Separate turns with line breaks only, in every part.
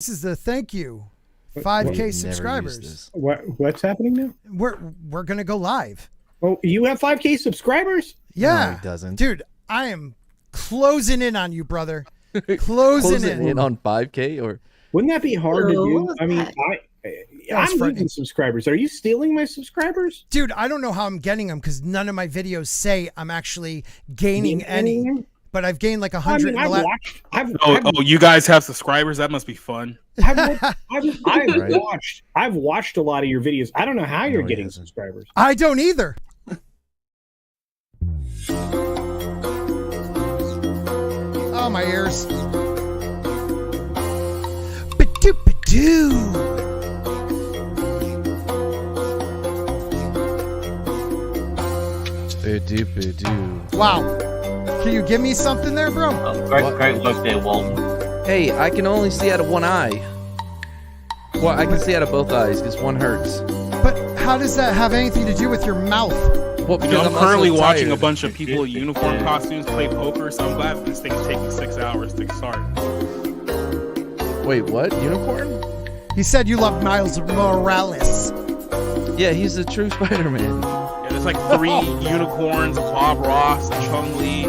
This is the thank you. 5K subscribers.
What's happening now?
We're gonna go live.
Oh, you have 5K subscribers?
Yeah,
No, he doesn't.
Dude, I am closing in on you, brother. Closing
in on 5K, or
wouldn't that be hard to do? I mean, I'm losing subscribers. Are you stealing my subscribers?
Dude, I don't know how I'm getting them because none of my videos say I'm actually gaining any. But I've gained like 100.
You guys have subscribers? That must be fun.
I've watched a lot of your videos. I don't know how you're getting subscribers.
I don't either. Oh, my ears. Ba-doo-ba-doo. Wow. Can you give me something there, bro?
Great work there, Walton.
Hey, I can only see out of one eye. Well, I can see out of both eyes because one hurts.
But how does that have anything to do with your mouth?
Well, because
I'm currently watching a bunch of people in uniform costumes play poker, so I'm glad this thing's taking 6 hours to start.
Wait, what? Unicorn?
He said you love Miles Morales.
Yeah, he's the true Spider-Man.
Yeah, there's like 3 unicorns, Bob Ross, Chung-Li.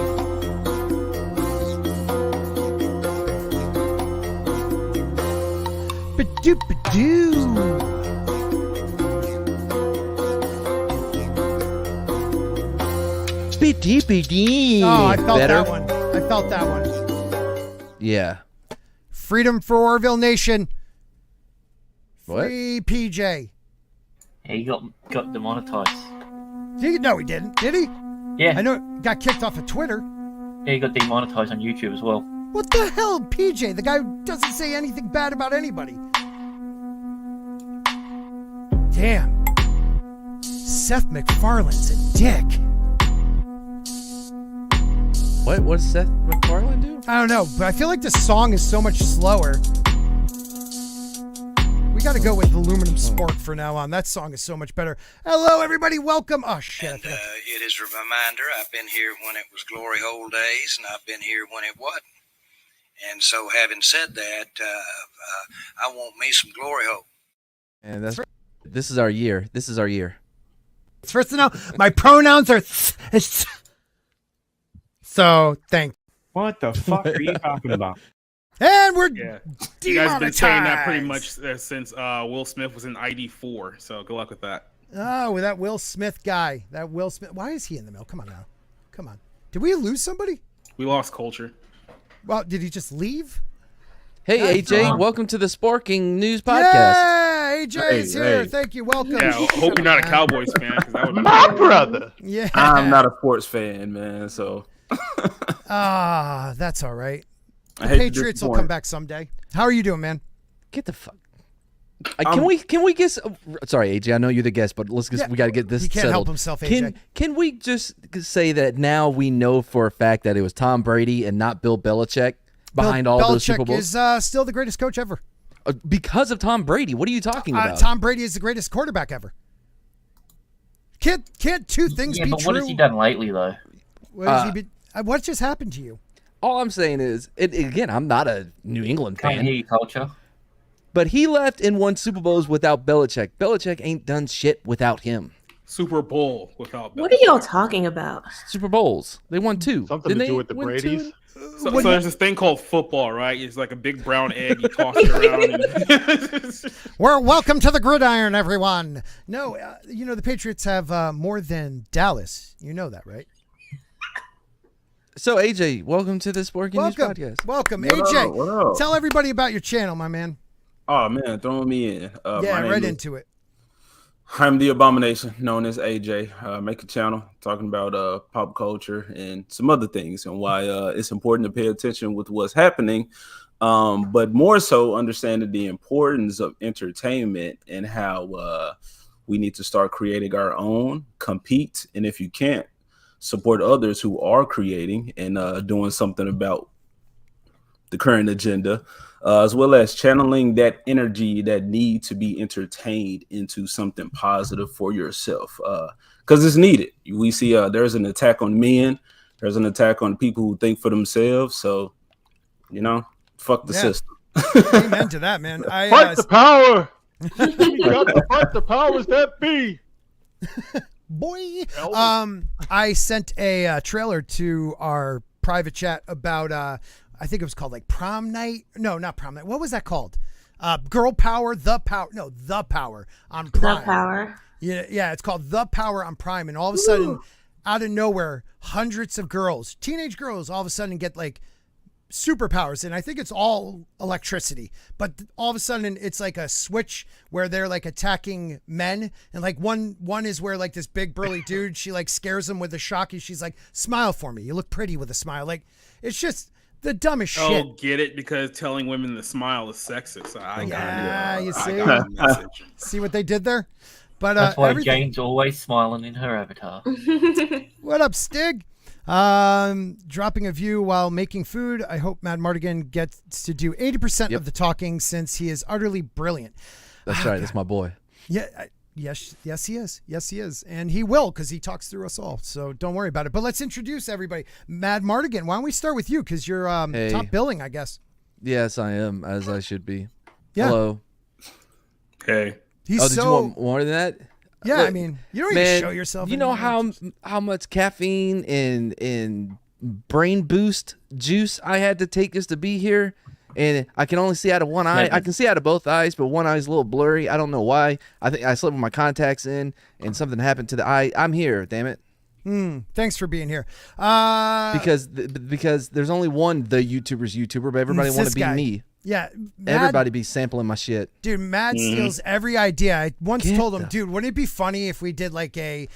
Ba-doo-ba-doo. Oh, I felt that one. I felt that one.
Yeah.
Freedom for Orville Nation.
What?
Free PJ.
Yeah, he got demonetized.
No, he didn't. Did he?
Yeah.
I know he got kicked off of Twitter.
Yeah, he got demonetized on YouTube as well.
What the hell, PJ? The guy who doesn't say anything bad about anybody. Damn. Seth MacFarlane's a dick.
What does Seth MacFarlane do?
I don't know, but I feel like the song is so much slower. We got to go with Aluminum Spork for now on. That song is so much better. Hello, everybody. Welcome. Oh, shit.
And it is a reminder, I've been here when it was glory hole days, and I've been here when it wasn't. And so, having said that, I want me some glory hole.
And this is our year. This is our year.
First to know, my pronouns are so thank.
What the fuck are you talking about?
And we're
You guys have been saying that pretty much since Will Smith was in ID4, so good luck with that.
Oh, with that Will Smith guy. That Will Smith. Why is he in the middle? Come on now. Come on. Did we lose somebody?
We lost culture.
Well, did he just leave?
Hey, AJ, welcome to the Sporking News Podcast.
Yeah, AJ's here. Thank you. Welcome.
Yeah, I hope you're not a Cowboys fan. That would
My brother.
Yeah.
I'm not a sports fan, man, so.
That's all right. The Patriots will come back someday. How are you doing, man?
Get the fuck. Can we guess? Sorry, AJ. I know you're the guest, but let's we got to get this.
He can't
settled.
help himself, AJ.
Can we just say that now we know for a fact that it was Tom Brady and not Bill Belichick behind all those Super Bowls?
Belichick is still the greatest coach ever.
Because of Tom Brady. What are you talking about?
Tom Brady is the greatest quarterback ever. Can't two things be true?
What has he done lately, though?
What just happened to you?
All I'm saying is, again, I'm not a New England fan.
Can't hear your culture.
But he left and won Super Bowls without Belichick. Belichick ain't done shit without him.
Super Bowl without Belichick.
What are y'all talking about?
Super Bowls. They won 2.
Something to do with the Brady's?
So there's this thing called football, right? It's like a big brown egg. You toss it around.
Well, welcome to the gridiron, everyone. No, the Patriots have more than Dallas. You know that, right?
So, AJ, welcome to the Sporking News Podcast.
Welcome, AJ. Tell everybody about your channel, my man.
Oh, man, throwing me in.
Right into it.
I'm the Abomination, known as AJ. Make a channel talking about pop culture and some other things and why it's important to pay attention with what's happening, but more so understanding the importance of entertainment and how we need to start creating our own, compete, and if you can't, support others who are creating and doing something about the current agenda, as well as channeling that energy that need to be entertained into something positive for yourself, because it's needed. We see there's an attack on men, there's an attack on people who think for themselves. So, fuck the system.
Amen to that, man.
Fight the power. You got to fight the powers that be.
Boy, I sent a trailer to our private chat about I think it was called like prom night. No, not prom night. What was that called? Girl Power, The Power. No, The Power on Prime.
The Power.
Yeah, it's called The Power on Prime, and all of a sudden, out of nowhere, hundreds of girls, teenage girls, all of a sudden get like superpowers, and I think it's all electricity, but all of a sudden it's like a switch where they're like attacking men, and like one is where like this big burly dude, she like scares him with a shocky, she's like, smile for me, you look pretty with a smile. Like, it's just the dumbest shit.
Oh, get it? Because telling women to smile is sexist.
You see? See what they did there? But
that's why Jane's always smiling in her avatar.
What up, Stig? Dropping a view while making food. I hope Mad Mardigan gets to do 80% of the talking since he is utterly brilliant.
That's right. That's my boy.
Yeah. Yes, he is. Yes, he is. And he will, because he talks through us all. So don't worry about it. But let's introduce everybody. Mad Mardigan, why don't we start with you? Because you're top billing, I guess.
Yes, I am, as I should be.
Yeah.
Hello.
Hey.
Did you want more than that?
Yeah, I mean, you don't even show yourself.
You know how much caffeine and brain boost juice I had to take just to be here? And I can only see out of one eye. I can see out of both eyes, but one eye's a little blurry. I don't know why. I think I slept with my contacts in, and something happened to the eye. I'm here, damn it.
Thanks for being here.
Because there's only one the YouTuber, but everybody want to be me.
Yeah,
everybody be sampling my shit.
Dude, Matt steals every idea. I once told him, dude, wouldn't it be funny if we did like a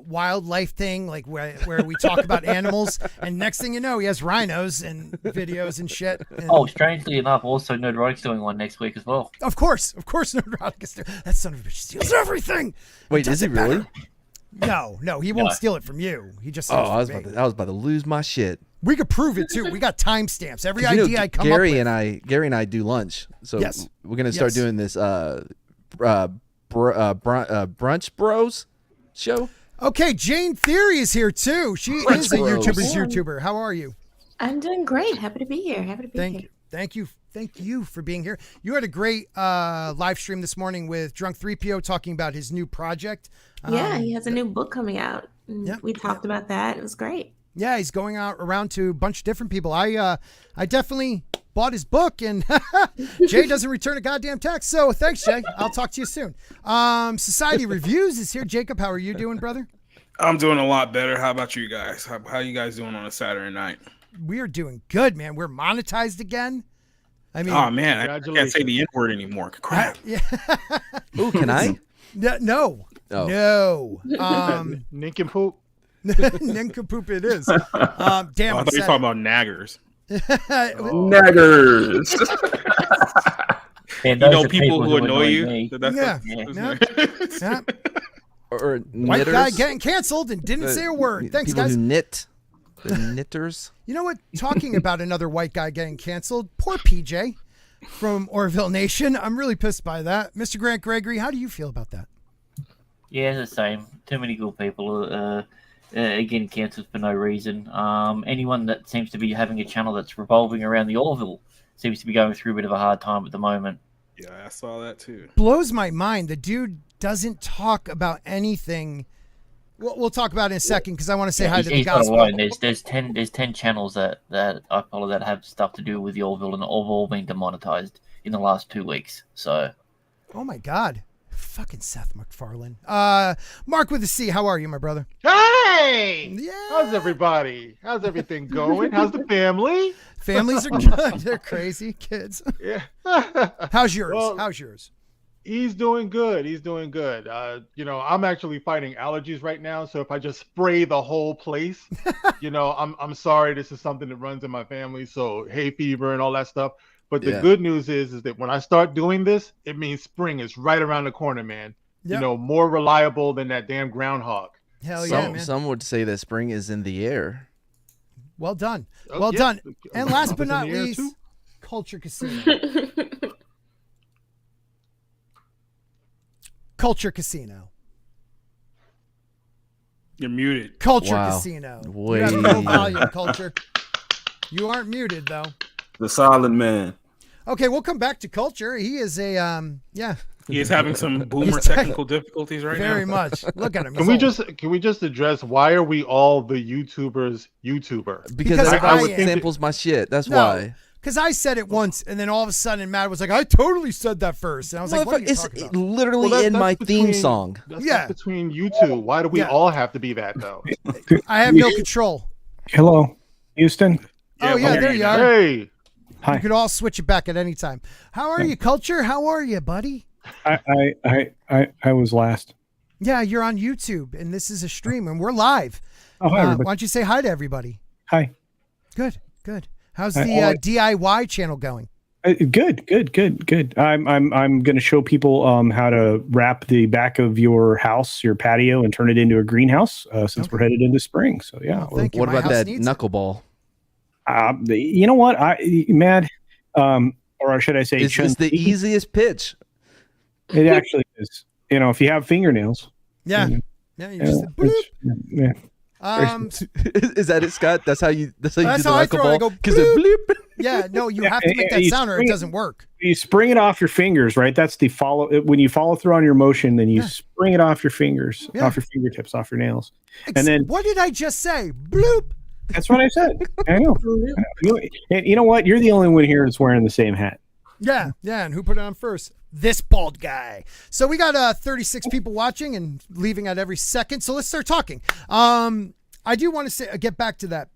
wildlife thing, like where we talk about animals, and next thing you know, he has rhinos and videos and shit. And
strangely enough, also Nerdrotic's doing one next week as well.
Of course, Nerdrotic is doing. That son of a bitch steals everything.
Wait, is he really?
No, he won't steal it from you. He just.
I was about to lose my shit.
We could prove it too. We got timestamps. Every idea I come up with.
Gary and I do lunch, so we're gonna start doing this brunch bros show.
Okay, Jane Theory is here too. She is a YouTuber. How are you?
I'm doing great. Happy to be here.
Thank you for being here. You had a great live stream this morning with Drunk 3PO talking about his new project.
Yeah, he has a new book coming out. We talked about that. It was great.
Yeah, he's going out around to a bunch of different people. I definitely bought his book, and Jay doesn't return a goddamn text. So thanks, Jay. I'll talk to you soon. Society Reviews is here. Jacob, how are you doing, brother?
I'm doing a lot better. How about you guys? How you guys doing on a Saturday night?
We are doing good, man. We're monetized again. I mean,
oh man, I can't say the N-word anymore. Crap.
Ooh, can I?
No.
Oh.
No.
Nincompoop.
Nincompoop it is. Damn.
I thought you were talking about naggers.
Naggers.
You
know people who annoy you.
Or
white
knitters.
guy getting canceled and didn't say a word. Thanks,
people
guys.
Who knit. The knitters.
You know what? Talking about another white guy getting canceled. Poor PJ from Orville Nation. I'm really pissed by that. Mr. Grant Gregory, how do you feel about that?
Yeah, it's the same. Too many good people getting cancelled for no reason. Anyone that seems to be having a channel that's revolving around the Orville seems to be going through a bit of a hard time at the moment.
Yeah, I saw that too.
Blows my mind. The dude doesn't talk about anything. We'll talk about it in a second because I want to say hi to the gospel.
Not alone. There's 10 channels that I follow that have stuff to do with the Orville, and all been demonetized in the last 2 weeks. So,
oh my God, fucking Seth MacFarlane. Mark with a C, how are you, my brother?
Hey,
yeah.
How's everybody? How's everything going? How's the family?
Families are good. They're crazy kids.
Yeah.
How's yours?
Well,
how's yours?
He's doing good. I'm actually fighting allergies right now, so if I just spray the whole place, I'm sorry. This is something that runs in my family, so hay fever and all that stuff. But the good news is that when I start doing this, it means spring is right around the corner, man. Yep. More reliable than that damn groundhog.
Hell yeah, man.
Some would say that spring is in the air.
Well done. Well done. And last but not least, Culture Casino. Culture Casino.
You're muted.
Culture Casino.
Wait.
You have no volume, Culture. You aren't muted, though.
The silent man.
Okay, we'll come back to culture. He is a yeah.
He is having some boomer technical difficulties right now.
Very much. Look at him.
Can we just address why are we all the YouTubers YouTuber?
Because everybody samples my shit. That's why.
Because I said it once, and then all of a sudden, Matt was like, "I totally said that first," and I was like, "What are you talking about?"
Literally in my theme song.
That's between you two. Why do we all have to be that though?
I have no control.
Hello, Houston.
Oh yeah, there you are.
Hey,
hi.
You could all switch it back at any time. How are you, Culture? How are you, buddy?
I was last.
Yeah, you're on YouTube, and this is a stream, and we're live.
Oh, hi, everybody.
Why don't you say hi to everybody?
Hi.
Good. How's the DIY channel going?
Good. I'm going to show people how to wrap the back of your house, your patio, and turn it into a greenhouse since we're headed into spring. So yeah.
Well,
what about that knuckleball?
You know what, Mad, or should I say,
it's just the easiest pitch.
It actually is. You know, if you have fingernails.
Yeah. Yeah. You just
yeah.
Is that it, Scott? That's how you do the knuckleball?
Because it bloop. Yeah, no, you have to make that sound or it doesn't work.
You spring it off your fingers, right? That's the follow. When you follow through on your motion, then you spring it off your fingers, off your fingertips, off your nails. And then
what did I just say? Bloop.
That's what I said. I know. You know what? You're the only one here that's wearing the same hat.
Yeah. And who put it on first? This bald guy. So we got 36 people watching and leaving at every second. So let's start talking. I do want to get back to that.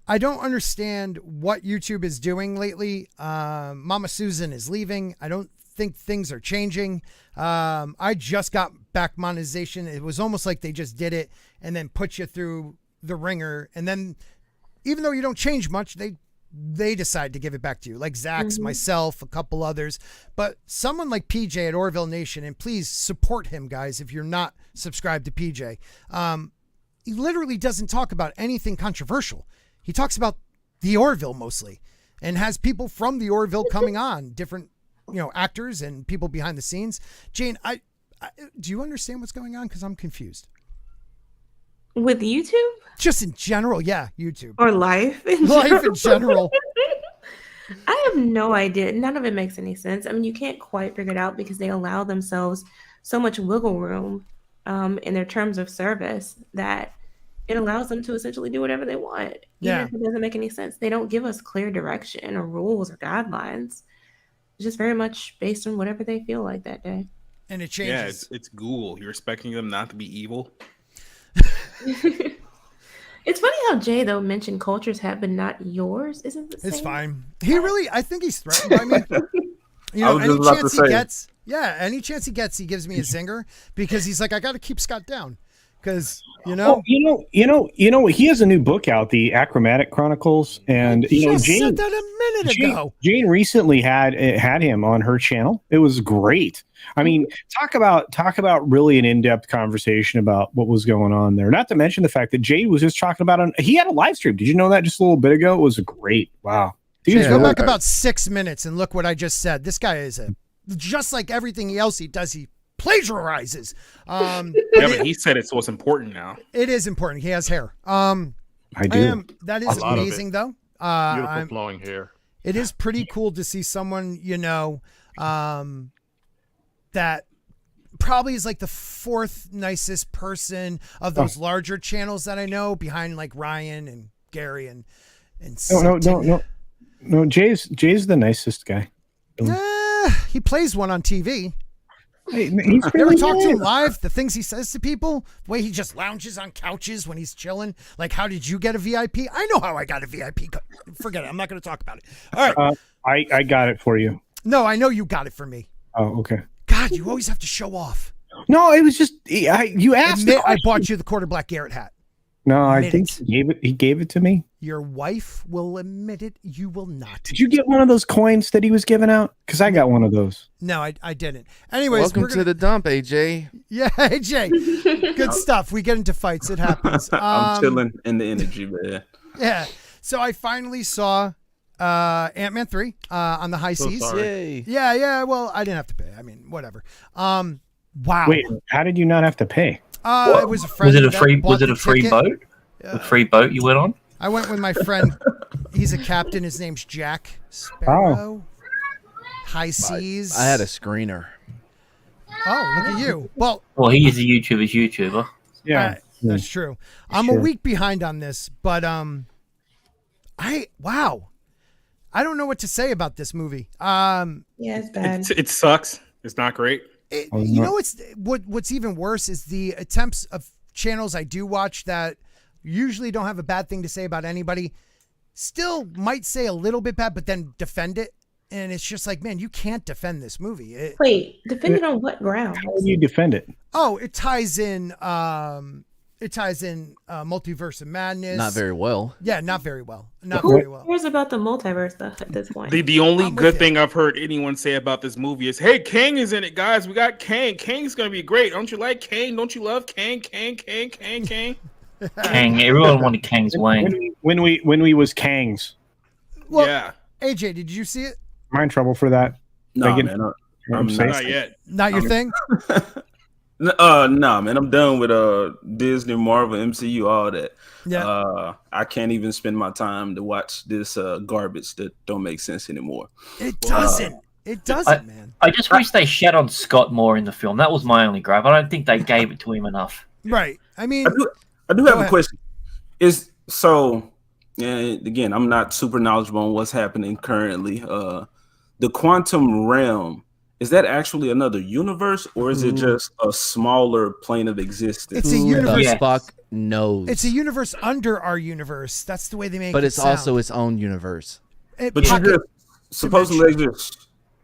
I don't understand what YouTube is doing lately. Mama Susan is leaving. I don't think things are changing. I just got back monetization. It was almost like they just did it and then put you through the ringer. And then even though you don't change much, they decide to give it back to you, like Zach's, myself, a couple others. But someone like PJ at Orville Nation, and please support him, guys, if you're not subscribed to PJ. He literally doesn't talk about anything controversial. He talks about the Orville mostly and has people from the Orville coming on, different, actors and people behind the scenes. Jane, do you understand what's going on? Because I'm confused.
With YouTube?
Just in general, yeah, YouTube.
Or life in
general.
I have no idea. None of it makes any sense. I mean, you can't quite figure it out because they allow themselves so much wiggle room in their terms of service that it allows them to essentially do whatever they want. Even if it doesn't make any sense. They don't give us clear direction or rules or guidelines. It's just very much based on whatever they feel like that day.
And it changes.
Yeah, it's Google. You're expecting them not to be evil.
It's funny how Jay though mentioned culture's hat but not yours. Isn't the same?
It's fine. I think he's threatened by me. Any chance he gets, any chance he gets, he gives me a zinger because he's like, I got to keep Scott down. Because he has a new book out, the Achromatic Chronicles, and Jane said that a minute ago. Jane recently had him on her channel. It was great. I mean, talk about really an in-depth conversation about what was going on there. Not to mention the fact that Jade was just talking about he had a live stream. Did you know that just a little bit ago? It was great. Wow. Go back about 6 minutes and look what I just said. This guy is just like everything else he does. He plagiarizes.
But he said it's what's important now.
It is important. He has hair.
I do.
That is amazing, though.
Beautiful flowing hair.
It is pretty cool to see someone, that probably is like the fourth nicest person of those larger channels that I know, behind like Ryan and Gary and
no. Jay's the nicest guy.
He plays one on TV.
He's
you ever talk to him live? The things he says to people, the way he just lounges on couches when he's chilling. Like, how did you get a VIP? I know how I got a VIP. Forget it. I'm not going to talk about it. All right.
I got it for you.
No, I know you got it for me.
Oh, okay.
God, you always have to show off.
No, it was just you asked.
I bought you the quarter black Garrett hat.
No, I think he gave it to me.
Your wife will admit it. You will not.
Did you get one of those coins that he was giving out? Because I got one of those.
No, I didn't. Anyways,
welcome to the dump, AJ.
Yeah, AJ. Good stuff. We get into fights. It happens.
I'm chilling in the energy, man.
Yeah. So I finally saw Ant-Man 3 on the high seas.
Yay.
Yeah. Well, I didn't have to pay. I mean, whatever. Wow.
Wait, how did you not have to pay?
It was a friend.
Was it a free boat? A free boat you went on?
I went with my friend. He's a captain. His name's Jack Sparrow. High Seas.
I had a screener.
Oh, look at you. Well,
he is a YouTuber's YouTuber.
Yeah.
that's true. I'm a week behind on this, but I don't know what to say about this movie.
Yeah, it's bad.
It sucks. It's not great.
You know what's even worse is the attempts of channels I do watch that usually don't have a bad thing to say about anybody, still might say a little bit bad, but then defend it. And it's just like, man, you can't defend this movie.
Wait, defend it on what grounds?
How do you defend it?
Oh, it ties in Multiverse of Madness.
Not very well.
Yeah, not very well. Not
Who
very well.
cares about the multiverse stuff at this point?
The only
I'm with
good
you.
thing I've heard anyone say about this movie is, "Hey, Kang is in it, guys. We got Kang. Kang's gonna be great. Don't you like Kang? Don't you love Kang? Kang.
Kang. Everyone wanted Kang's wing.
When we was Kangs.
Well,
yeah.
AJ, did you see it?
Am I in trouble for that?
No,
Like,
man.
I'm safe?
Not yet.
Not your thing?
No, man. I'm done with Disney, Marvel, MCU, all that.
Yeah.
I can't even spend my time to watch this garbage that don't make sense anymore.
It doesn't. It doesn't, man.
I just wish they shat on Scott more in the film. That was my only gripe. I don't think they gave it to him enough.
Right. I mean,
I do have a question. Again, I'm not super knowledgeable on what's happening currently. The quantum realm, is that actually another universe, or is it just a smaller plane of existence?
It's a universe.
Spock knows.
It's a universe under our universe. That's the way they make it.
But it's
sound.
also its own universe.
But supposedly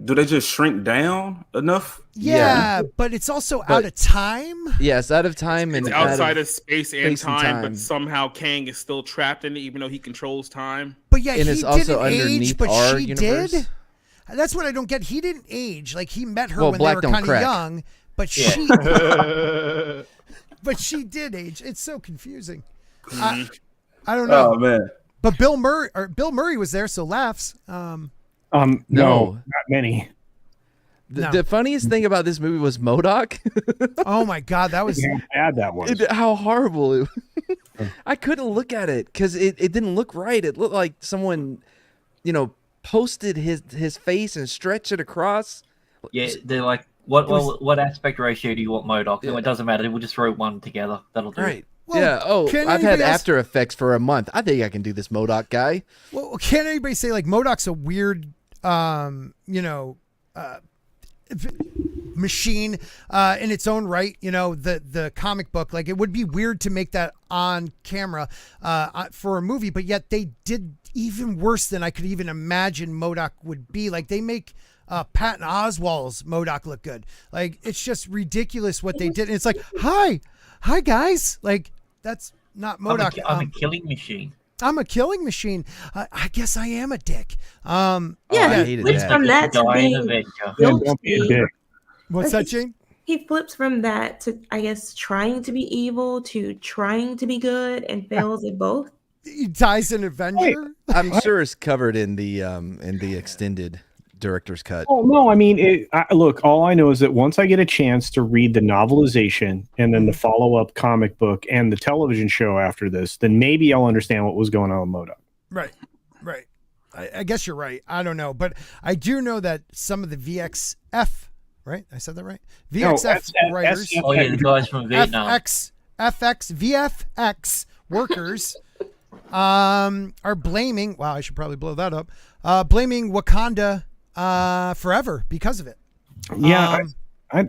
do they just shrink down enough?
Yeah, but it's also out of time.
Yes, out of time and
It's
out
outside of space and time,
time.
but somehow Kang is still trapped in it, even though he controls time.
But yeah,
And
he
it's also
didn't age,
underneath
but
our
she
universe.
did. That's what I don't get. He didn't age. Like he met her
Well,
when
black
they were
don't
kind of
crack.
young, but
Yeah.
she, but she did age. It's so confusing. I don't know.
Oh man.
But Bill Murray was there, so laughs.
No,
No.
not many.
No.
The funniest thing about this movie was MODOK.
Oh my God, that was
How bad that was.
How horrible it was. I couldn't look at it because it didn't look right. It looked like someone, posted his face and stretched it across.
Yeah, they're like, what aspect ratio do you want MODOK? No, it doesn't matter. We'll just throw one together. That'll do.
Right.
Well,
yeah. Oh,
can
I've had
anybody else-
After Effects for a month. I think I can do this MODOK guy.
Well, can't anybody say like MODOK's a weird, machine in its own right? The comic book, like it would be weird to make that on camera for a movie, but yet they did even worse than I could even imagine MODOK would be. Like they make Patton Oswalt's MODOK look good. Like it's just ridiculous what they did. And it's like, hi guys. Like that's not MODOK.
I'm a killing machine.
I'm a killing machine. I guess I am a dick.
Yeah,
I
he
hated
flips
that.
from that to
Dying
being
Avenger.
Yeah, don't be a
guilty.
dick.
What's that, Jane?
He flips from that to, I guess, trying to be evil to trying to be good and fails at both.
He dies an Avenger.
I'm sure it's covered in the extended director's cut.
Oh no, I mean, look. All I know is that once I get a chance to read the novelization and then the follow-up comic book and the television show after this, then maybe I'll understand what was going on with MODOK.
Right. I guess you're right. I don't know, but I do know that some of the VXF, right? I said that right. VXF writers,
Oh yeah, the guys from Vietnam.
VFX workers are blaming. Wow, I should probably blow that up. Blaming Wakanda forever because of it.
Yeah,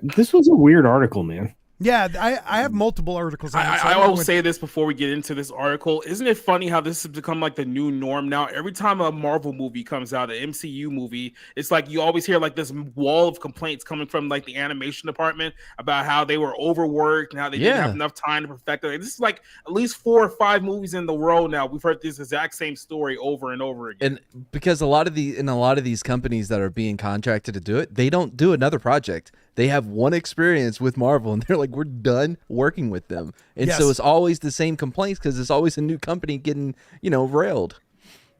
this was a weird article, man.
Yeah, I have multiple articles on it. So
I
don't
will
know
say this before we get into this article. Isn't it funny how this has become like the new norm now? Every time a Marvel movie comes out, an MCU movie, it's like you always hear like this wall of complaints coming from like the animation department about how they were overworked and how they didn't have enough time to perfect it. This is like at least 4 or 5 movies in the row now. We've heard this exact same story over and over again.
And because a lot of these companies that are being contracted to do it, they don't do another project. They have one experience with Marvel, and they're like, we're done working with them. And so it's always the same complaints because it's always a new company getting, railed.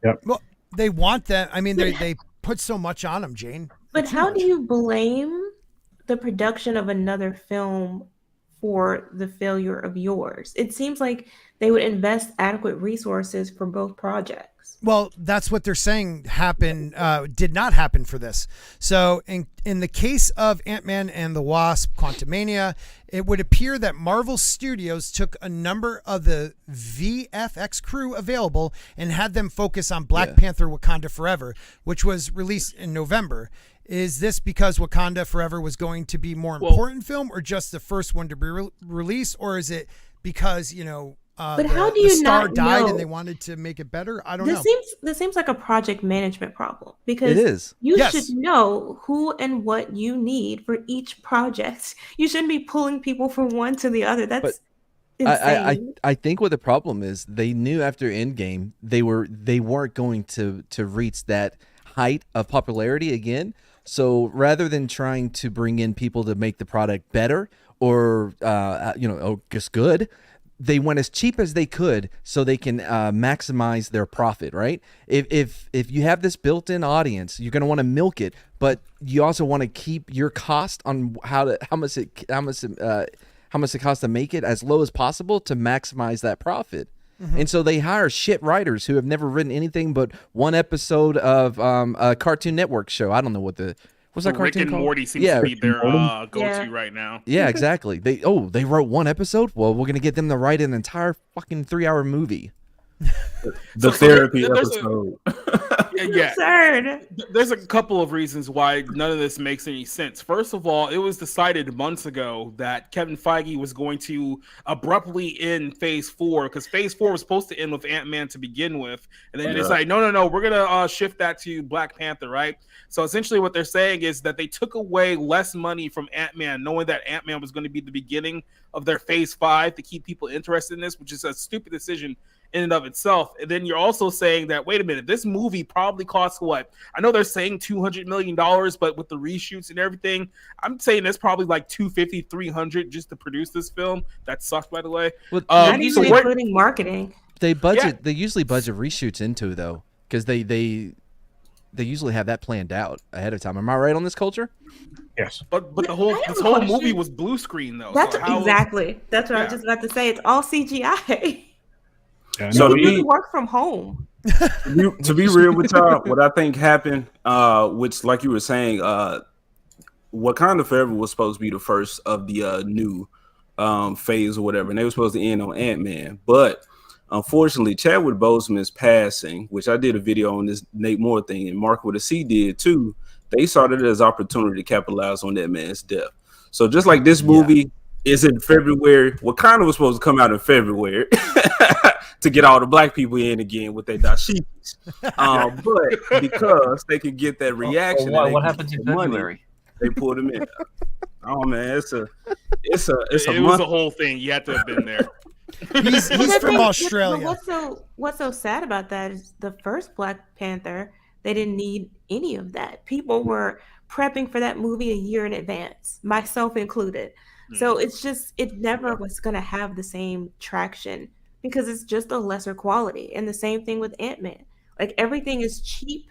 Yep.
Well, they want that. I mean, they put so much on them, Jane.
But how do you blame the production of another film for the failure of yours. It seems like they would invest adequate resources for both projects.
Well, that's what they're saying did not happen for this. So in the case of Ant-Man and the Wasp, Quantumania, it would appear that Marvel Studios took a number of the VFX crew available and had them focus on Black Panther Wakanda Forever, which was released in November. Is this because Wakanda Forever was going to be more important film, or just the first one to be released, or is it because,
but how do you
the star
not
died
know?
and they wanted to make it better? I don't know.
This seems like a project management problem, because
It is.
you should know who and what you need for each project. You shouldn't be pulling people from one to the other. That's insane.
I think what the problem is, they knew after Endgame they weren't going to reach that height of popularity again. So rather than trying to bring in people to make the product better or just good, they went as cheap as they could so they can maximize their profit, right? If you have this built-in audience, you're going to want to milk it, but you also want to keep your cost on how much it costs to make it as low as possible to maximize that profit. Mm-hmm. And so they hire shit writers who have never written anything but one episode of a Cartoon Network show. I don't know what's that cartoon
Rick and
called?
Morty seems to be their go-to right now.
Yeah, exactly. They wrote one episode. Well, we're gonna get them to write an entire fucking 3-hour movie.
The therapy episode.
Absurd.
There's a couple of reasons why none of this makes any sense. First of all, it was decided months ago that Kevin Feige was going to abruptly end Phase 4, because Phase 4 was supposed to end with Ant-Man to begin with, and then they decided, no, we're gonna shift that to Black Panther, right? So essentially, what they're saying is that they took away less money from Ant-Man, knowing that Ant-Man was going to be the beginning of their Phase 5 to keep people interested in this, which is a stupid decision in and of itself. And then you're also saying that, wait a minute, this movie probably costs what? I know they're saying $200 million, but with the reshoots and everything, I'm saying it's probably like $250, $300 just to produce this film. That sucked, by the way.
Not even including marketing.
They usually budget reshoots into, though, because they usually have that planned out ahead of time. Am I right on this, Culture?
Yes.
But this whole movie was blue screen, though.
That's exactly. That's what I was just about to say. It's all CGI.
Yeah,
So
you really work from home.
To be real with y'all, what I think happened, which, like you were saying, Wakanda Forever was supposed to be the first of the new phase or whatever, and they were supposed to end on Ant-Man. But unfortunately, Chadwick Boseman's passing, which I did a video on this Nate Moore thing, and Mark with a C did too. They saw it as opportunity to capitalize on that man's death. So just like this movie is in February, Wakanda was supposed to come out in February. To get all the black people in again with their dashikis. But because they could get that reaction,
what happens in February?
They pulled them in. Oh man, it was
a whole thing. You had to have been there.
He's from Australia.
But what's so sad about that is the first Black Panther, they didn't need any of that. People were prepping for that movie a year in advance, myself included. So it's just, it never was going to have the same traction, because it's just a lesser quality. And the same thing with Ant-Man. Like, everything is cheap,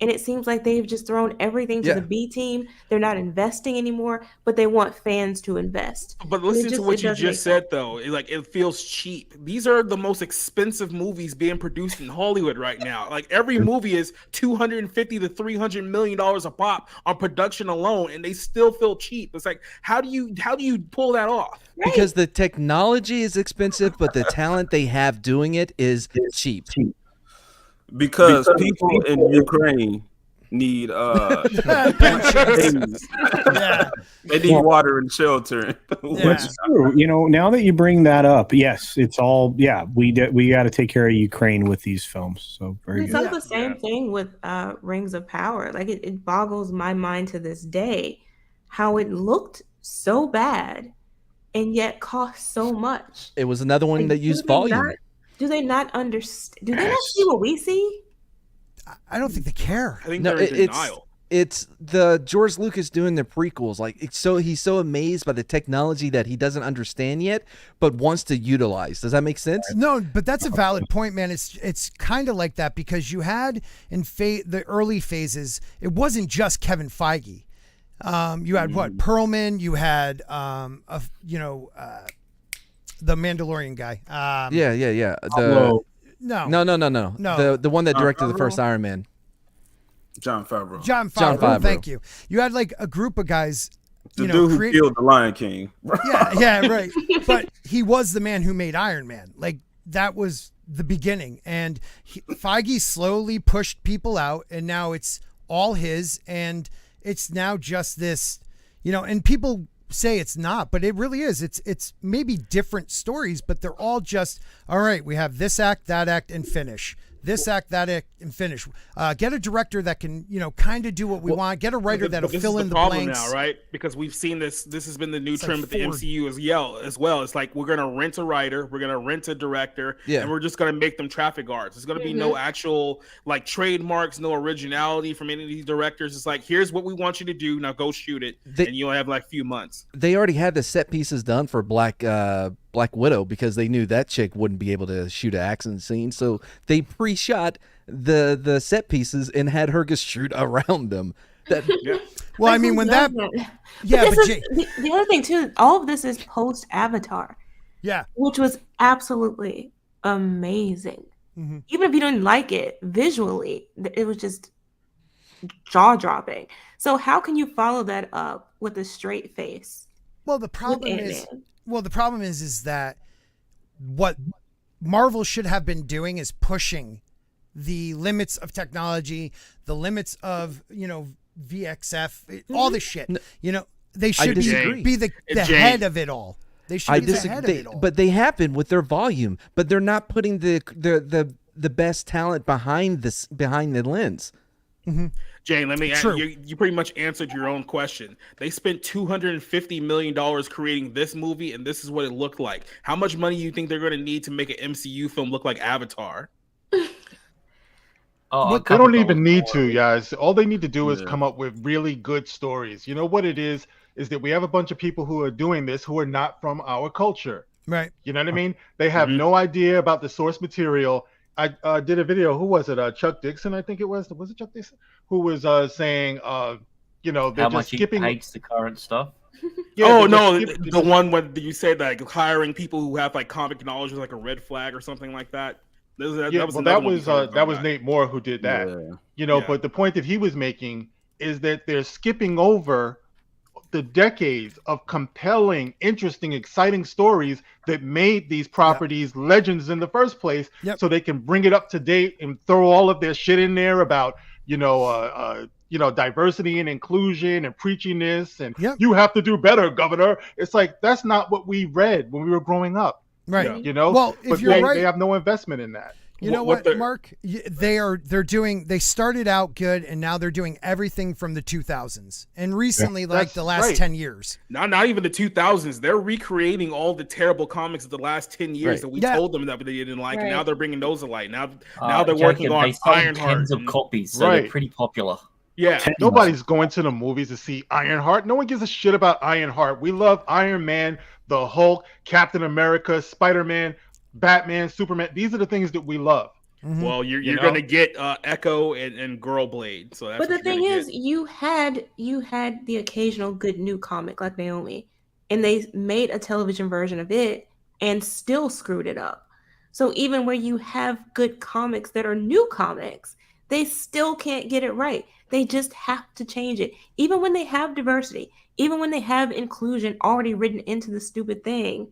and it seems like they've just thrown everything to the B team. They're not investing anymore, but they want fans to invest.
But listen to what you just said, though. It feels cheap. These are the most expensive movies being produced in Hollywood right now. Like, every movie is $250 to $300 million a pop on production alone, and they still feel cheap. It's like, how do you pull that off?
Right. Because the technology is expensive, but the talent they have doing it is cheap.
Because people in Ukraine need they need water and shelter.
That's true. Now that you bring that up, yes, it's all we got to take care of Ukraine with these films. So very
it's
good.
the same thing with Rings of Power. Like, it boggles my mind to this day how it looked so bad and yet cost so much.
It was another one that used volume.
Do they not understand? Do they not see what we see?
I don't think they care.
I think they're in denial.
It's the George Lucas doing the prequels. Like, he's so amazed by the technology that he doesn't understand yet, but wants to utilize. Does that make sense?
No, but that's a valid point, man. It's kind of like that, because you had in the early phases, it wasn't just Kevin Feige. You had what? Perlman. You had the Mandalorian guy.
Yeah.
No.
No. The one that directed the first Iron Man.
John Favreau.
John Favreau. Thank you. You had like a group of guys.
The dude who killed the Lion King.
yeah, right. But he was the man who made Iron Man. Like that was the beginning, and Feige slowly pushed people out, and now it's all his, and it's now just this, and people say it's not, but it really is. It's maybe different stories, but they're all just, all right, we have this act, that act, and finish. This act, that act, and finish. Get a director that can, kind of do what we want. Get a writer that'll fill in the blanks.
Now, right? Because we've seen this. This has been the new trend with the MCU as well. It's like we're gonna rent a writer, we're gonna rent a director, and we're just gonna make them traffic guards. There's gonna be no actual like trademarks, no originality from any of these directors. It's like, here's what we want you to do. Now go shoot it, and you'll have like a few months.
They already had the set pieces done for Black Widow because they knew that chick wouldn't be able to shoot an action scene, so they pre-shot the set pieces and had her just shoot around them.
Well, I mean, when that,
the other thing too, all of this is post Avatar, which was absolutely amazing. Mm-hmm. Even if you didn't like it visually, it was just jaw dropping. So how can you follow that up with a straight face?
Well, the problem is that what Marvel should have been doing is pushing the limits of technology, the limits of, VXF, all this shit. They should be the head of it all. They should be the head of it all.
But they have been with their volume, but they're not putting the best talent behind the lens.
Mm-hmm.
Jane, let me ask you pretty much answered your own question. They spent $250 million creating this movie, and this is what it looked like. How much money do you think they're going to need to make an MCU film look like Avatar?
They don't even need to, guys. All they need to do is come up with really good stories. You know what it is that we have a bunch of people who are doing this who are not from our culture.
Right.
You know what I mean? They have no idea about the source material. I did a video. Who was it? Chuck Dixon, I think it was. Was it Chuck Dixon? Who was saying, they're
how
just
much
skipping.
He hates the current stuff.
The one when you said like hiring people who have like comic knowledge is like a red flag or something like that. That was Nate Moore who did that.
Yeah. But the point that he was making is that they're skipping over the decades of compelling, interesting, exciting stories that made these properties legends in the first place, so they can bring it up to date and throw all of their shit in there about, diversity and inclusion and preaching this and you have to do better, governor. It's like, that's not what we read when we were growing up.
Right.
Well, if they have no investment in that.
You know what, Mark? They started out good, and now they're doing everything from the 2000s, and recently, the last 10 years.
Not even the 2000s. They're recreating all the terrible comics of the last 10 years that we told them that they didn't like, and now they're bringing those to light. Now they're working on Ironheart.
Tens of copies, so they're pretty popular.
Yeah,
nobody's going to the movies to see Ironheart. No one gives a shit about Ironheart. We love Iron Man, the Hulk, Captain America, Spider-Man, Batman, Superman. These are the things that we love.
Mm-hmm. Well, you're going to get Echo and Girl Blade. So that's
but the thing is, you had the occasional good new comic like Naomi, and they made a television version of it and still screwed it up. So even where you have good comics that are new comics, they still can't get it right. They just have to change it. Even when they have diversity, even when they have inclusion already written into the stupid thing,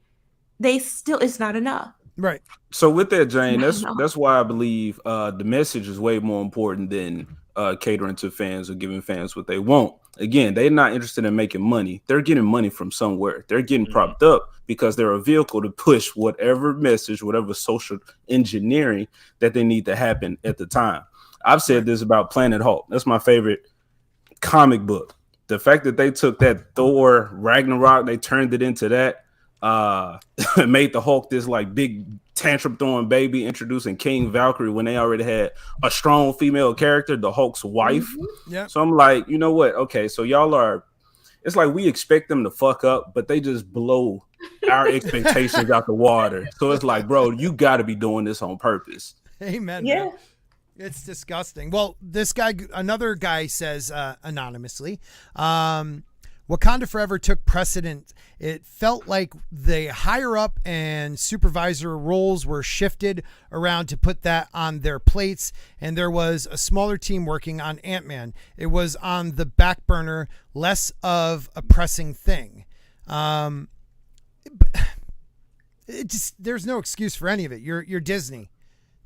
it's not enough.
Right.
So with that, Jane, that's why I believe the message is way more important than catering to fans or giving fans what they want. Again, they're not interested in making money. They're getting money from somewhere. They're getting propped up because they're a vehicle to push whatever message, whatever social engineering that they need to happen at the time. I've said this about Planet Hulk. That's my favorite comic book. The fact that they took that Thor Ragnarok, they turned it into that, made the Hulk this like big tantrum throwing baby, introducing King Valkyrie when they already had a strong female character, the Hulk's wife.
Mm-hmm. Yeah.
So I'm like, you know what? Okay, so y'all are. It's like we expect them to fuck up, but they just blow our expectations out the water. So it's like, bro, you got to be doing this on purpose.
Amen.
Yeah.
Man. It's disgusting. Well, this guy, another guy says anonymously, Wakanda Forever took precedent. It felt like the higher up and supervisor roles were shifted around to put that on their plates, and there was a smaller team working on Ant-Man. It was on the back burner, less of a pressing thing. There's no excuse for any of it. You're Disney.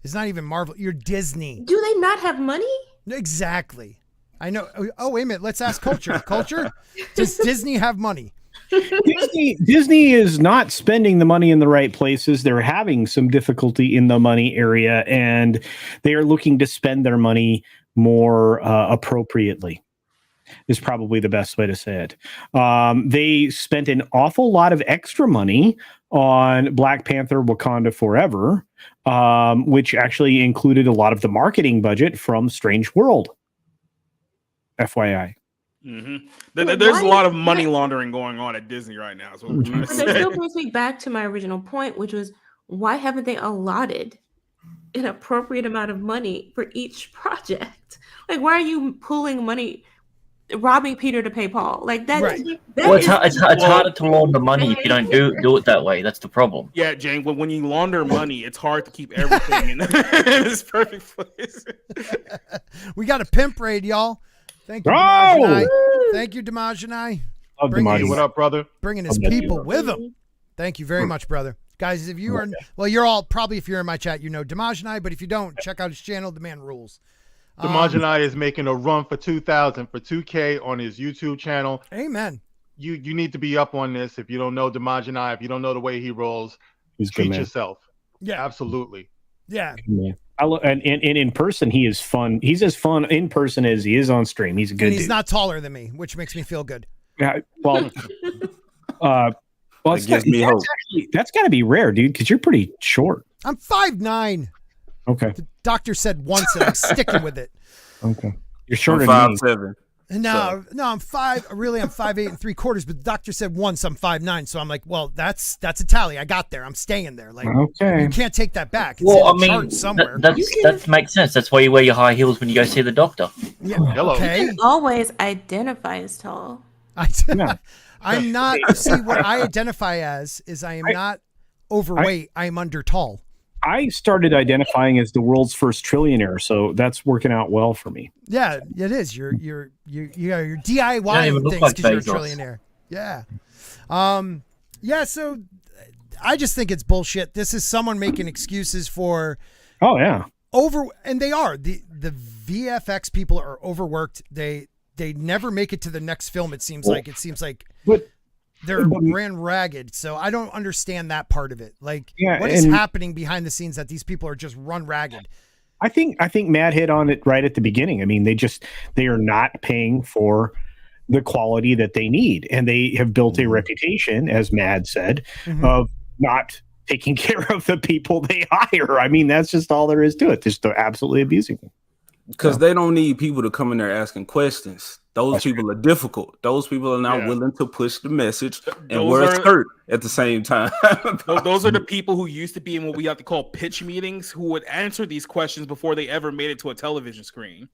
It's not even Marvel. You're Disney.
Do they not have money?
Exactly. I know. Oh, wait a minute. Let's ask Culture. Culture, does Disney have money?
Disney is not spending the money in the right places. They're having some difficulty in the money area, and they are looking to spend their money more appropriately. Is probably the best way to say it. They spent an awful lot of extra money on Black Panther Wakanda Forever, which actually included a lot of the marketing budget from Strange World. FYI.
Mm-hmm. There's a lot of money laundering going on at Disney right now. Is what we're trying to say.
That still brings me back to my original point, which was why haven't they allotted an appropriate amount of money for each project? Like, why are you pulling money, robbing Peter to pay Paul? Like that.
Right.
Well, it's harder to launder money if you don't do it that way. That's the problem.
Yeah, Jane. When you launder money, it's hard to keep everything in its perfect place.
We got a pimp raid, y'all. Thank you,
Oh!
Damajanai. Thank you, Damajanai.
Love
Bringing
What up, brother?
Bringing his people with him. Thank you very much, brother. Guys, if you are, well, you're all probably, if you're in my chat, you know Damajanai, but if you don't, check out his channel. The man rules.
Damajanai is making a run for 2,000 for 2K on his YouTube channel.
Amen.
You need to be up on this. If you don't know Damajanai, if you don't know the way he rolls, treat yourself.
Yeah,
absolutely.
Yeah.
And in person, he is fun. He's as fun in person as he is on stream. He's a good
And he's
dude.
not taller than me, which makes me feel good.
Yeah, well,
That gives me hope.
That's got to be rare, dude, because you're pretty short.
I'm 5'9".
Okay.
The doctor said once, and I'm sticking with it.
Okay. You're shorter
I'm
than me.
5'7".
No, I'm 5'8 3/4", but the doctor said once I'm 5'9", so I'm like, well, that's a tally. I got there. I'm staying there. Like,
okay,
you can't take that back. It's
Well, I
in the chart
mean,
somewhere.
that makes sense. That's why you wear your high heels when you go see the doctor.
Yeah.
Hello.
Okay.
You can always identify as tall.
I'm not. See, what I identify as is I am not overweight. I am under tall.
I started identifying as the world's first trillionaire, so that's working out well for me.
Yeah, it is. You're
don't
DIY
even look
things
like
because you're a
Bezos.
trillionaire. Yeah. Yeah. So I just think it's bullshit. This is someone making excuses for.
Oh yeah.
And they are the VFX people are overworked. They never make it to the next film. It seems like
But
they're ran ragged. So I don't understand that part of it. Like,
Yeah,
what is
and-
happening behind the scenes that these people are just run ragged?
I think Matt hit on it right at the beginning. I mean, they are not paying for the quality that they need, and they have built a reputation, as Mad said, of not taking care of the people they hire. I mean, that's just all there is to it. Just they're absolutely abusing them.
Because they don't need people to come in there asking questions. Those people are difficult. Those people are not willing to push the message and wear a skirt at the same time.
Those are the people who used to be in what we have to call pitch meetings, who would answer these questions before they ever made it to a television screen.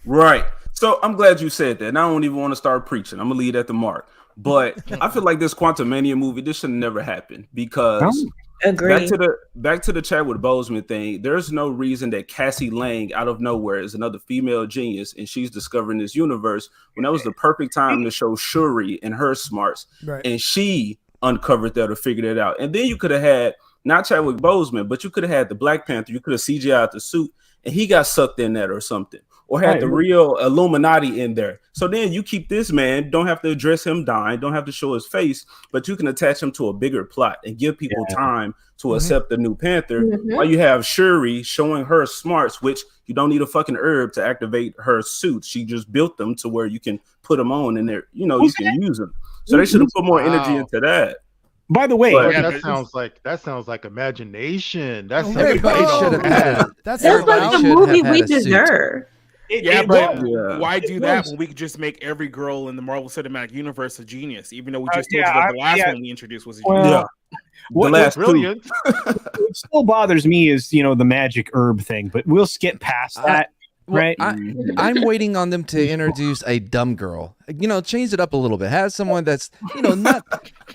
Right. So I'm glad you said that. And I don't even want to start preaching. I'm gonna leave at the mark. But I feel like this Quantumania movie, this should never happen because
Agree.
back to the Chadwick Boseman thing. There's no reason that Cassie Lang out of nowhere is another female genius and she's discovering this universe when that was the perfect time to show Shuri and her smarts.
Right.
And she uncovered that or figured it out. And then you could have had not Chadwick Boseman, but you could have had the Black Panther. You could have CGI'd the suit and he got sucked in that or something. Or had the real Illuminati in there. So then you keep this man, don't have to address him dying, don't have to show his face, but you can attach him to a bigger plot and give people time to accept the new Panther. While you have Shuri showing her smarts, which you don't need a fucking herb to activate her suits. She just built them to where you can put them on and they're, you can use them. So they should have put more energy into that.
By the way,
that sounds like imagination. That's
Hey, but- That's
That's like the movie we deserve.
But why do that when we could just make every girl in the Marvel Cinematic Universe a genius? Even though we just told you that the last one we introduced was a genius.
What
last two.
Brilliant.
What still bothers me is, the magic herb thing, but we'll skip past that.
Well,
Right.
I'm waiting on them to introduce a dumb girl. Change it up a little bit. Have someone that's,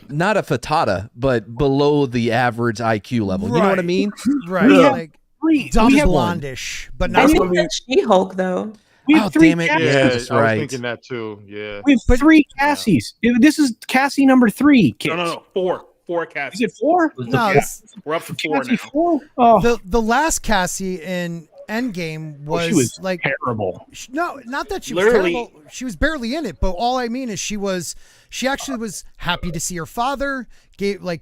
not a fatata, but below the average IQ level. You know what I mean?
Right.
We have
Like
three.
dumb
We have
blondish, but
I
not.
think that's She-Hulk though.
We have
Oh,
three
damn it.
Cassies.
Yeah,
That's
I was
right.
thinking that too. Yeah.
We have three Cassies. This is Cassie number 3, kids.
No. Four cats.
Is it 4?
No,
Yeah.
this,
We're up to 4
Cassie
now.
4? Oh,
the last Cassie in Endgame
she was
like
terrible.
no, not that she was
Literally-
terrible. She was barely in it, but all I mean is she actually was happy to see her father,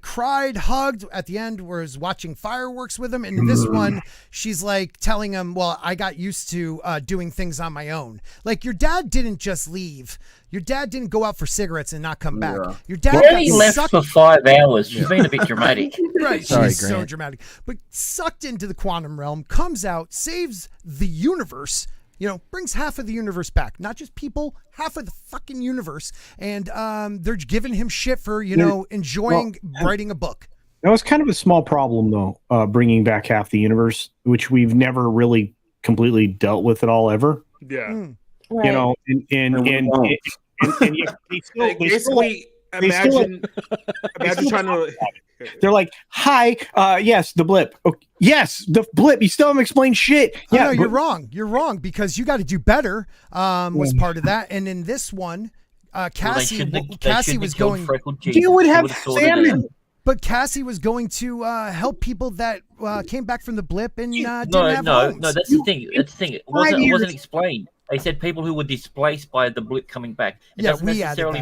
cried, hugged at the end, was watching fireworks with him. And in this one, she's like telling him, well, I got used to doing things on my own. Like, your dad didn't just leave. Your dad didn't go out for cigarettes and not come back. Your dad
Well,
got
he left
sucked.
for 5 hours. She's been a bit dramatic.
Right,
Sorry,
she's so
Grant.
dramatic. But sucked into the quantum realm, comes out, saves the universe, brings half of the universe back. Not just people, half of the fucking universe. And they're giving him shit for, enjoying writing a book.
That was kind of a small problem, though, bringing back half the universe, which we've never really completely dealt with at all ever.
Yeah.
Right.
And yet they still,
Basically, imagine trying to.
they're like, hi, yes, the blip. Oh, yes, the blip. You still haven't explained shit.
Oh,
Yeah,
no, you're
but-
wrong. You're wrong because you got to do better. Was part of that, and in this one, Cassie was going.
You would have salmon.
But Cassie was going to help people that came back from the blip and didn't have
No.
homes.
That's the thing. That's the thing. It wasn't explained. They said people who were displaced by the blip coming back. It
Yeah,
doesn't
we added
necessarily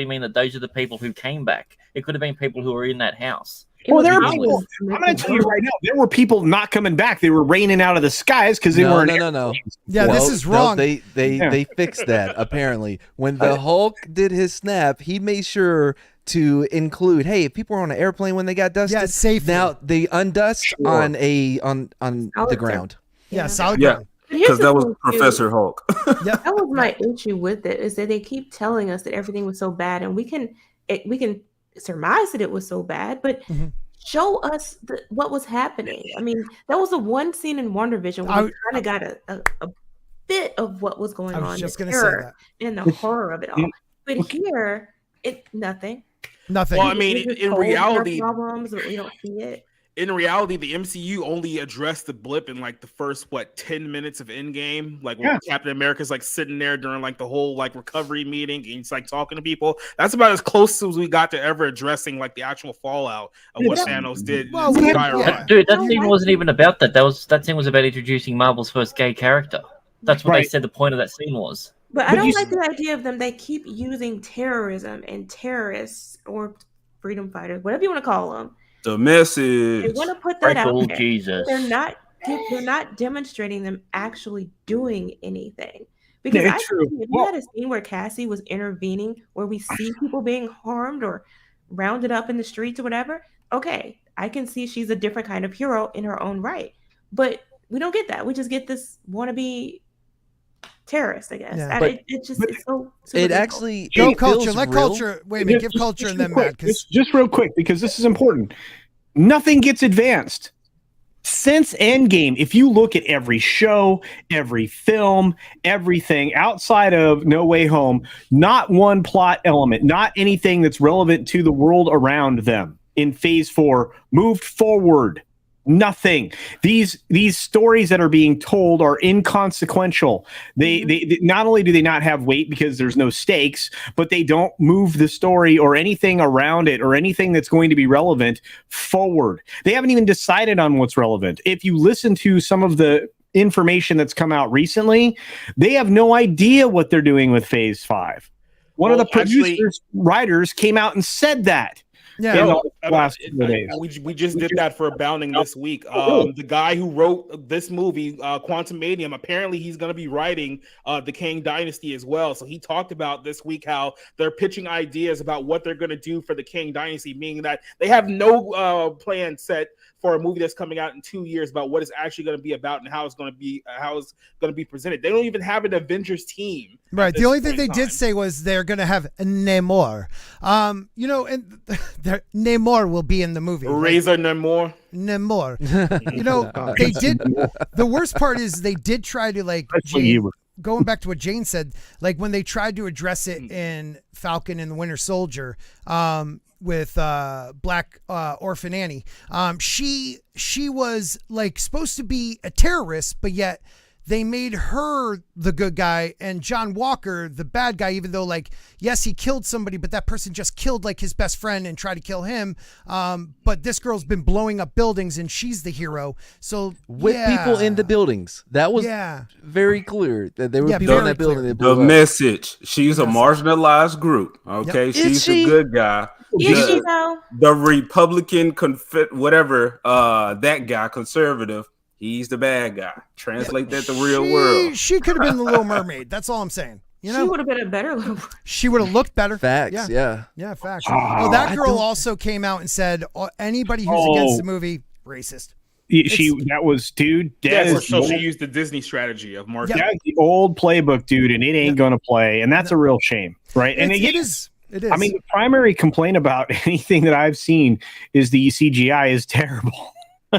that.
mean that those are the people who came back. It could have been people who were in that house.
Well, there are
It was-
people. I'm going to tell you right now, there were people not coming back. They were raining out of the skies because they weren't.
No.
Yeah, this is wrong.
They fixed that apparently. When the Hulk did his snap, he made sure to include, hey, if people were on an airplane when they got dusted,
Yeah, safely.
now they undust on the
Solid
ground.
Yeah, solid
Yeah.
ground.
But here's
Because
the
that was
thing, too.
Professor Hulk.
That was my issue with it, is that they keep telling us that everything was so bad, and we can surmise that it was so bad, but
Mhm.
show us what was happening. I mean, that was the one scene in WandaVision where we kind of got a bit of what was going
I
on,
was just
the
going to say
terror
that.
and the horror of it all. But here, nothing.
Nothing.
Well, I mean,
We just
in
told our
reality,
problems, but we don't see it.
the MCU only addressed the blip in like the first 10 minutes of Endgame, like when
Yeah.
Captain America's like sitting there during like the whole like recovery meeting and he's like talking to people. That's about as close as we got to ever addressing like the actual fallout of what Thanos did.
Well,
in his
we-
entire
yeah.
run.
Dude, that
Oh,
scene
right.
wasn't even about that. That scene was about introducing Marvel's first gay character. That's what they
Right.
said the point of that scene was.
But I
But
don't
you
like the idea of them. They keep using terrorism and terrorists or freedom fighters, whatever you want to call them.
The
They
message.
want to put that out
Grateful
there.
Jesus.
They're not demonstrating them actually doing anything. Because
Yeah,
I
it's true.
think if
Well-
you had a scene where Cassie was intervening, where we see people being harmed or rounded up in the streets or whatever, okay, I can see she's a different kind of hero in her own right. But we don't get that. We just get this wannabe terrorist, I guess.
Yeah.
And
But-
it's
but
so
It
superficial.
actually
Go
it
culture.
feels
Let
real.
culture. Wait a minute. Give culture and then
real quick,
Matt. Because
just real quick, because this is important. Nothing gets advanced. Since Endgame, if you look at every show, every film, everything outside of No Way Home, not one plot element, not anything that's relevant to the world around them in Phase 4 moved forward. Nothing. These stories that are being told are inconsequential. They not only do they not have weight because there's no stakes, but they don't move the story or anything around it or anything that's going to be relevant forward. They haven't even decided on what's relevant. If you listen to some of the information that's come out recently, they have no idea what they're doing with Phase 5. One of
Well,
the producers, writers came out and said that.
yeah,
in
No,
the last couple of days.
we just did that for Abounding this week. The guy who wrote this movie, Quantum Manium, apparently he's going to be writing the Kang Dynasty as well. So he talked about this week how they're pitching ideas about what they're going to do for the Kang Dynasty, meaning that they have no plan set for a movie that's coming out in 2 years about what it's actually going to be about and how it's going to be presented. They don't even have an Avengers team
Right. The only thing they did say was they're going to have Namor. You know, and Namor will be in the movie.
Razor Namor.
Namor. You know, they did. The worst part is they did try to like going back to what Jane said, like when they tried to address it in Falcon and the Winter Soldier, with Black Orphan Annie, she was like supposed to be a terrorist, but yet they made her the good guy and John Walker the bad guy, even though like, yes, he killed somebody, but that person just killed like his best friend and tried to kill him. But this girl's been blowing up buildings and she's the hero. So
with people in the buildings, that was very clear that there were people in that building. That blew
the
up.
Message. She's a marginalized group. Okay.
Yep.
She's a good guy.
Is she though?
The Republican whatever, that guy, conservative. He's the bad guy. Translate that to real world.
She could have been the Little Mermaid. That's all I'm saying. You know,
she would have been a better Little Mermaid.
She would have looked better.
Facts. Yeah,
facts. Well, that girl also came out and said anybody who's against the movie, racist.
That was, dude.
So she used the Disney strategy of marketing.
That's the old playbook, dude, and it ain't gonna play, and that's a real shame, right? And
it is. It is.
I mean, the primary complaint about anything that I've seen is the CGI is terrible.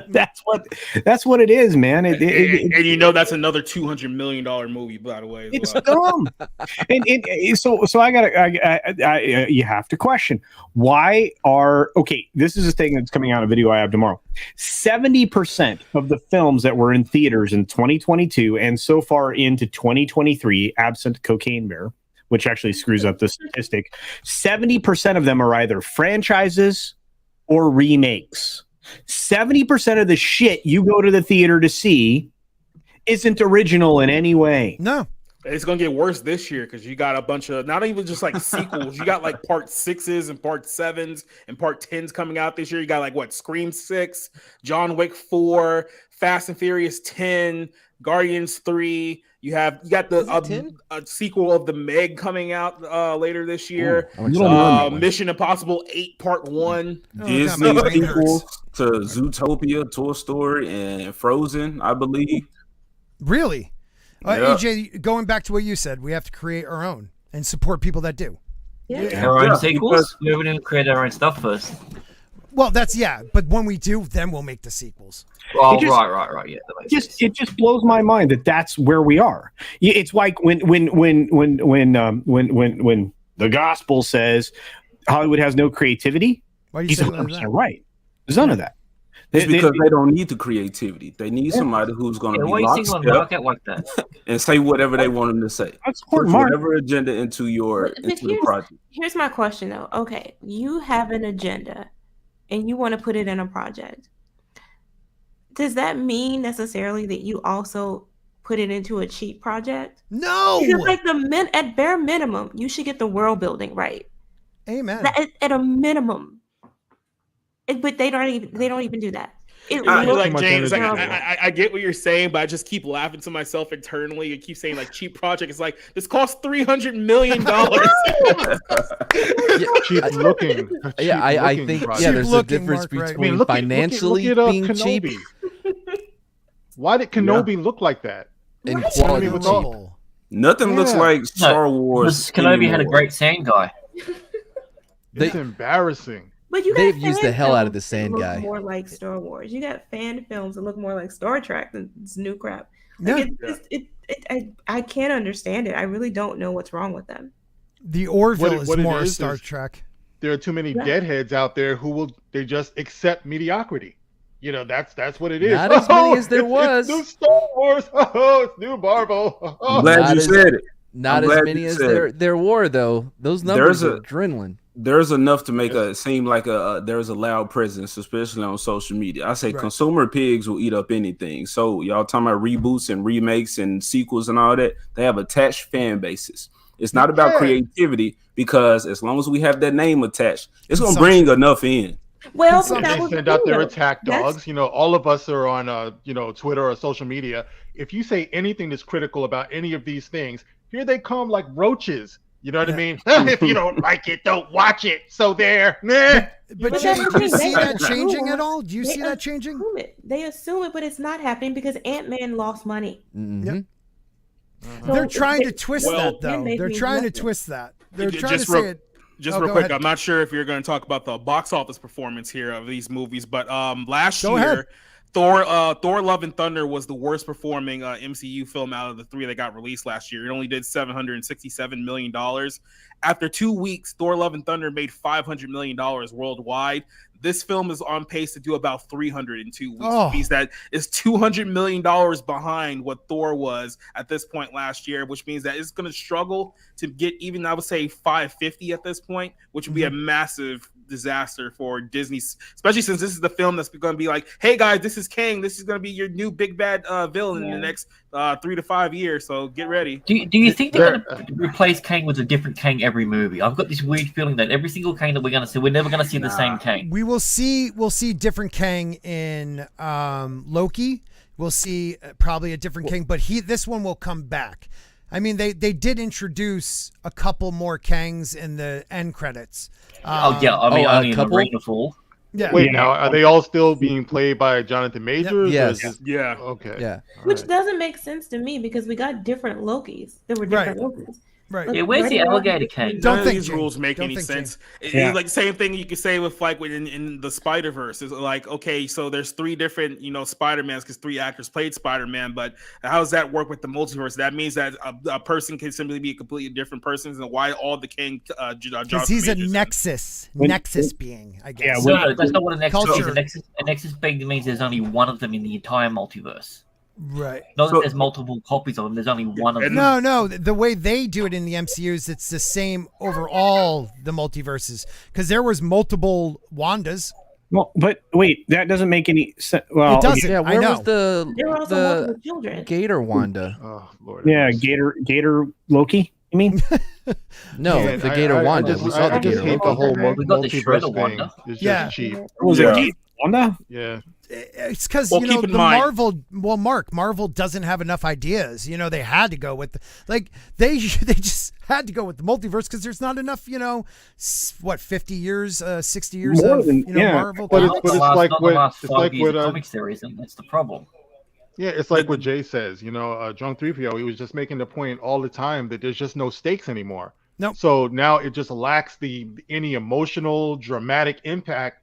That's what it is, man. And
you know that's another $200 million movie, by the way.
It's dumb. and so I gotta you have to question why this is a thing that's coming out, a video I have tomorrow. 70% of the films that were in theaters in 2022 and so far into 2023, absent Cocaine Bear, which actually screws up the statistic, 70% of them are either franchises or remakes. 70% of the shit you go to the theater to see isn't original in any way.
No.
It's going to get worse this year because you got a bunch of, not even just like sequels, you got like part 6s and part 7s and part 10s coming out this year. You got like what, Scream 6, John Wick 4, Fast and Furious 10, Guardians 3. You got the sequel of The Meg coming out later this year. Mission Impossible 8 Part 1.
Disney sequels to Zootopia, Toy Story, and Frozen, I believe.
Really? AJ, going back to what you said, we have to create our own and support people that do.
Our own sequels? We didn't create our own stuff first.
Well, but when we do, then we'll make the sequels.
Oh, right. Yeah,
it just blows my mind that that's where we are. It's like when the gospel says Hollywood has no creativity.
Why do you say
100% right? There's none of that.
It's because they don't need the creativity. They need somebody who's going to be lockstep
like that
and say whatever they want them to say. Put whatever agenda into the project.
Here's my question, though. Okay, you have an agenda, and you want to put it in a project. Does that mean necessarily that you also put it into a cheap project?
No.
Because like at bare minimum, you should get the world building right.
Amen.
At a minimum. But they don't even do that.
Like James, I get what you're saying, but I just keep laughing to myself internally and keep saying like cheap project. It's like this costs $300 million.
Cheap looking.
I think there's a difference between financially being
Kenobi.
cheap.
Why did Kenobi look like that?
And quality cheap.
Nothing looks like Star Wars.
Kenobi had a great sand guy.
It's embarrassing.
But
they've used the hell out of the sand guy.
More like Star Wars. You got fan films that look more like Star Trek than this new crap. Like I can't understand it. I really don't know what's wrong with them.
The Orville is more Star Trek.
There are too many deadheads out there who they just accept mediocrity. You know, that's what it is.
Not as many as there was.
It's new Star Wars. It's new Marvel.
I'm glad you said it.
Not as many as there were, though. Those numbers are dwindling.
There's enough to make it seem like there's a loud presence, especially on social media. I say consumer pigs will eat up anything. So y'all talking about reboots and remakes and sequels and all that. They have attached fan bases. It's not about creativity because as long as we have that name attached, it's going to bring enough in.
Well,
they send out their attack dogs. You know, all of us are on Twitter or social media. If you say anything that's critical about any of these things, here they come like roaches. You know what I mean? If you don't like it, don't watch it. So there.
But do you see that changing at all? Do you see that changing?
They assume it, but it's not happening because Ant-Man lost money.
Mm-hmm.
They're trying to twist
well,
that though.
It
They're
makes me
trying to
nothing.
twist that. They're trying to
Just
say it.
Just
Oh,
real
go
quick,
ahead.
I'm not sure if you're going to talk about the box office performance here of these movies, but last
Go
year,
ahead.
Thor: Love and Thunder was the worst performing MCU film out of the 3 that got released last year. It only did $767 million. After 2 weeks, Thor: Love and Thunder made $500 million worldwide. This film is on pace to do about 300 in 2 weeks.
Oh.
Which means that is $200 million behind what Thor was at this point last year, which means that it's going to struggle to get even, I would say, 550 at this point, which would be a massive disaster for Disney, especially since this is the film that's going to be like, hey guys, this is Kang. This is going to be your new big bad villain in the next 3 to 5 years. So get ready.
Do you think they're going to replace Kang with a different Kang every movie? I've got this weird feeling that every single Kang that we're going to see, we're never going to see the same Kang.
We'll see different Kang in Loki. We'll see probably a different Kang, but this one will come back. I mean, they did introduce a couple more Kangs in the end credits.
Only in the Arena Fall.
Yeah.
Wait, now are they all still being played by Jonathan Majors? or
Yes.
is this-
Yeah.
Okay.
Yeah.
Which doesn't make sense to me because we got different Lokis. There were different Lokis.
Right.
Like,
Yeah, where's the
right now-
alligator Kang?
Don't
None of
think,
these
Jane.
rules make
Don't
any
think,
sense.
Yeah.
Like same thing you could say with like in the Spider-Verse. It's like, okay, so there's 3 different, Spider-Mans because 3 actors played Spider-Man, but how does that work with the multiverse? That means that a person can simply be a completely different person, and why all the King
Because he's a nexus being, I guess.
Yeah,
No, that's not what a nexus
Culture.
is. A nexus being means there's only one of them in the entire multiverse.
Right.
Not that there's multiple copies of them. There's only one of them.
No. The way they do it in the MCU is it's the same over all the multiverses because there was multiple Wandas.
Well, but wait, that doesn't make any sense. Well,
It doesn't.
Yeah,
I
where
know.
was
There were also
the
multiple children.
Gator Wanda?
Oh Lord.
Yeah, Gator Loki. You mean?
No,
Man,
the Gator Wanda.
I
we saw the
just
Gator
hate the
Wanda.
whole
We got the
multiverse
Shredder
thing.
Wanda.
It's just
Yeah.
cheap.
Was
Yeah.
it Wanda?
Yeah.
It's because
Well, keep in
the
mind-
Marvel doesn't have enough ideas. They had to go with they just had to go with the multiverse because there's not enough. 50 years, 60 years
More
of
than- yeah.
Marvel.
But
comics?
it's
Not
like
the
what-
last
it's
5
like
years
what,
of comics there isn't. That's the problem.
Yeah, it's like what Jay says. Drunk 3PO, he was just making the point all the time that there's just no stakes anymore.
Nope.
So now it just lacks any emotional, dramatic impact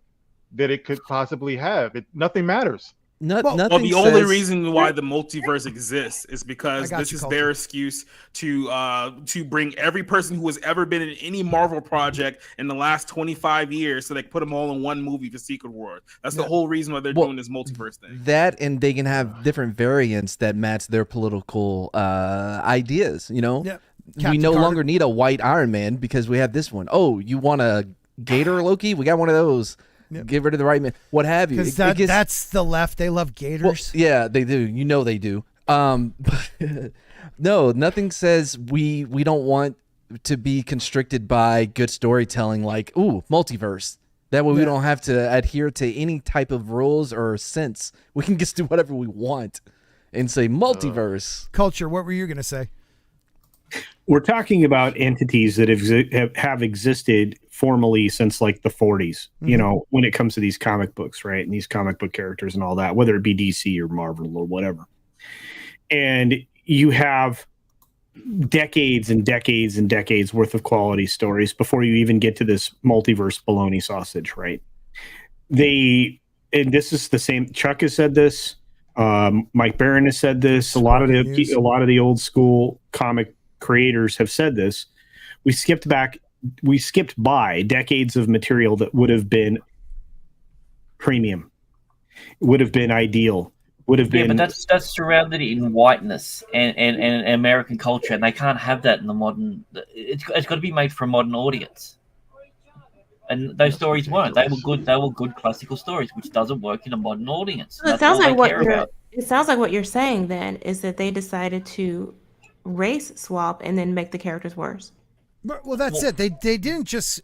that it could possibly have. Nothing matters.
Nothing
Well, the only
says-
reason why the multiverse exists is because
I got
this
you,
is
Colton.
their excuse to bring every person who has ever been in any Marvel project in the last 25 years, so they can put them all in one movie for Secret Wars. That's the whole reason why they're
Well,
doing this multiverse thing.
that, and they can have different variants that match their political ideas.
Yeah.
We
Captain
no
Carter.
longer need a white Iron Man because we have this one. Oh, you want a Gator Loki? We got one of those.
Yep.
Get rid of the right man. What have you?
Because
It gets-
that's the left. They love
well,
gators.
yeah, they do. They do. But no, nothing says we don't want to be constricted by good storytelling. Like, ooh, multiverse. That way we don't have to adhere to any type of rules or sense. We can just do whatever we want and say multiverse.
Culture. What were you gonna say?
We're talking about entities that have existed formally since like the 40s, when it comes to these comic books, right? And these comic book characters and all that, whether it be DC or Marvel or whatever. And you have decades and decades and decades worth of quality stories before you even get to this multiverse baloney sausage, right? And this is the same. Chuck has said this. Mike Barron has said this. A lot of the old school comic creators have said this. We skipped by decades of material that would have been premium, would have been ideal, would have been.
But that's surrounded in whiteness and American culture, and they can't have that in the modern. It's got to be made for a modern audience. And those stories weren't. They were good classical stories, which doesn't work in a modern audience.
So it
That's
sounds
all
like
they care about.
it sounds like what you're saying then is that they decided to race swap and then make the characters worse.
Well, that's it. They didn't just,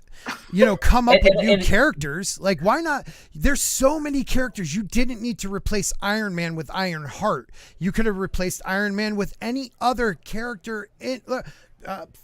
come up with new characters. Like, why not? There's so many characters. You didn't need to replace Iron Man with Ironheart. You could have replaced Iron Man with any other character in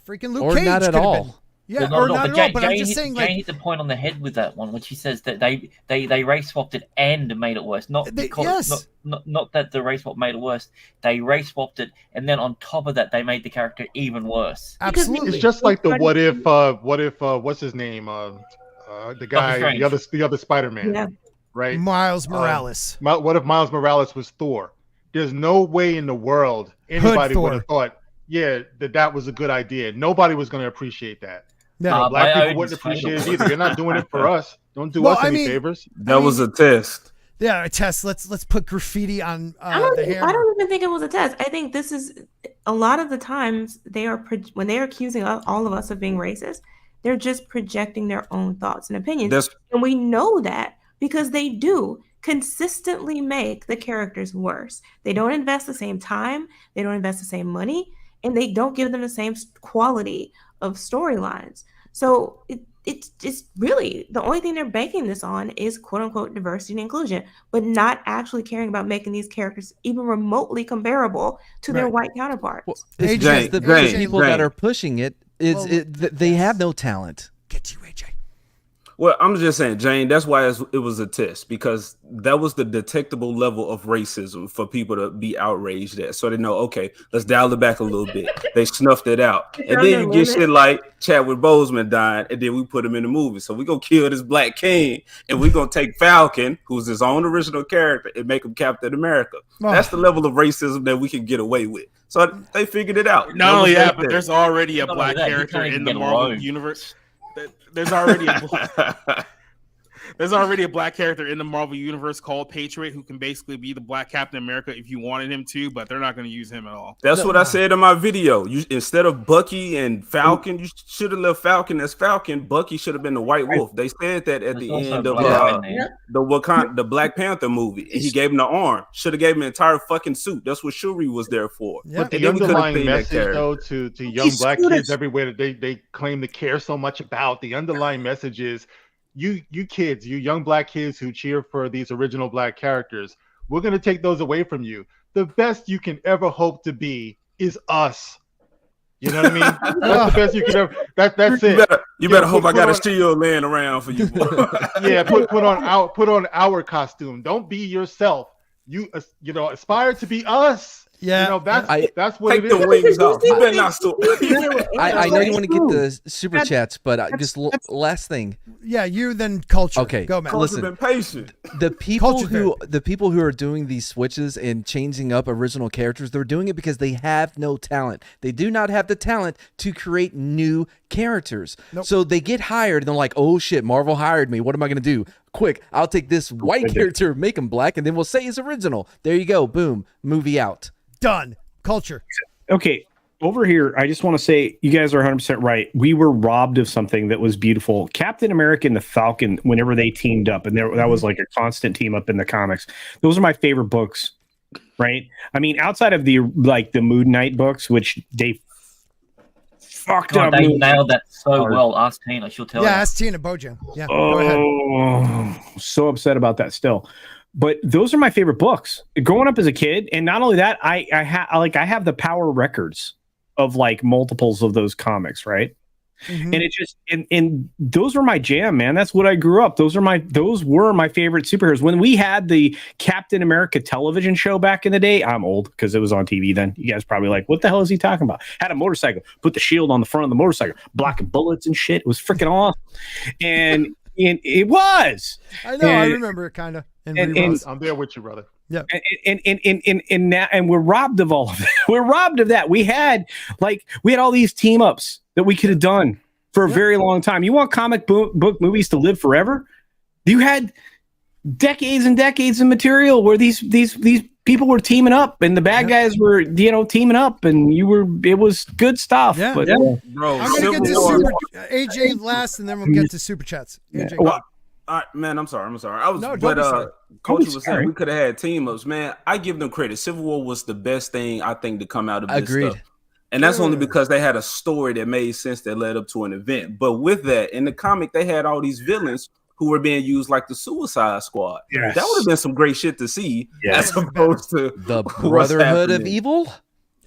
freaking Luke
Or
Cage.
not at
could have
all.
been. Yeah,
Well,
or not at all. But I'm just saying,
Jane
like,
hit the point on the head with that one when she says that they race swapped it and made it worse. Not because not that the race swap made it worse. They race swapped it, and then on top of that, they made the character even worse.
Absolutely,
it's just like the what if what's his name the guy the other Spider-Man, right?
Miles Morales.
What if Miles Morales was Thor? There's no way in the world anybody would have thought, that was a good idea. Nobody was going to appreciate that.
No,
black people wouldn't appreciate it either. You're not doing it for us. Don't do us any favors.
That was a test.
Yeah, a test. Let's put graffiti on
I
the hammer.
I don't even think it was a test. I think this is a lot of the times when they are accusing all of us of being racist, they're just projecting their own thoughts and opinions. And we know that because they do consistently make the characters worse. They don't invest the same time, they don't invest the same money, and they don't give them the same quality of storylines. So it's really the only thing they're banking this on is quote unquote diversity and inclusion, but not actually caring about making these characters even remotely comparable to their white counterparts.
Well, it's just the people that are pushing it they have no talent.
Get you, AJ.
Well, I'm just saying, Jane, that's why it was a test, because that was the detectable level of racism for people to be outraged at. So they know, okay, let's dial it back a little bit. They snuffed it out. And then you get shit like Chadwick Boseman dying, and then we put him in the movie. So we're going to kill this Black King, and we're going to take Falcon, who's his own original character, and make him Captain America. Oh. That's the level of racism that we can get away with. So they figured it out.
Not only that, but there's already a Black character in the Marvel universe. There's already a Black character in the Marvel universe called Patriot who can basically be the Black Captain America if you wanted him to, but they're not going to use him at all.
That's what I said in my video. Instead of Bucky and Falcon, you should have left Falcon as Falcon. Bucky should have been the White Wolf. They said that at the end of the Black Panther movie, and he gave him the arm. Should have gave him an entire fucking suit. That's what Shuri was there for.
But the underlying message, though, to young Black kids everywhere that they claim to care so much about, the underlying message is, you kids, you young Black kids who cheer for these original Black characters, we're going to take those away from you. The best you can ever hope to be is us. You know what I mean? That's the best you can ever. That's it.
You better hope I got a shield laying around for you.
Yeah, put on our costume. Don't be yourself. You aspire to be us.
Yeah,
that's what
take
it
the
is.
wings off. You better not still.
I know you want to get the super chats, but just last thing.
Yeah, you then culture.
Okay,
go, man.
Listen,
been patient.
The people who are doing these switches and changing up original characters, they're doing it because they have no talent. They do not have the talent to create new characters. Nope. So they get hired and they're like, "Oh shit, Marvel hired me. What am I going to do? Quick, I'll take this white character, make him Black, and then we'll say he's original. There you go. Boom, movie out."
Done. Culture.
Okay, over here, I just want to say you guys are 100% right. We were robbed of something that was beautiful. Captain America and the Falcon, whenever they teamed up, and that was like a constant team up in the comics. Those are my favorite books, right? I mean, outside of the Moon Knight books, which they fucked up.
They nailed that so well. Ask Tina, she'll tell you.
Yeah, ask Tina Bojo. Yeah, go ahead.
So upset about that still. But those are my favorite books. Growing up as a kid, and not only that, I have the power records of like multiples of those comics, right? Mm-hmm. And it just and those were my jam, man. That's what I grew up. Those were my favorite superheroes. When we had the Captain America television show back in the day, I'm old because it was on TV then. You guys probably like, what the hell is he talking about? Had a motorcycle, put the shield on the front of the motorcycle, blocking bullets and shit. It was freaking awesome. And it was.
I know. I remember it kind of.
And I'm there with you, brother.
Yeah.
And we're robbed of all of that. We're robbed of that. We had all these team ups that we could have done for a very long time. You want comic book movies to live forever? You had decades and decades of material where these people were teaming up and the bad guys were, teaming up, and it was good stuff.
Yeah.
But,
bro,
I'm gonna get to AJ last, and then we'll get to super chats. AJ,
all right, man, I'm sorry. Coach was saying we could have had team ups, man. I give them credit. Civil War was the best thing I think to come out of this stuff. And that's only because they had a story that made sense that led up to an event. But with that, in the comic, they had all these villains who were being used like the Suicide Squad. Yes. That would have been some great shit to see, as opposed to
the Brotherhood of Evil.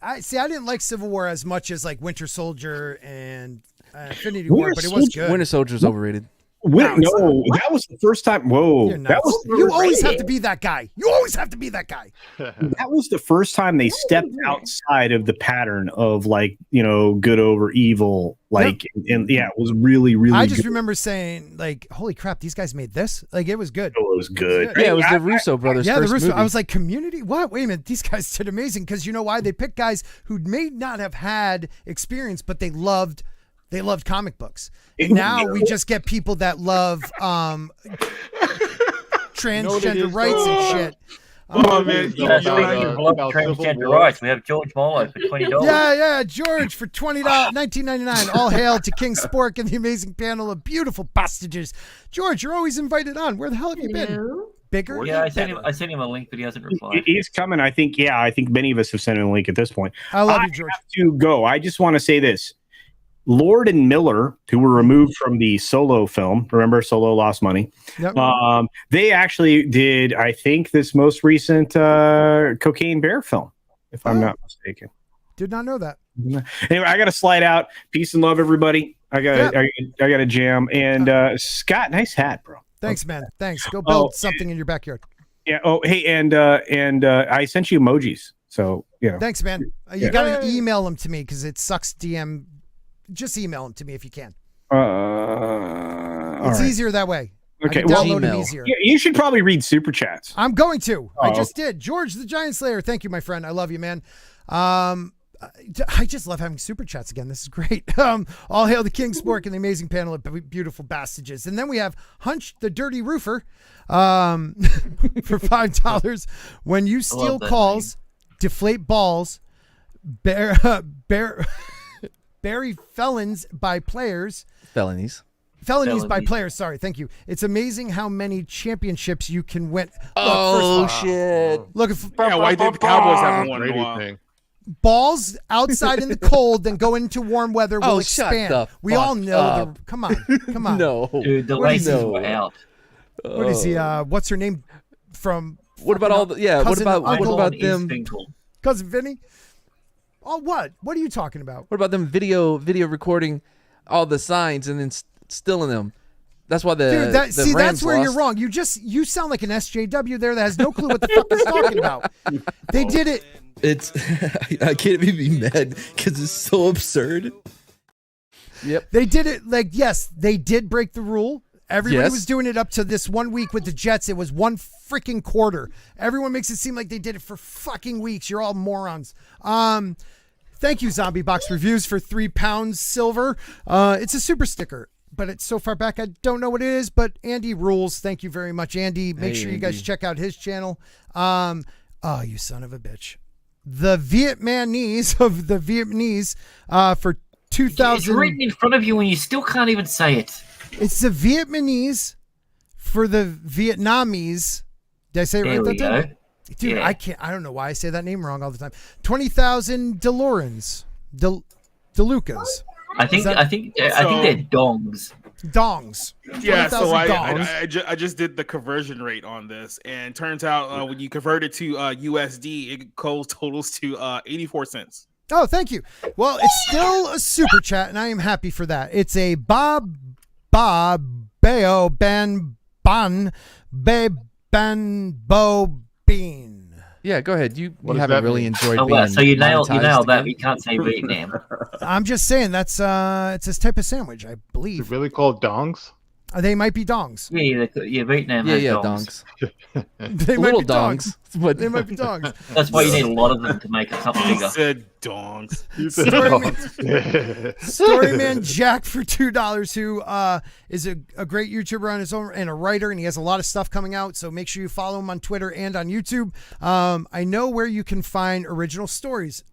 I didn't like Civil War as much as like Winter Soldier and Infinity War, but it was good.
Winter Soldier's overrated.
That was the first time. Whoa, that was.
You always have to be that guy. You always have to be that guy.
That was the first time they stepped outside of the pattern of like, good over evil. Like, and it was really, really.
I just
good.
remember saying, like, "Holy crap, these guys made this!" Like, it was good.
It was good.
Yeah, it was the Russo brothers.
Yeah,
first
the Russo.
movie.
I was like, Community? What? Wait a minute, these guys did amazing. Because you know why? They picked guys who may not have had experience, but they loved comic books. And now we just get people that love transgender rights and shit.
Oh man,
Speaking of transgender rights, we have George Molo for $20.
Yeah, George for $20, $19.99. All hail to King Spork and the amazing panel of beautiful bastages. George, you're always invited on. Where the hell have you been? Bigger?
Yeah, I sent him a link, but he hasn't replied.
He's coming. I think many of us have sent him a link at this point.
I love you, George.
Have to go. I just want to say this. Lord and Miller, who were removed from the Solo film, remember Solo lost money.
Yep.
They actually did, I think, this most recent Cocaine Bear film, if I'm not mistaken.
Did not know that.
Anyway, I got to slide out. Peace and love, everybody. I got a jam. And Scott, nice hat, bro.
Thanks, man. Thanks. Go build something in your backyard.
Yeah. Oh, hey, and I sent you emojis. So
Thanks, man. You got to email them to me because it sucks. DM. Just email them to me if you can. It's easier that way.
Okay,
I can download them easier.
Yeah, you should probably read super chats.
I'm going to. I just did. George the Giant Slayer. Thank you, my friend. I love you, man. I just love having super chats again. This is great. All hail the King Spork and the amazing panel of beautiful bastages. And then we have Hunch the Dirty Roofer for $5. When you steal calls, deflate balls, bury felonies by players. Felonies by players. Sorry, thank you. It's amazing how many championships you can win.
Shit!
Look,
why did the Cowboys have one in a while?
Balls outside in the cold, then go into warm weather will expand.
Shut the
we all know.
up.
Come on.
No,
dude, the laces were out.
What is he? What's her name? From
what about all the? Yeah, what about them?
Cousin Vinny. Oh, what? What are you talking about?
What about them video recording all the signs and then stealing them? That's why the
Dude, that's where
lost.
you're wrong. You sound like an SJW there that has no clue what the fuck he's talking about. They did it.
It's I can't even be mad because it's so absurd. Yep.
They did it yes, they did break the rule. Everybody was doing it up to this 1 week with the Jets. It was one freaking quarter. Everyone makes it seem like they did it for fucking weeks. You're all morons. Thank you, Zombie Box Reviews, for £3 silver. It's a super sticker, but it's so far back I don't know what it is. But Andy rules. Thank you very much, Andy. Make sure you guys check out his channel. Oh, you son of a bitch. The Vietnamese of the Vietnamese for 2,000.
It's written in front of you and you still can't even say it.
It's the Vietnamese for the Vietnamese. Did I say it right that time? Dude, yeah. I don't know why I say that name wrong all the time. 20,000 DeLoreans. DeLucas.
I think they're dongs.
Dongs.
Yeah, so I just did the conversion rate on this, and turns out when you convert it to USD, it totals to 84 cents.
Oh, thank you. Well, it's still a super chat, and I am happy for that. It's a Bob Beo Ben Ban Be Ben Bo Bean.
Yeah, go ahead. You haven't really enjoyed being
wow, so you nailed that, but you can't say Vietnam.
I'm just saying that's it's this type of sandwich, I believe.
Is it really called dongs?
They might be dongs.
Yeah, Vietnam has dongs.
They might
little
be
dongs.
But they might be dongs.
That's why you need a lot of them to make it something bigger.
He said dongs.
Storyman Jack for $2, who is a great YouTuber on his own and a writer, and he has a lot of stuff coming out. So make sure you follow him on Twitter and on YouTube. I know where you can find original stories.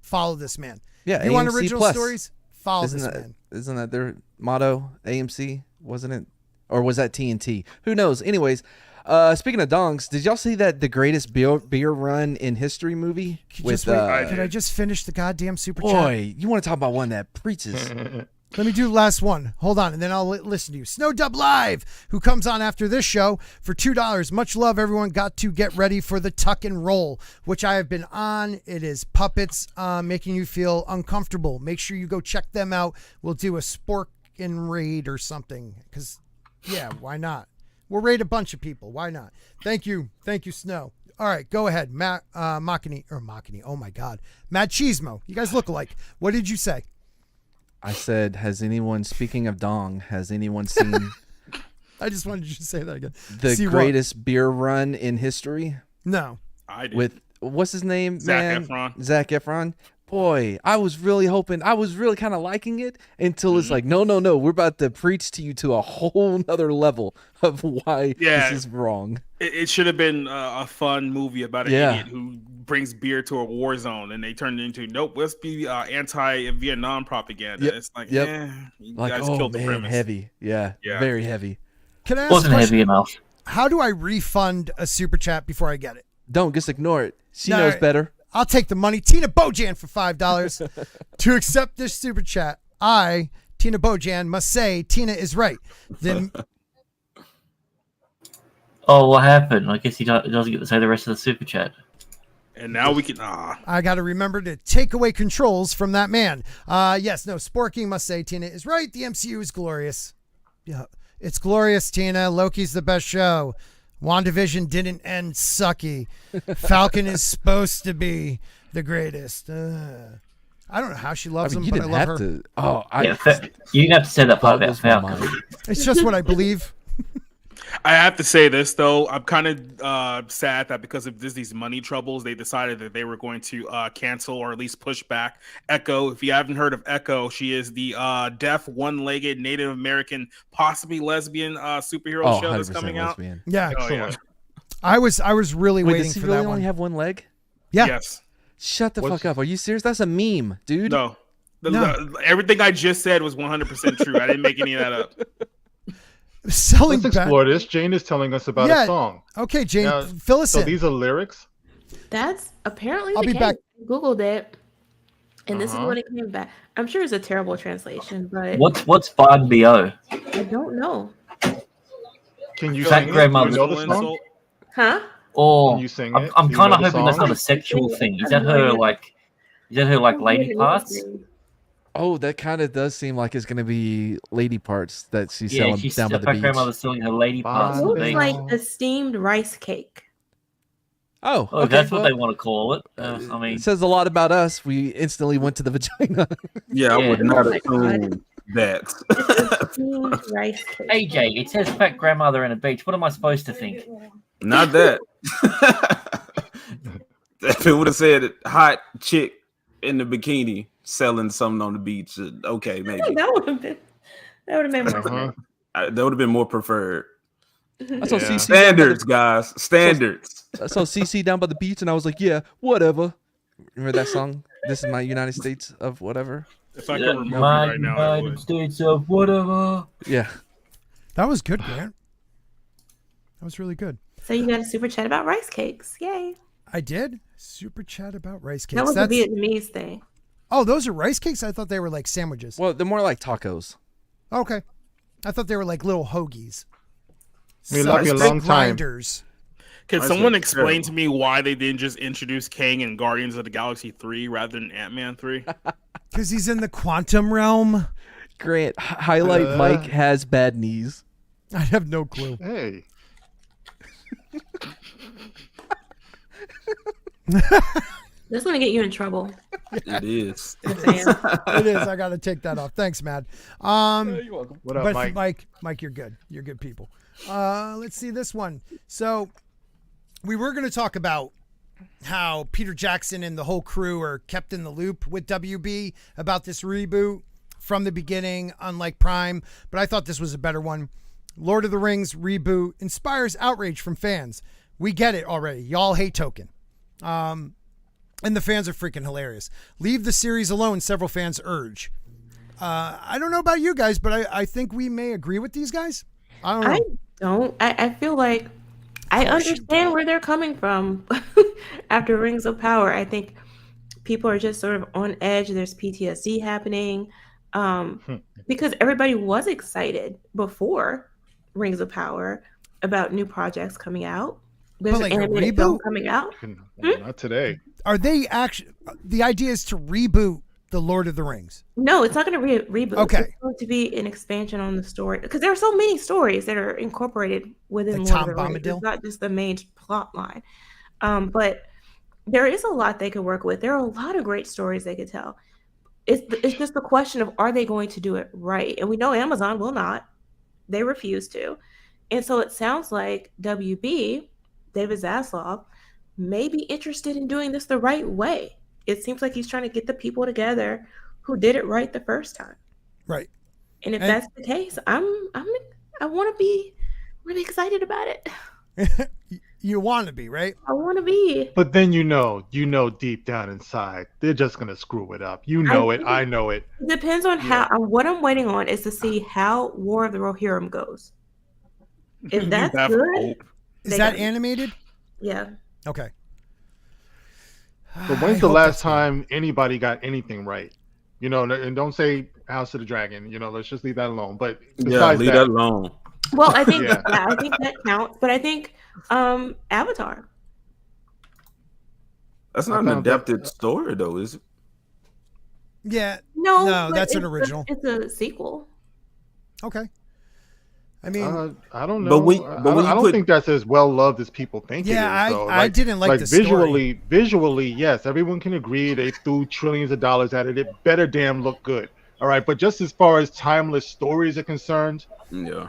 Follow this man.
Yeah,
you
AMC
want original
Plus.
stories? Follow this man.
Isn't that their motto? AMC, wasn't it? Or was that TNT? Who knows? Anyways, speaking of dongs, did y'all see that the greatest beer run in history movie?
Could I just finish the goddamn super chat?
Boy, you want to talk about one that preaches.
Let me do the last one. Hold on, and then I'll listen to you. Snowdub Live, who comes on after this show for $2. Much love, everyone. Got to get ready for the Tuck and Roll, which I have been on. It is puppets making you feel uncomfortable. Make sure you go check them out. We'll do a Sporking raid or something, because, yeah, why not? We'll raid a bunch of people. Why not? Thank you. Thank you, Snow. All right, go ahead. Machini. Oh, my God. Matt Cheesemo. You guys look alike. What did you say?
I said, speaking of dong, has anyone seen
I just wanted you to say that again.
the greatest beer run in history?
No.
I did.
With, what's his name,
Zac
man?
Efron.
Zac Efron. Boy, I was really kind of liking it until it's like, no, we're about to preach to you to a whole nother level of why this is wrong.
It should have been a fun movie about an idiot who brings beer to a war zone, and they turned it into, nope, let's be anti-Vietnam propaganda.
Yep.
It's like,
Yep.
you
Like,
guys
oh
killed the
man,
premise.
heavy. Yeah, very heavy.
Can I ask
Wasn't
a question?
heavy enough.
How do I refund a super chat before I get it?
Don't just ignore it. She
No,
knows better.
I'll take the money. Tina Bojan for $5 to accept this super chat. I, Tina Bojan, must say Tina is right. Then
Oh, what happened? I guess he doesn't get to say the rest of the super chat.
And now we can.
I got to remember to take away controls from that man. Sporking must say Tina is right. The MCU is glorious. Yeah, it's glorious, Tina. Loki's the best show. WandaVision didn't end sucky. Falcon is supposed to be the greatest. I don't know how she loves him,
you
but I
didn't
love
have
her.
to. Oh,
You didn't have to say that part about
Boggles my
Falcon.
mind.
It's just what I believe.
I have to say this though, I'm kind of sad that because of Disney's money troubles, they decided that they were going to cancel or at least push back Echo. If you haven't heard of Echo, she is the deaf, one-legged Native American, possibly lesbian superhero show that's coming out.
Lesbian.
Yeah,
Oh, yeah.
I was really
Wait,
waiting
does he
for
really
that
only
one.
have one leg?
Yeah.
Yes.
Shut the fuck up. Are you serious? That's a meme, dude.
No.
No.
Everything I just said was 100% true. I didn't make any of that up.
Selling
Let's explore this. Jane is telling us about
Yeah.
a song.
Okay, Jane,
Now,
fill us
So
in.
these are lyrics?
That's apparently
I'll
the
be
case.
back.
I Googled it, and this is
Uh-huh.
what it came back. I'm sure it's a terrible translation, but
What's Bard BO?
I don't know.
Can you
Fat
sing it? Do
grandmother.
you know the
Insult,
song?
insult.
Huh?
Or
Can you sing
I'm
it?
kind
Do you know
of
the
hoping that's
song?
not a sexual thing. Is that her lady parts?
Oh, that kind of does seem like it's going to be lady parts that she's
Yeah,
selling
she's
down by the
Fat
beach.
grandmother's selling her lady parts.
Bye.
on
It
the
looks
beach.
like a steamed rice cake.
Oh,
Oh,
okay.
that's what
well,
they want to call it. I mean,
it says a lot about us. We instantly went to the vagina.
Yeah, I
Yeah.
would not
Oh my
assume that.
It's a steamed rice cake.
AJ, it says fat grandmother in a beach. What am I supposed to think?
Not that. If it would have said hot chick in the bikini selling something on the beach, okay, maybe.
That would have made more
Uh-huh.
sense.
That would have been more preferred.
I saw
Yeah.
CC
Standards, guys. Standards.
I saw CC down by the beach, and I was like, yeah, whatever. Remember that song? This is my United States of whatever.
If I
Yeah,
could remove it
my
right now, I
United
would.
States of whatever.
Yeah.
That was good, Grant. That was really good.
So you got a super chat about rice cakes. Yay.
I did super chat about rice cakes.
That was a Vietnamese thing.
Oh, those are rice cakes? I thought they were like sandwiches.
Well, they're more like tacos.
Okay. I thought they were like little hoagies.
We love you a
Big
long time.
grinders.
Can
I
someone
said
explain
terrible.
to me why they didn't just introduce Kang in Guardians of the Galaxy 3 rather than Ant-Man 3?
Because he's in the quantum realm.
Grant, highlight Mike has bad knees.
I have no clue.
Hey.
That's going to get you in trouble.
It is.
It is. I got to take that off. Thanks, Matt.
You're welcome.
What up,
But
Mike?
Mike, you're good. You're good people. Let's see this one. So we were going to talk about how Peter Jackson and the whole crew are kept in the loop with WB about this reboot from the beginning, unlike Prime. But I thought this was a better one. Lord of the Rings reboot inspires outrage from fans. We get it already. Y'all hate Token. And the fans are freaking hilarious. Leave the series alone, several fans urge. I don't know about you guys, but I think we may agree with these guys. I don't know.
I feel like I understand where they're coming from after Rings of Power. I think people are just sort of on edge. There's PTSD happening. Because everybody was excited before Rings of Power about new projects coming out. There's
like
an
a
animated film
reboot?
coming out.
Not today.
Are they actually? The idea is to reboot the Lord of the Rings.
No, it's not going to reboot.
Okay.
It's going to be an expansion on the story because there are so many stories that are incorporated within
Like
Lord
Tom
of the Rings.
Bombadil?
It's not just the main plot line. But there is a lot they could work with. There are a lot of great stories they could tell. It's just the question of, are they going to do it right? And we know Amazon will not. They refuse to. And so it sounds like WB, David Zaslav, may be interested in doing this the right way. It seems like he's trying to get the people together who did it right the first time.
Right.
And if that's the case, I want to be really excited about it.
You want to be, right?
I want to be.
But then you know deep down inside, they're just gonna screw it up. You know it. I know it.
It depends on how. What I'm waiting on is to see how War of the Rohirrim goes. If that's good,
is that animated?
Yeah.
Okay.
But when's the last time anybody got anything right? You know, and don't say House of the Dragon. You know, let's just leave that alone. But besides
leave that alone.
Well, I think I think that counts. But I think Avatar.
That's not an adapted story, though, is it?
Yeah.
No,
that's an original.
It's a sequel.
Okay. I mean,
I don't know. I don't think that's as well loved as people think it is. So,
I didn't like the story.
Visually, yes, everyone can agree they threw trillions of dollars at it. It better damn look good. All right, but just as far as timeless stories are concerned,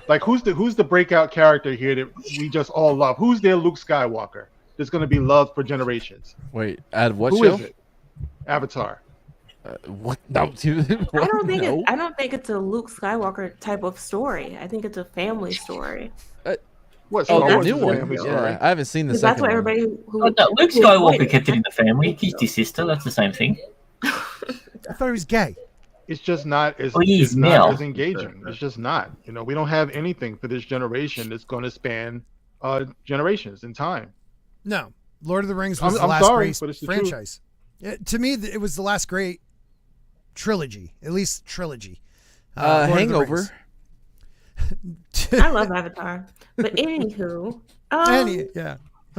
like who's the breakout character here that we just all love? Who's their Luke Skywalker that's going to be loved for generations?
Wait, at what
Who
show?
is it? Avatar.
What? No,
I don't think it's a Luke Skywalker type of story. I think it's a family story.
What?
The new one? Yeah, I haven't seen the second.
That's what everybody.
Luke Skywalker kept it in the family. He kissed his sister. That's the same thing.
I thought he was gay.
It's just not as
not
as engaging. It's just not. You know, we don't have anything for this generation that's going to span generations in time.
No, Lord of the Rings was the last great franchise. To me, it was the last great trilogy, at least trilogy.
Hangover.
I love Avatar, but anywho,
yeah.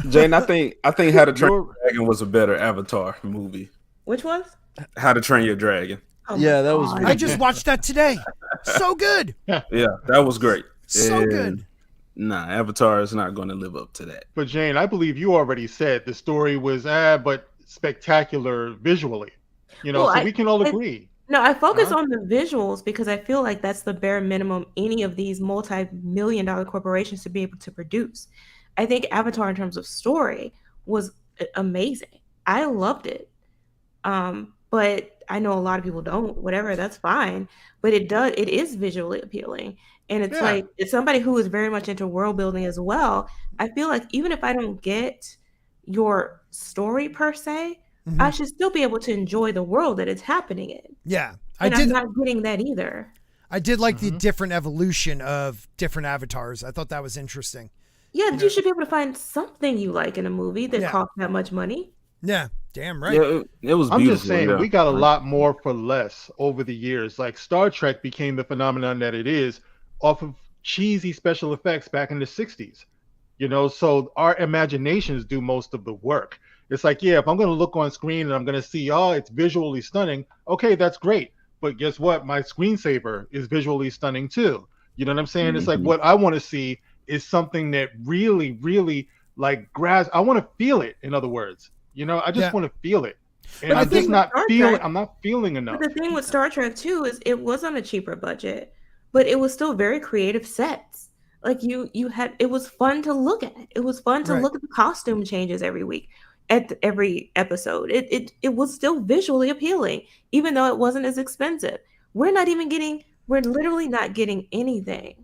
Jane, I think How to Train Your Dragon was a better Avatar movie.
Which was?
How to Train Your Dragon.
Oh
yeah, that was.
I just watched that today. So good.
Yeah, that was great.
So good.
Nah, Avatar is not going to live up to that.
But Jane, I believe you already said the story was but spectacular visually. You know, so we can all agree.
No, I focus on the visuals because I feel like that's the bare minimum any of these multi-million-dollar corporations should be able to produce. I think Avatar, in terms of story, was amazing. I loved it. But I know a lot of people don't. Whatever, that's fine. But it is visually appealing. And it's like, it's somebody who is very much into world building as well. I feel like even if I don't get your story per se, I should still be able to enjoy the world that it's happening in.
Yeah.
I'm not getting that either.
I did like the different evolution of different avatars. I thought that was interesting.
Yeah, you should be able to find something you like in a movie that costs that much money.
Yeah, damn right.
Yeah, it was beautiful.
I'm just saying, we got a lot more for less over the years. Like Star Trek became the phenomenon that it is off of cheesy special effects back in the 60s. You know, so our imaginations do most of the work. It's like, if I'm going to look on screen and I'm going to see, it's visually stunning. Okay, that's great. But guess what? My screensaver is visually stunning too. You know what I'm saying? It's like what I want to see is something that really, really like grabs. I want to feel it. In other words, you know, I just want to feel it. And I'm just not feeling. I'm not feeling enough.
But the thing with Star Trek too is it was on a cheaper budget, but it was still very creative sets. Like you had, it was fun to look at. It was fun to look at the costume changes every week. At every episode, it was still visually appealing, even though it wasn't as expensive. We're literally not getting anything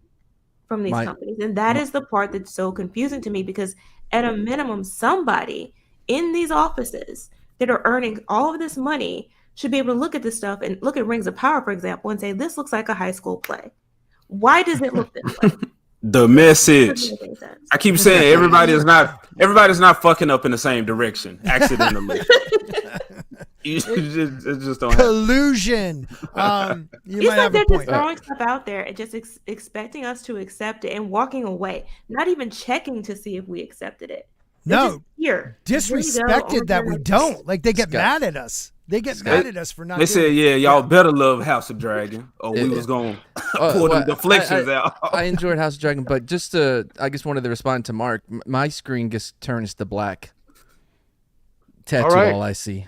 from these companies, and that is the part that's so confusing to me. Because at a minimum, somebody in these offices that are earning all of this money should be able to look at this stuff and look at Rings of Power, for example, and say, "This looks like a high school play. Why does it look this way?"
The message. I keep saying everybody's not fucking up in the same direction accidentally. You just don't have.
Collusion. You
It's
might
like
have
they're
a
just
point.
throwing stuff out there and just expecting us to accept it and walking away, not even checking to see if we accepted it. They're
No,
just here.
disrespected that we don't. Like they get
Scott.
mad at us. They get mad at us for not.
They
doing
said,
it.
"Yeah, y'all better love House of Dragon, or we was gonna pull them deflections out."
I enjoyed House of Dragon, but just I just wanted to respond to Mark. My screen just turns to black. Tattoo
All right.
all I see.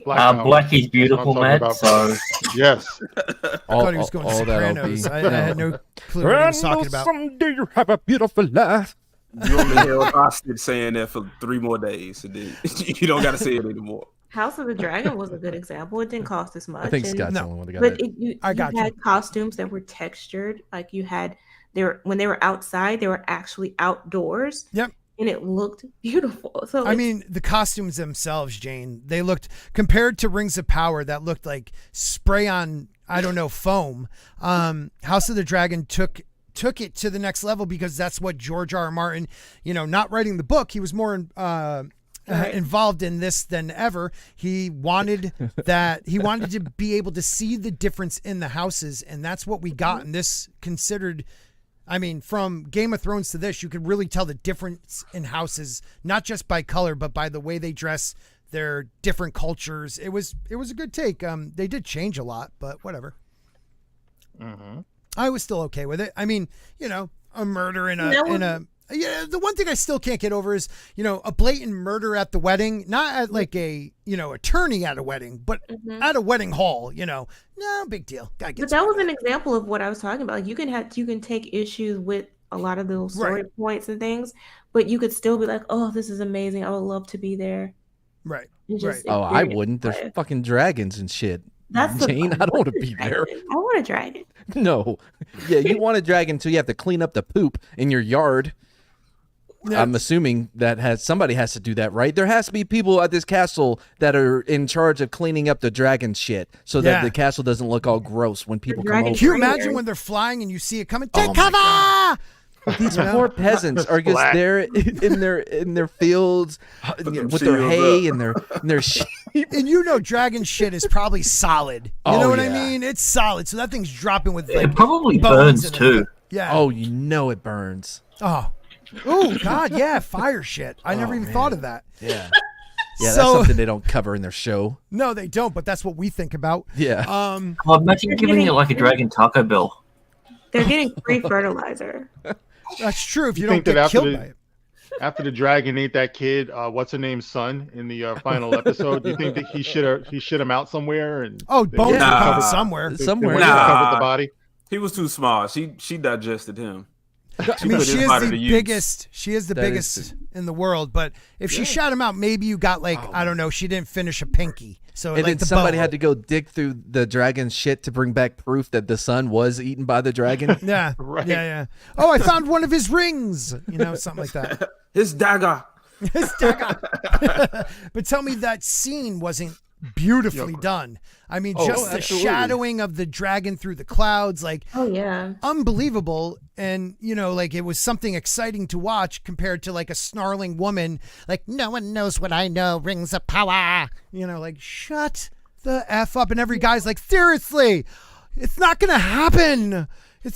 Black is beautiful,
I'm talking
Matt.
about-
So
Yes.
I thought he was going to Sopranos. I had no clue what he was talking about.
Someday you have a beautiful life.
You only held hostage saying that for 3 more days, and then you don't got to say it anymore.
House of the Dragon was a good example. It didn't cost as much.
I think
and-
Scott's
No.
the only one that got
But
it.
you
got you.
had costumes that were textured. Like you had, when they were outside, they were actually outdoors.
Yep.
And it looked beautiful. So
I mean, the costumes themselves, Jane, they looked, compared to Rings of Power, that looked like spray on, I don't know, foam. House of the Dragon took it to the next level because that's what George R. R. Martin, not writing the book, he was more involved in this than ever. He wanted to be able to see the difference in the houses, and that's what we got. And this considered, I mean, from Game of Thrones to this, you could really tell the difference in houses, not just by color, but by the way they dress, their different cultures. It was a good take. They did change a lot, but whatever.
Mm-hmm.
I was still okay with it. I mean, a murder in the one thing I still can't get over is, a blatant murder at the wedding, not at like a, attorney at a wedding, but at a wedding hall, no big deal.
But that was an example of what I was talking about. Like you can take issues with a lot of those story points and things, but you could still be like, oh, this is amazing. I would love to be there.
Right.
Oh, I wouldn't. There's fucking dragons and shit.
That's
Jane, I don't want to be there.
I want a dragon.
No. Yeah, you want a dragon so you have to clean up the poop in your yard. Yeah. I'm assuming that somebody has to do that, right? There has to be people at this castle that are in charge of cleaning up the dragon shit so that the castle doesn't look all gross when people come over.
Can you imagine when they're flying and you see it coming? Take cover!
These poor peasants are just there in their fields with their hay and their sheep.
And dragon shit is probably solid. You know what I mean? It's solid. So that thing's dropping with like,
it probably
bones
burns too.
Yeah.
Oh, it burns.
Oh God, yeah, fire shit. I never even thought of that.
Yeah. Yeah, that's something they don't cover in their show.
No, they don't, but that's what we think about.
Yeah.
Well, imagine giving it like a dragon Taco Bell.
They're getting free fertilizer.
That's true if you don't get killed by it.
After the dragon ate that kid, what's her name's son in the final episode, do you think that he shit him out somewhere? And
bones were covered somewhere.
Somewhere.
Covered the body.
He was too small. She digested him.
I mean, she is the biggest. She is the biggest in the world. But if she shot him out, maybe you got like I don't know. She didn't finish a pinky. So
and
like
then somebody had to go dig through the dragon's shit to bring back proof that the son was eaten by the dragon.
Yeah,
Right.
Yeah. Oh, I found one of his rings. Something like that.
His dagger.
His dagger. But tell me that scene wasn't beautifully done. I mean, just the shadowing of the dragon through the clouds, like, unbelievable. And, like it was something exciting to watch compared to like a snarling woman, like, no one knows what I know, rings of power, like, shut the F up. And every guy's like, seriously, it's not going to happen.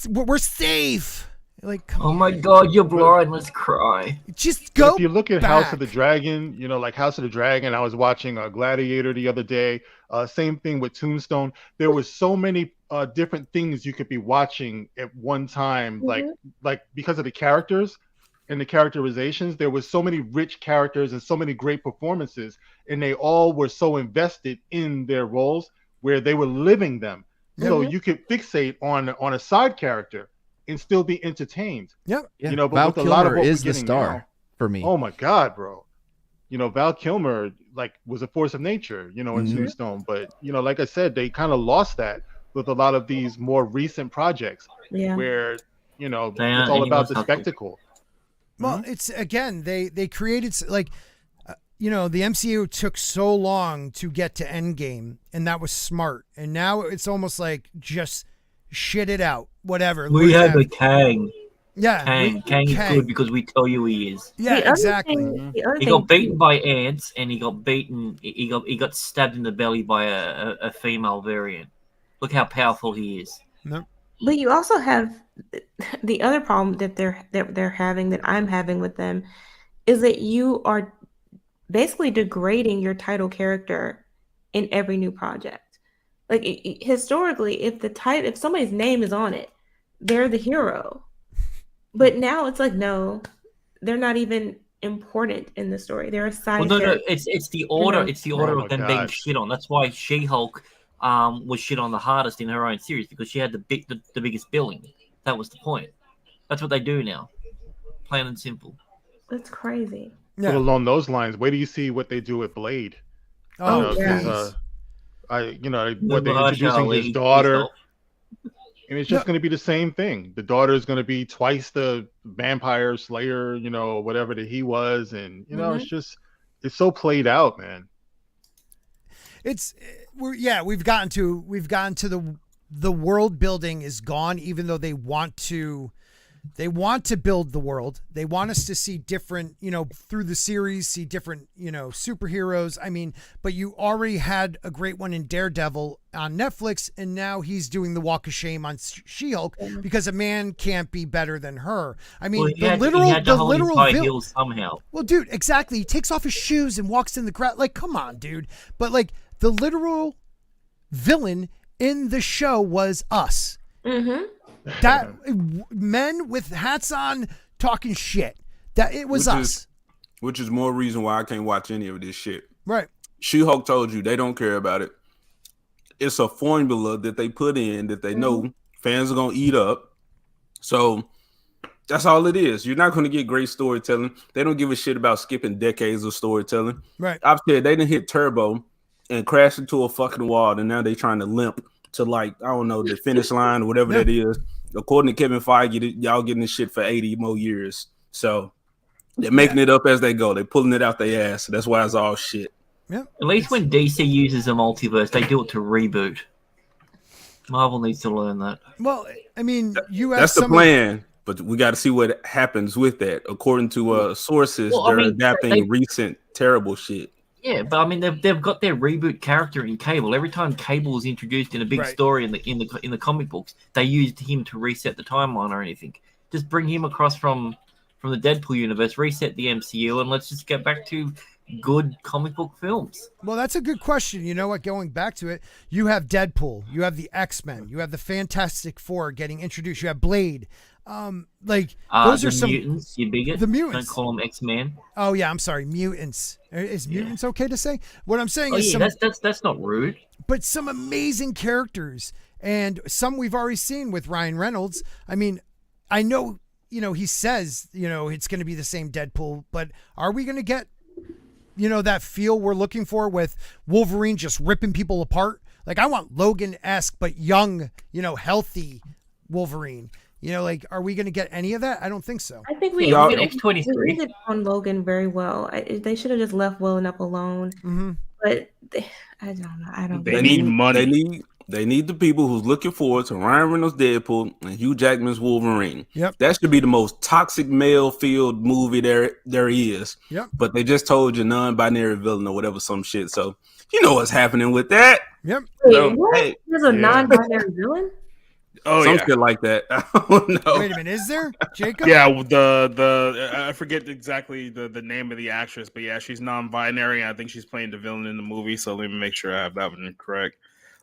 We're safe. Like,
oh my God, you're blind. Let's cry.
Just go.
If you look at
back.
House of the Dragon, like House of the Dragon, I was watching Gladiator the other day. Same thing with Tombstone. There was so many different things you could be watching at one time, like because of the characters and the characterizations. There was so many rich characters and so many great performances, and they all were so invested in their roles where they were living them. So you could fixate on a side character and still be entertained.
Yeah.
But
Val
with a lot of
Kilmer
what
is
we're
the
getting
star
now,
for me.
oh my God, bro. Val Kilmer was a force of nature, in Tombstone. But like I said, they kind of lost that with a lot of these more recent projects where it's all about the spectacle.
Well, it's again they created like the MCU took so long to get to Endgame, and that was smart. And now it's almost like just shit it out, whatever.
We have a Kang.
Yeah,
Kang is good because we tell you he is.
Yeah, exactly.
He got beaten by ants, and he got beaten. He got stabbed in the belly by a female variant. Look how powerful he is.
No.
But you also have the other problem that they're having, that I'm having with them, is that you are basically degrading your title character in every new project. Like historically, if somebody's name is on it, they're the hero. But now it's like, no, they're not even important in the story. They're a side character.
No, it's the order. It's the order of them being shit on. That's why She-Hulk was shit on the hardest in her own series, because she had the biggest billing. That was the point. That's what they do now, plain and simple.
That's crazy.
Yeah. But along those lines, wait till you see what they do with Blade.
Oh,
what they're introducing his daughter, and it's just going to be the same thing. The daughter is going to be twice the vampire slayer, whatever that he was, and it's so played out, man.
We've gotten to the world building is gone, even though they want to build the world. They want us to see different, through the series, see different, superheroes. I mean, but you already had a great one in Daredevil on Netflix, and now he's doing the walk of shame on She-Hulk because a man can't be better than her. I mean, the literal
heels somehow.
Well, dude, exactly. He takes off his shoes and walks in the crowd. Like, come on, dude. But like the literal villain in the show was us.
Mm-hmm.
That men with hats on talking shit. That it was us.
Which is more reason why I can't watch any of this shit.
Right.
She-Hulk told you they don't care about it. It's a formula that they put in that they know fans are gonna eat up. So that's all it is. You're not gonna get great storytelling. They don't give a shit about skipping decades of storytelling.
Right.
I've said they didn't hit turbo and crash into a fucking wall, and now they trying to limp to the finish line or whatever that is. According to Kevin Feige, y'all getting this shit for 80 more years. So they're making it up as they go. They're pulling it out their ass. That's why it's all shit.
Yeah.
At least when DC uses a multiverse, they do it to reboot. Marvel needs to learn that.
Well, I mean,
that's the plan, but we got to see what happens with that. According to sources, they're adapting recent terrible shit.
Yeah, but I mean, they've got their reboot character in Cable. Every time Cable is introduced in a big story in the comic books, they used him to reset the timeline or anything. Just bring him across from the Deadpool universe, reset the MCU, and let's just get back to good comic book films.
Well, that's a good question. You know what? Going back to it, you have Deadpool, you have the X-Men, you have the Fantastic Four getting introduced, you have Blade. Those are some
mutants. You bigot.
The mutants.
Don't call them X-Men.
Oh yeah, I'm sorry, mutants. Is mutants okay to say? What I'm saying is
that's not rude.
But some amazing characters, and some we've already seen with Ryan Reynolds. I mean, I know he says it's going to be the same Deadpool, but are we going to get that feel we're looking for with Wolverine just ripping people apart? Like I want Logan-esque but young, healthy Wolverine. Are we going to get any of that? I don't think so.
I think we did on Logan very well. They should have just left Will and Up alone.
Mm-hmm.
But I don't know. I don't.
They need money.
They need the people who's looking forward to Ryan Reynolds' Deadpool and Hugh Jackman's Wolverine.
Yep.
That should be the most toxic male-filled movie there is.
Yep.
But they just told you non-binary villain or whatever, some shit. So you know what's happening with that.
Yep.
Wait, what? There's a non-binary villain?
Oh, some shit like that. I don't know.
Wait a minute, is there, Jacob?
Yeah, the I forget exactly the name of the actress, but yeah, she's non-binary. I think she's playing the villain in the movie. So let me make sure I have that one correct.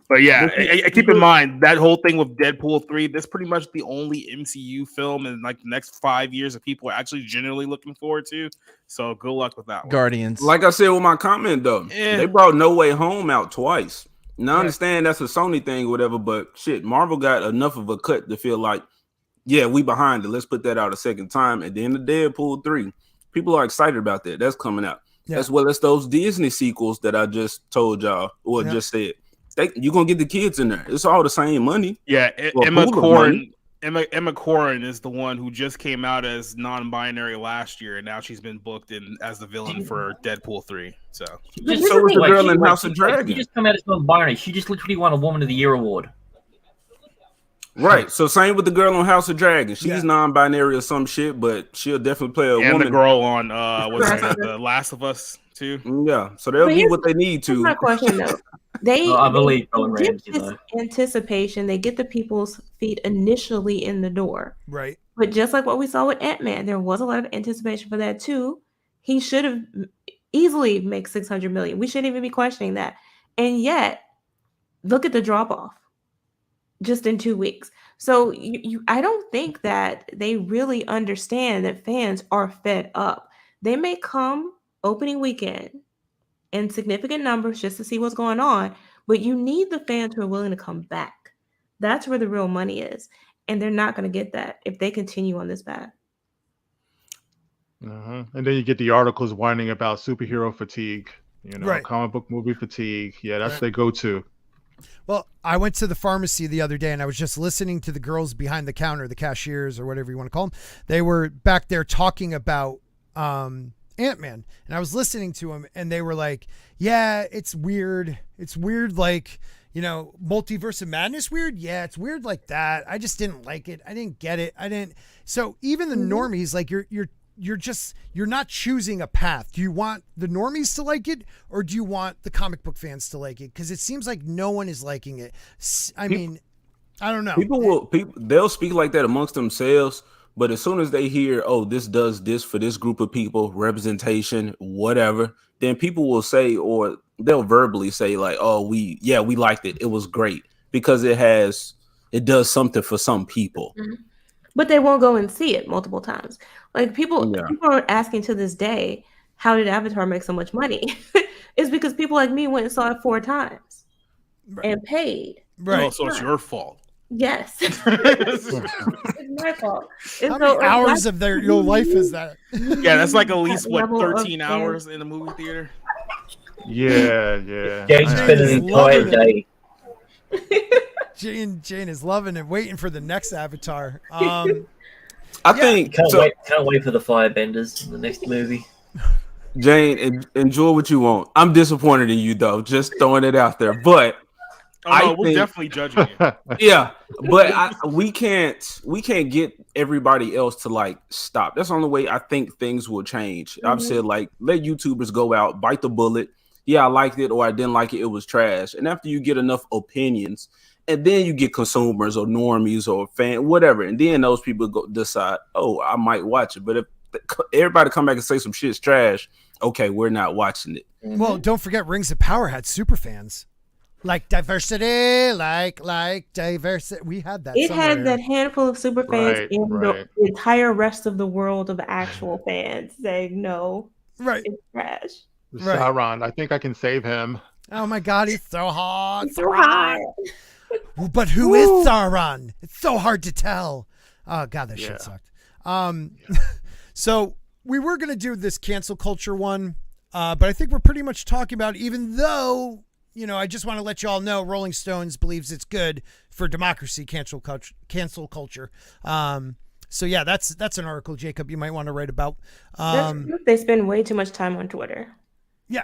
But yeah, keep in mind that whole thing with Deadpool 3. That's pretty much the only MCU film in like the next 5 years that people are actually genuinely looking forward to. So good luck with that one.
Guardians.
Like I said with my comment though, they brought No Way Home out twice. Now I understand that's a Sony thing or whatever, but shit, Marvel got enough of a cut to feel like, yeah, we behind it. Let's put that out a second time. And then the Deadpool 3. People are excited about that. That's coming out.
Yeah.
As well as those Disney sequels that I just told y'all or just said. You're going to get the kids in there. It's all the same money.
Yeah, Emma Corrin is the one who just came out as non-binary last year, and now she's been booked in as the villain for Deadpool 3. So
was the girl in House of Dragon.
She just come out as non-binary. She just literally won a Woman of the Year award.
Right. So same with the girl on House of Dragons. She's
Yeah.
non-binary or some shit, but she'll definitely play a
And
woman.
the girl on what's it, The Last of Us too.
Yeah. So they'll
But
do what they need
Here's
to.
my question though. They,
Well, I believe
they
Ellen
get
Ramsey,
this
though.
anticipation. They get the people's feet initially in the door.
Right.
But just like what we saw with Ant-Man, there was a lot of anticipation for that too. He should have easily make 600 million. We shouldn't even be questioning that. And yet, look at the drop off just in 2 weeks. So I don't think that they really understand that fans are fed up. They may come opening weekend in significant numbers just to see what's going on, but you need the fans who are willing to come back. That's where the real money is. And they're not going to get that if they continue on this path.
And then you get the articles whining about superhero fatigue,
Right.
comic book movie fatigue. Yeah, that's
Right.
their go-to.
Well, I went to the pharmacy the other day and I was just listening to the girls behind the counter, the cashiers or whatever you want to call them. They were back there talking about Ant-Man, and I was listening to them and they were like, yeah, it's weird. It's weird. Like, Multiverse of Madness weird. Yeah, it's weird like that. I just didn't like it. I didn't get it. So even the normies, like you're not choosing a path. Do you want the normies to like it or do you want the comic book fans to like it? Because it seems like no one is liking it. I mean, I don't know.
They'll speak like that amongst themselves, but as soon as they hear, oh, this does this for this group of people, representation, whatever, then people will say, or they'll verbally say like, oh, we liked it. It was great because it does something for some people.
Mm-hmm. But they won't go and see it multiple times. Like people are asking to this day, how did Avatar make so much money? It's because people like me went and saw it 4 times and paid.
Right.
Oh, so it's your fault.
Yes. It's my fault.
How many hours of your life is that?
Yeah, that's like at least
That level of
13 hours in the movie theater.
Yeah.
Jane spent an entire day.
Jane is loving it, waiting for the next Avatar.
I think
Can't wait for the Firebenders in the next movie.
Jane, enjoy what you want. I'm disappointed in you though, just throwing it out there. But
we're definitely judging you.
Yeah, but we can't get everybody else to like stop. That's the only way I think things will change. I've said like let YouTubers go out, bite the bullet. Yeah, I liked it or I didn't like it. It was trash. And after you get enough opinions, and then you get consumers or normies or fan, whatever, and then those people go decide, oh, I might watch it. But if everybody come back and say some shit's trash, okay, we're not watching it.
Well, don't forget Rings of Power had super fans. Like diversity, like diversity. We had that.
It
somewhere.
had that handful of super fans
Right,
in
right.
the entire rest of the world of actual fans saying no,
Right.
it's trash.
Right.
Sauron, I think I can save him.
Oh my God, he's so hot.
It's so hot.
But who is Sauron? It's so hard to tell. Oh God, that shit sucked. So we were gonna do this cancel culture one, but I think we're pretty much talking about, even though, I just want to let you all know Rolling Stones believes it's good for democracy, cancel culture. So yeah, that's an article, Jacob, you might want to write about.
They spend way too much time on Twitter.
Yeah.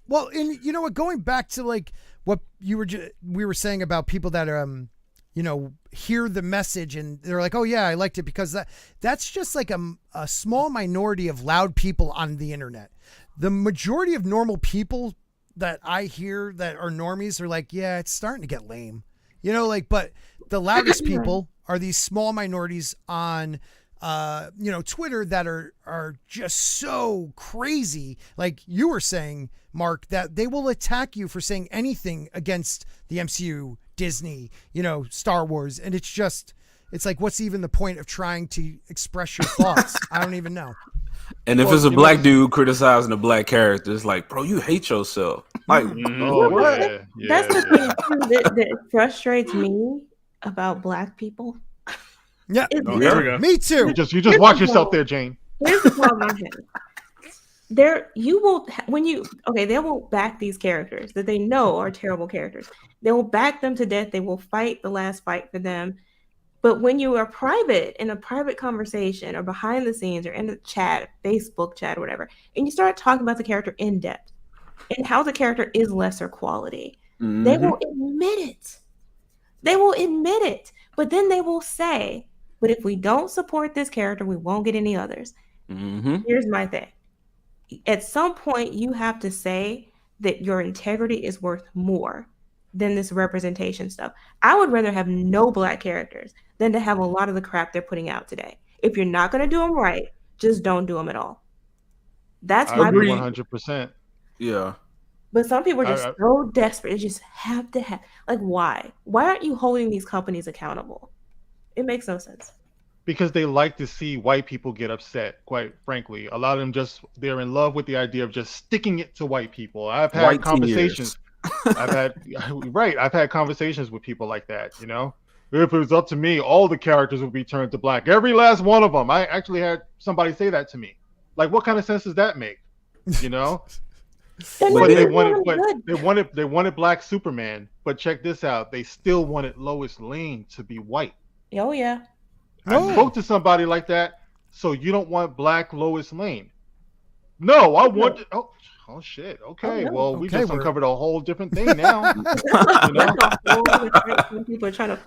Well, and you know what, going back to like what we were saying about people that hear the message and they're like, oh yeah, I liked it because that's just like a small minority of loud people on the internet. The majority of normal people that I hear that are normies are like, yeah, it's starting to get lame, but the loudest people are these small minorities on Twitter that are just so crazy. Like you were saying, Mark, that they will attack you for saying anything against the MCU, Disney, Star Wars. And it's like, what's even the point of trying to express your thoughts? I don't even know.
And if it's a black dude criticizing a black character, it's like, bro, you hate yourself. Like,
what?
That's the thing too, that frustrates me about black people.
Yeah,
here we go.
Me too.
You just watch yourself there, Jane.
Here's the problem I have. They won't back these characters that they know are terrible characters. They will back them to death. They will fight the last fight for them. But when you are in a private conversation or behind the scenes or in a chat, Facebook chat or whatever, and you start talking about the character in depth and how the character is lesser quality, they will admit it. But then they will say, but if we don't support this character, we won't get any others. Here's my thing. At some point, you have to say that your integrity is worth more than this representation stuff. I would rather have no Black characters than to have a lot of the crap they're putting out today. If you're not going to do them right, just don't do them at all. That's my
I agree 100%.
Yeah.
But some people are just so desperate. They just have to have, like, why? Why aren't you holding these companies accountable? It makes no sense.
Because they like to see white people get upset, quite frankly. A lot of them they're in love with the idea of just sticking it to white people. I've had
White
conversations. I've had conversations with people like that, you know? If it was up to me, all the characters would be turned to Black. Every last one of them. I actually had somebody say that to me. Like, what kind of sense does that make? You know? But they wanted Black Superman. But check this out. They still wanted Lois Lane to be white.
Oh, yeah.
I spoke to somebody like that. So you don't want Black Lois Lane? No, I want. Oh shit. Okay. Well, we just uncovered a whole different thing now. You know?
People are trying to.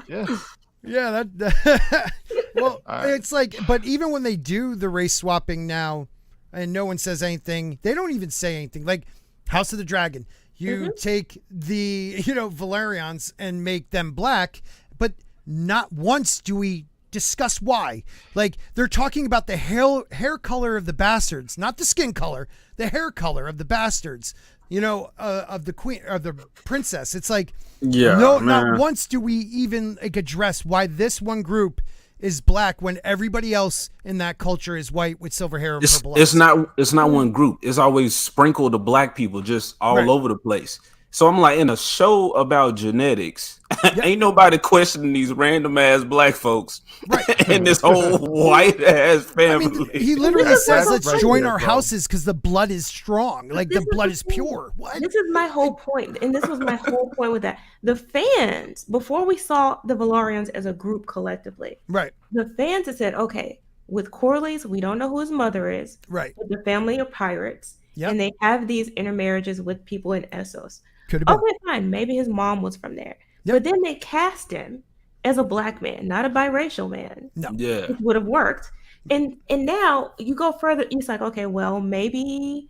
Yeah.
That well, it's like, but even when they do the race swapping now, and no one says anything, they don't even say anything. Like House of the Dragon, you take the Valerians and make them Black, but not once do we discuss why. Like, they're talking about the hair color of the bastards, not the skin color, the hair color of the bastards, of the queen or the princess. It's like, not once do we even address why this one group is Black when everybody else in that culture is white with silver hair and purple eyes.
It's not one group. It's always sprinkled of Black people just all over the place. So I'm like, in a show about genetics, ain't nobody questioning these random ass Black folks in this whole white ass family.
I mean, he literally says, "Let's join our houses because the blood is strong. Like, the blood is pure." What?
This is my whole point, and this was my whole point with that. The fans, before we saw the Valerians as a group collectively, the fans had said, "Okay, with Corlys, we don't know who his mother is. But the family are pirates, and they have these intermarriages with people in Essos." Okay, fine. Maybe his mom was from there. But then they cast him as a Black man, not a biracial man. Which would have worked. And now you go further. It's like, okay, well, maybe,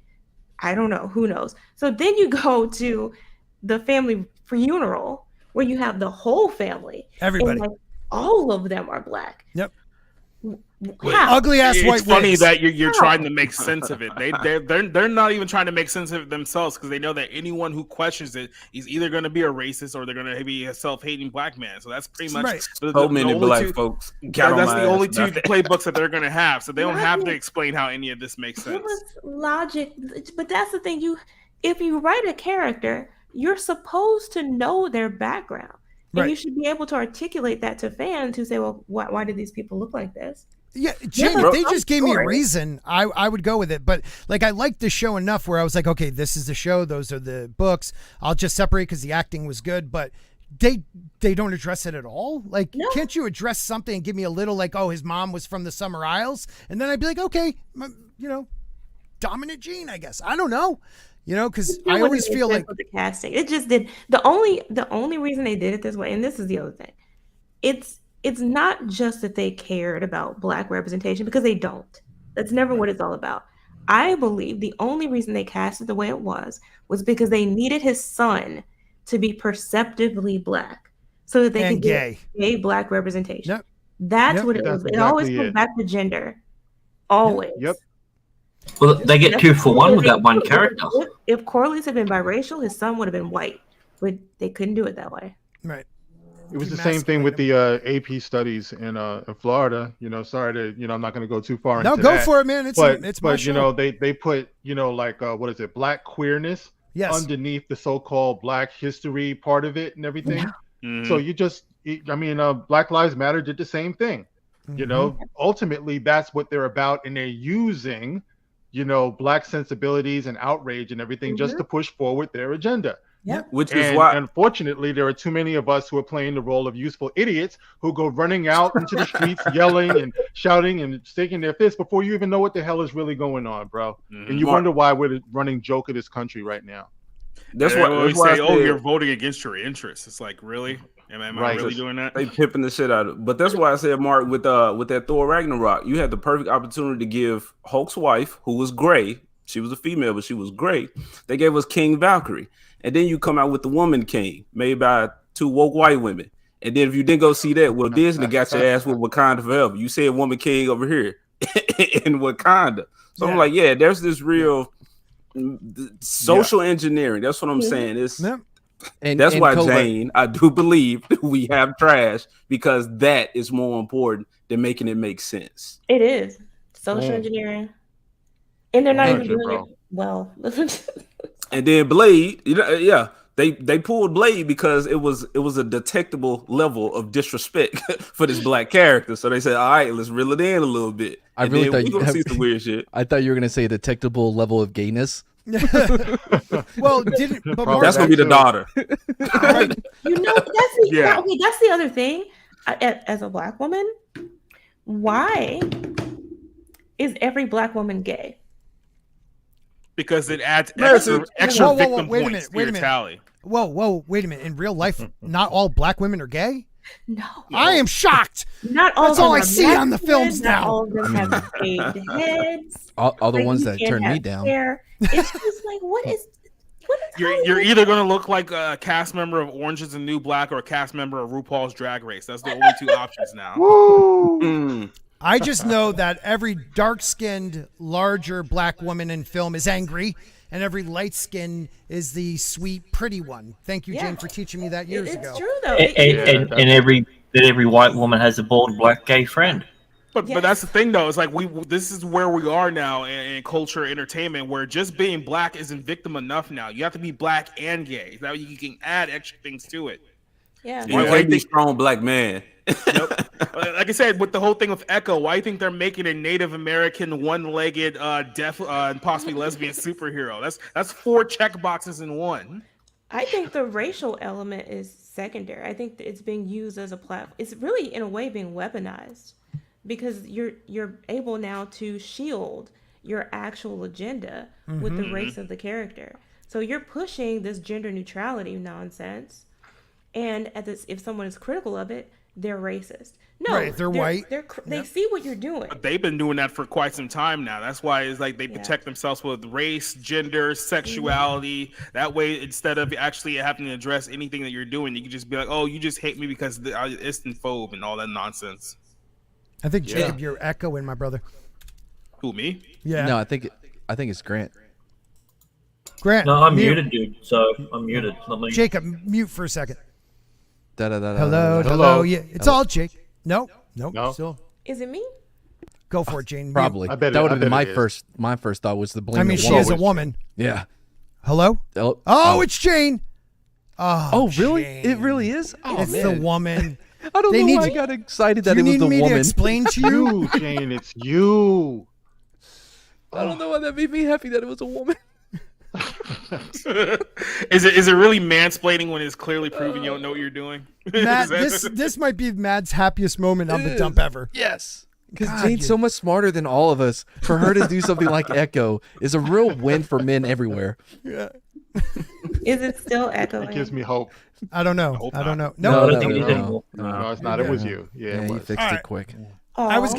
I don't know. Who knows? So then you go to the family funeral where you have the whole family.
Everybody.
And like, all of them are Black.
Ugly ass white.
It's funny that you're trying to make sense of it. They're not even trying to make sense of it themselves, because they know that anyone who questions it is either going to be a racist or they're going to be a self-hating Black man. So that's pretty much
the Black folks.
That's the only two playbooks that they're going to have. So they don't have to explain how any of this makes sense.
It was logic, but that's the thing. If you write a character, you're supposed to know their background, and you should be able to articulate that to fans who say, "Well, why do these people look like this?"
Yeah, Jamie, if they just gave me a reason, I would go with it. But like, I liked the show enough where I was like, okay, this is the show, those are the books. I'll just separate because the acting was good. But they don't address it at all. Like, can't you address something and give me a little, like, oh, his mom was from the Summer Isles, and then I'd be like, okay, dominant gene, I guess. I don't know. Because I always feel like
the casting, it just did. The only reason they did it this way, and this is the other thing, it's not just that they cared about Black representation, because they don't. That's never what it's all about. I believe the only reason they cast it the way it was because they needed his son to be perceptibly Black, so that they could get gay Black representation. That's what it was. It always comes back to gender. Always.
Well, they get 2 for 1 with that one character.
If Corlys had been biracial, his son would have been white, but they couldn't do it that way.
Right.
It was the same thing with the AP studies in Florida. Sorry to, I'm not going to go too far into that.
No, go for it, man. It's my show.
They put, like, what is it, Black queerness underneath the so-called Black history part of it and everything. So Black Lives Matter did the same thing. Ultimately, that's what they're about, and they're using, Black sensibilities and outrage and everything just to push forward their agenda.
Which is why,
unfortunately, there are too many of us who are playing the role of useful idiots who go running out into the streets, yelling and shouting and staking their fists before you even know what the hell is really going on, bro. And you wonder why we're the running joke of this country right now.
That's why we say, "Oh, you're voting against your interests." It's like, really? Am I
Right.
really doing that?
They pimping the shit out of it. But that's why I said, Mark, with that Thor Ragnarok, you had the perfect opportunity to give Hulk's wife, who was gray, she was a female, but she was great. They gave us King Valkyrie. And then you come out with the Woman King, made by 2 woke white women. And then if you didn't go see that, well, Disney got your ass with Wakanda Forever. You said Woman King over here in Wakanda. So I'm like, yeah, there's this real social engineering. That's what I'm saying. It's that's why, Jane, I do believe we have trash, because that is more important than making it make sense.
It is social engineering, and they're not even doing
bro.
it well.
And then Blade, they pulled Blade because it was a detectable level of disrespect for this black character. So they said, all right, let's reel it in a little bit.
I really thought
you gonna see some weird shit.
I thought you were gonna say a detectable level of gayness.
Well, but Mark,
That's gonna be the daughter.
right?
That's the other thing. As a black woman, why is every black woman gay?
Because it adds
Listen,
extra
wait a
victim
minute,
points to
wait a
your
minute.
tally.
Whoa, wait a minute. In real life, not all black women are gay?
No,
I am shocked.
not all.
That's
of
all
them
I
are
see on the
masculine,
films
not
now.
All of them have shaved heads.
All the
Like,
ones
you
that
can't
turn me
have
down.
hair. It's just like, what is?
You're either going to look like a cast member of Orange is the New Black or a cast member of RuPaul's Drag Race. That's the only 2 options now.
I just know that every dark-skinned, larger black woman in film is angry, and every light-skinned is the sweet, pretty one. Thank you, Jane, for teaching me that years ago.
It's true though.
And every white woman has a bald black gay friend.
But that's the thing, though. It's like this is where we are now in culture, entertainment, where just being black isn't victim enough now. You have to be black and gay. That way you can add extra things to it.
Yeah.
You can't be strong black man.
Like I said, with the whole thing with Echo, why do you think they're making a Native American, one-legged, deaf, and possibly lesbian superhero? That's 4 check boxes in one.
I think the racial element is secondary. I think that it's being used as a platform. It's really, in a way, being weaponized, because you're able now to shield your actual agenda with the race of the character. So you're pushing this gender neutrality nonsense, and if someone is critical of it, they're racist. No,
Right, they're white.
They see what you're doing.
But they've been doing that for quite some time now. That's why it's like they protect themselves with race, gender, sexuality. That way, instead of actually having to address anything that you're doing, you can just be like, "Oh, you just hate me because it's phobe and all that nonsense."
I think, Jacob, you're echoing, my brother.
Who, me?
Yeah.
No, I think it's Grant.
Grant.
No, I'm
mute.
muted, dude. So I'm muted. Not me.
Jacob, mute for a second.
Hello.
Hello. Yeah, it's all Jake. Nope.
No.
Still.
Is it me?
Go for it, Jane.
Probably.
I bet
that
it-
would have
I
been
bet
my
it is.
first. My first thought was the blame.
I mean,
the
she
woman.
is a woman.
Yeah.
Hello? Oh, it's Jane.
Oh, really?
Jane.
It really is. Oh,
It's
man.
the woman.
I don't
They
know
need
why I
you-
got excited that
Do you
it was
need
the
me to
woman.
explain to you?
You, Jane, it's you.
I don't know why that made me happy that it was a woman.
Is it really mansplaining when it's clearly proven you don't know what you're doing?
Matt,
Is that-
this might be Matt's happiest moment on the
It
dump
is.
ever.
Yes. Because
God,
Jane's so much smarter than all of us. For her to do something like Echo is a real win for men everywhere.
Is it still echoing?
It gives me hope.
I don't know.
hope
I don't know.
No,
No,
I don't think it is anymore.
No, it's not. It was you. Yeah, it
you
was.
fixed
All
it
right.
quick.
I was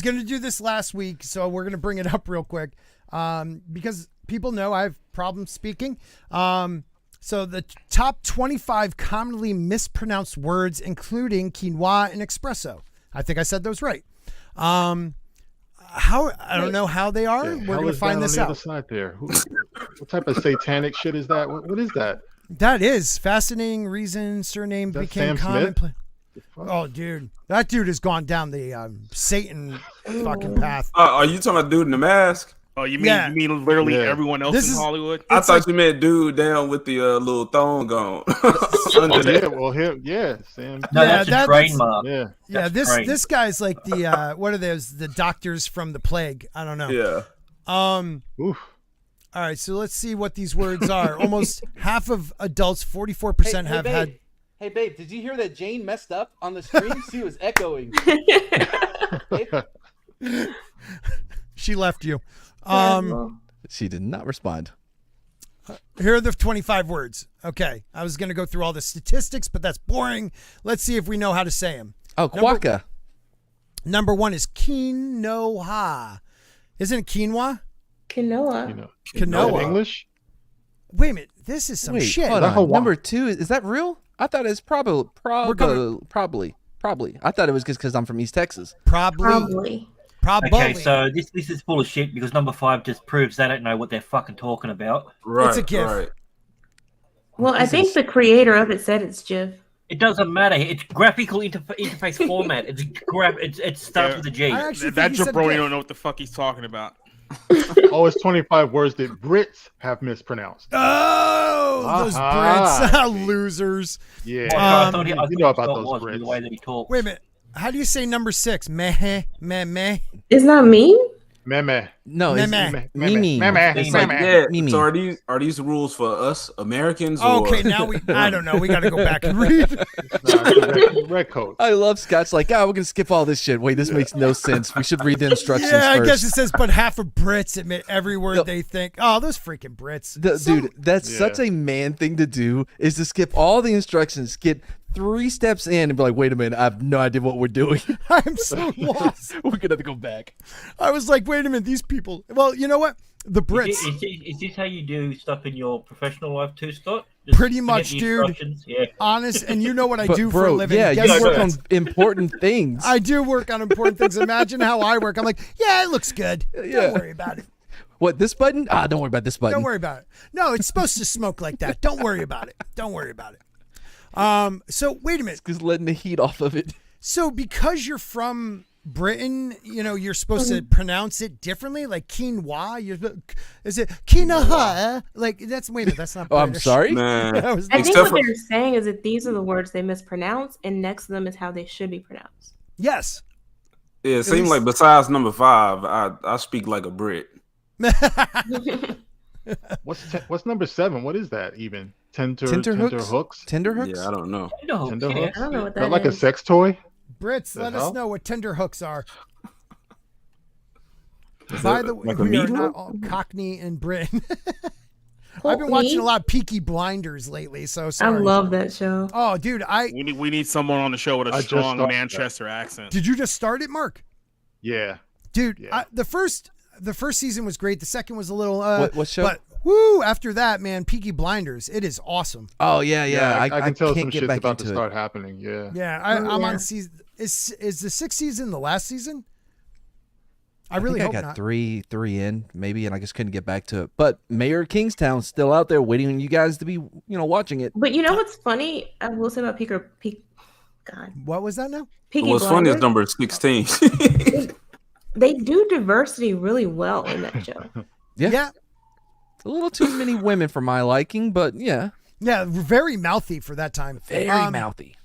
gonna do this last week, so we're gonna bring it up real quick, because people know I have problems speaking. So the top 25 commonly mispronounced words, including quinoa and espresso. I think I said those right. I don't know how they are.
Yeah,
We're
hell
gonna
is
find
that
this
on the other
out.
side there. What type of satanic shit is that? What is that?
That is fascinating. Reason surname
That
became
Sam Smith?
commonplace. Oh, dude, that dude has gone down the Satan fucking path.
Are you talking about dude in the mask?
Oh, you mean
Yeah.
literally
Yeah.
everyone else
This
in
is-
Hollywood?
I thought you meant dude down with the little thong on.
Oh,
Under
yeah,
that.
well, him, yeah, Sam.
No,
Yeah,
that's a
that's-
trademark.
Yeah.
Yeah,
That's great.
this guy's like the what are those? The doctors from the plague. I don't know.
Yeah.
Oof.
All right, so let's see what these words are. Almost half of adults, 44% have had.
Hey, babe, did you hear that Jane messed up on the stream? She was echoing.
She left you.
She did not respond.
Here are the 25 words. Okay. I was going to go through all the statistics, but that's boring. Let's see if we know how to say them.
Oh, quokka.
Number 1 is quinoa. Isn't it quinoa?
Quinoa.
Quinoa.
English?
Wait a minute. This is some shit.
Hold on. Number 2, is that real? I thought it's probably. I thought it was just because I'm from East Texas.
Probably.
Okay, so this is full of shit because number 5 just proves they don't know what they're fucking talking about.
Right, it's a gift. Right.
Well, I think the creator of it said it's GIF.
It doesn't matter. It's graphical interface format. It starts with a G.
That jabroni don't know what the fuck he's talking about.
Oh, it's 25 words that Brits have mispronounced.
Oh, those Brits. Losers.
Yeah.
You
know about those Brits.
The way that he talks.
Wait a minute. How do you say number 6? Meh.
Isn't that mean?
Meme.
No, it's Mimi.
It's like, yeah. So are these rules for us Americans?
Okay, now I don't know. We got to go back and read.
Red code.
I love Scott's like, we're gonna skip all this shit. Wait, this makes no sense. We should read the instructions
first.
I
guess it says, but half of Brits admit every word they think. Oh, those freaking Brits.
Dude, that's such a man thing to do, is to skip all the instructions, get 3 steps in and be like, wait a minute, I have no idea what we're doing.
I'm so lost.
We're gonna have to go back.
I was like, wait a minute, these people. Well, you know what? The Brits.
Is this how you do stuff in your professional life too, Scott?
Pretty much, dude.
Yeah.
Honest, and you know what I do for a living.
Yeah, you work on important things.
I do work on important things. Imagine how I work. I'm like, yeah, it looks good. Don't worry about it.
What, this button? Don't worry about this button.
Don't worry about it. No, it's supposed to smoke like that. Don't worry about it. Don't worry about it. So wait a minute.
Just letting the heat off of it.
So because you're from Britain, you're supposed to pronounce it differently, like quinoa. Is it quinoa? Like that's wait a minute, that's not.
Oh, I'm sorry.
I think what they're saying is that these are the words they mispronounce, and next to them is how they should be pronounced.
Yes.
Yeah, it seems like besides number 5, I speak like a Brit.
What's number 7? What is that even? Tender hooks?
Tender hooks?
Yeah, I don't know.
Tender hooks?
I don't know what
Is
that
like
is.
a sex toy?
Brits, let us know what tender hooks are.
Is
By
that
the way,
like a
we are
meat
not
hook?
all Cockney and Britain. I've been watching a lot of Peaky Blinders lately, so sorry.
I love that show.
Oh, dude,
we need someone on the show with a strong Manchester accent.
Did you just start it, Mark?
Yeah.
Dude, the first season was great. The second was a little
what show?
But woo, after that, man, Peaky Blinders, it is awesome.
Oh yeah.
I can tell
can't
some
get
shit's
back
about to
into
start happening. Yeah.
Yeah, I'm on season. Is the 6th season the last season? I really
think
hope
I got
not.
three in maybe, and I just couldn't get back to it. But Mayor of Kingstown's still out there waiting on you guys to be, watching it.
But you know what's funny? I will say about God.
What was that now?
Peaky
What's funny is
Blinders,
number 16.
they do diversity really well in that show.
Yeah.
A little too many women for my liking, but yeah.
Yeah, very mouthy for that time.
Very mouthy.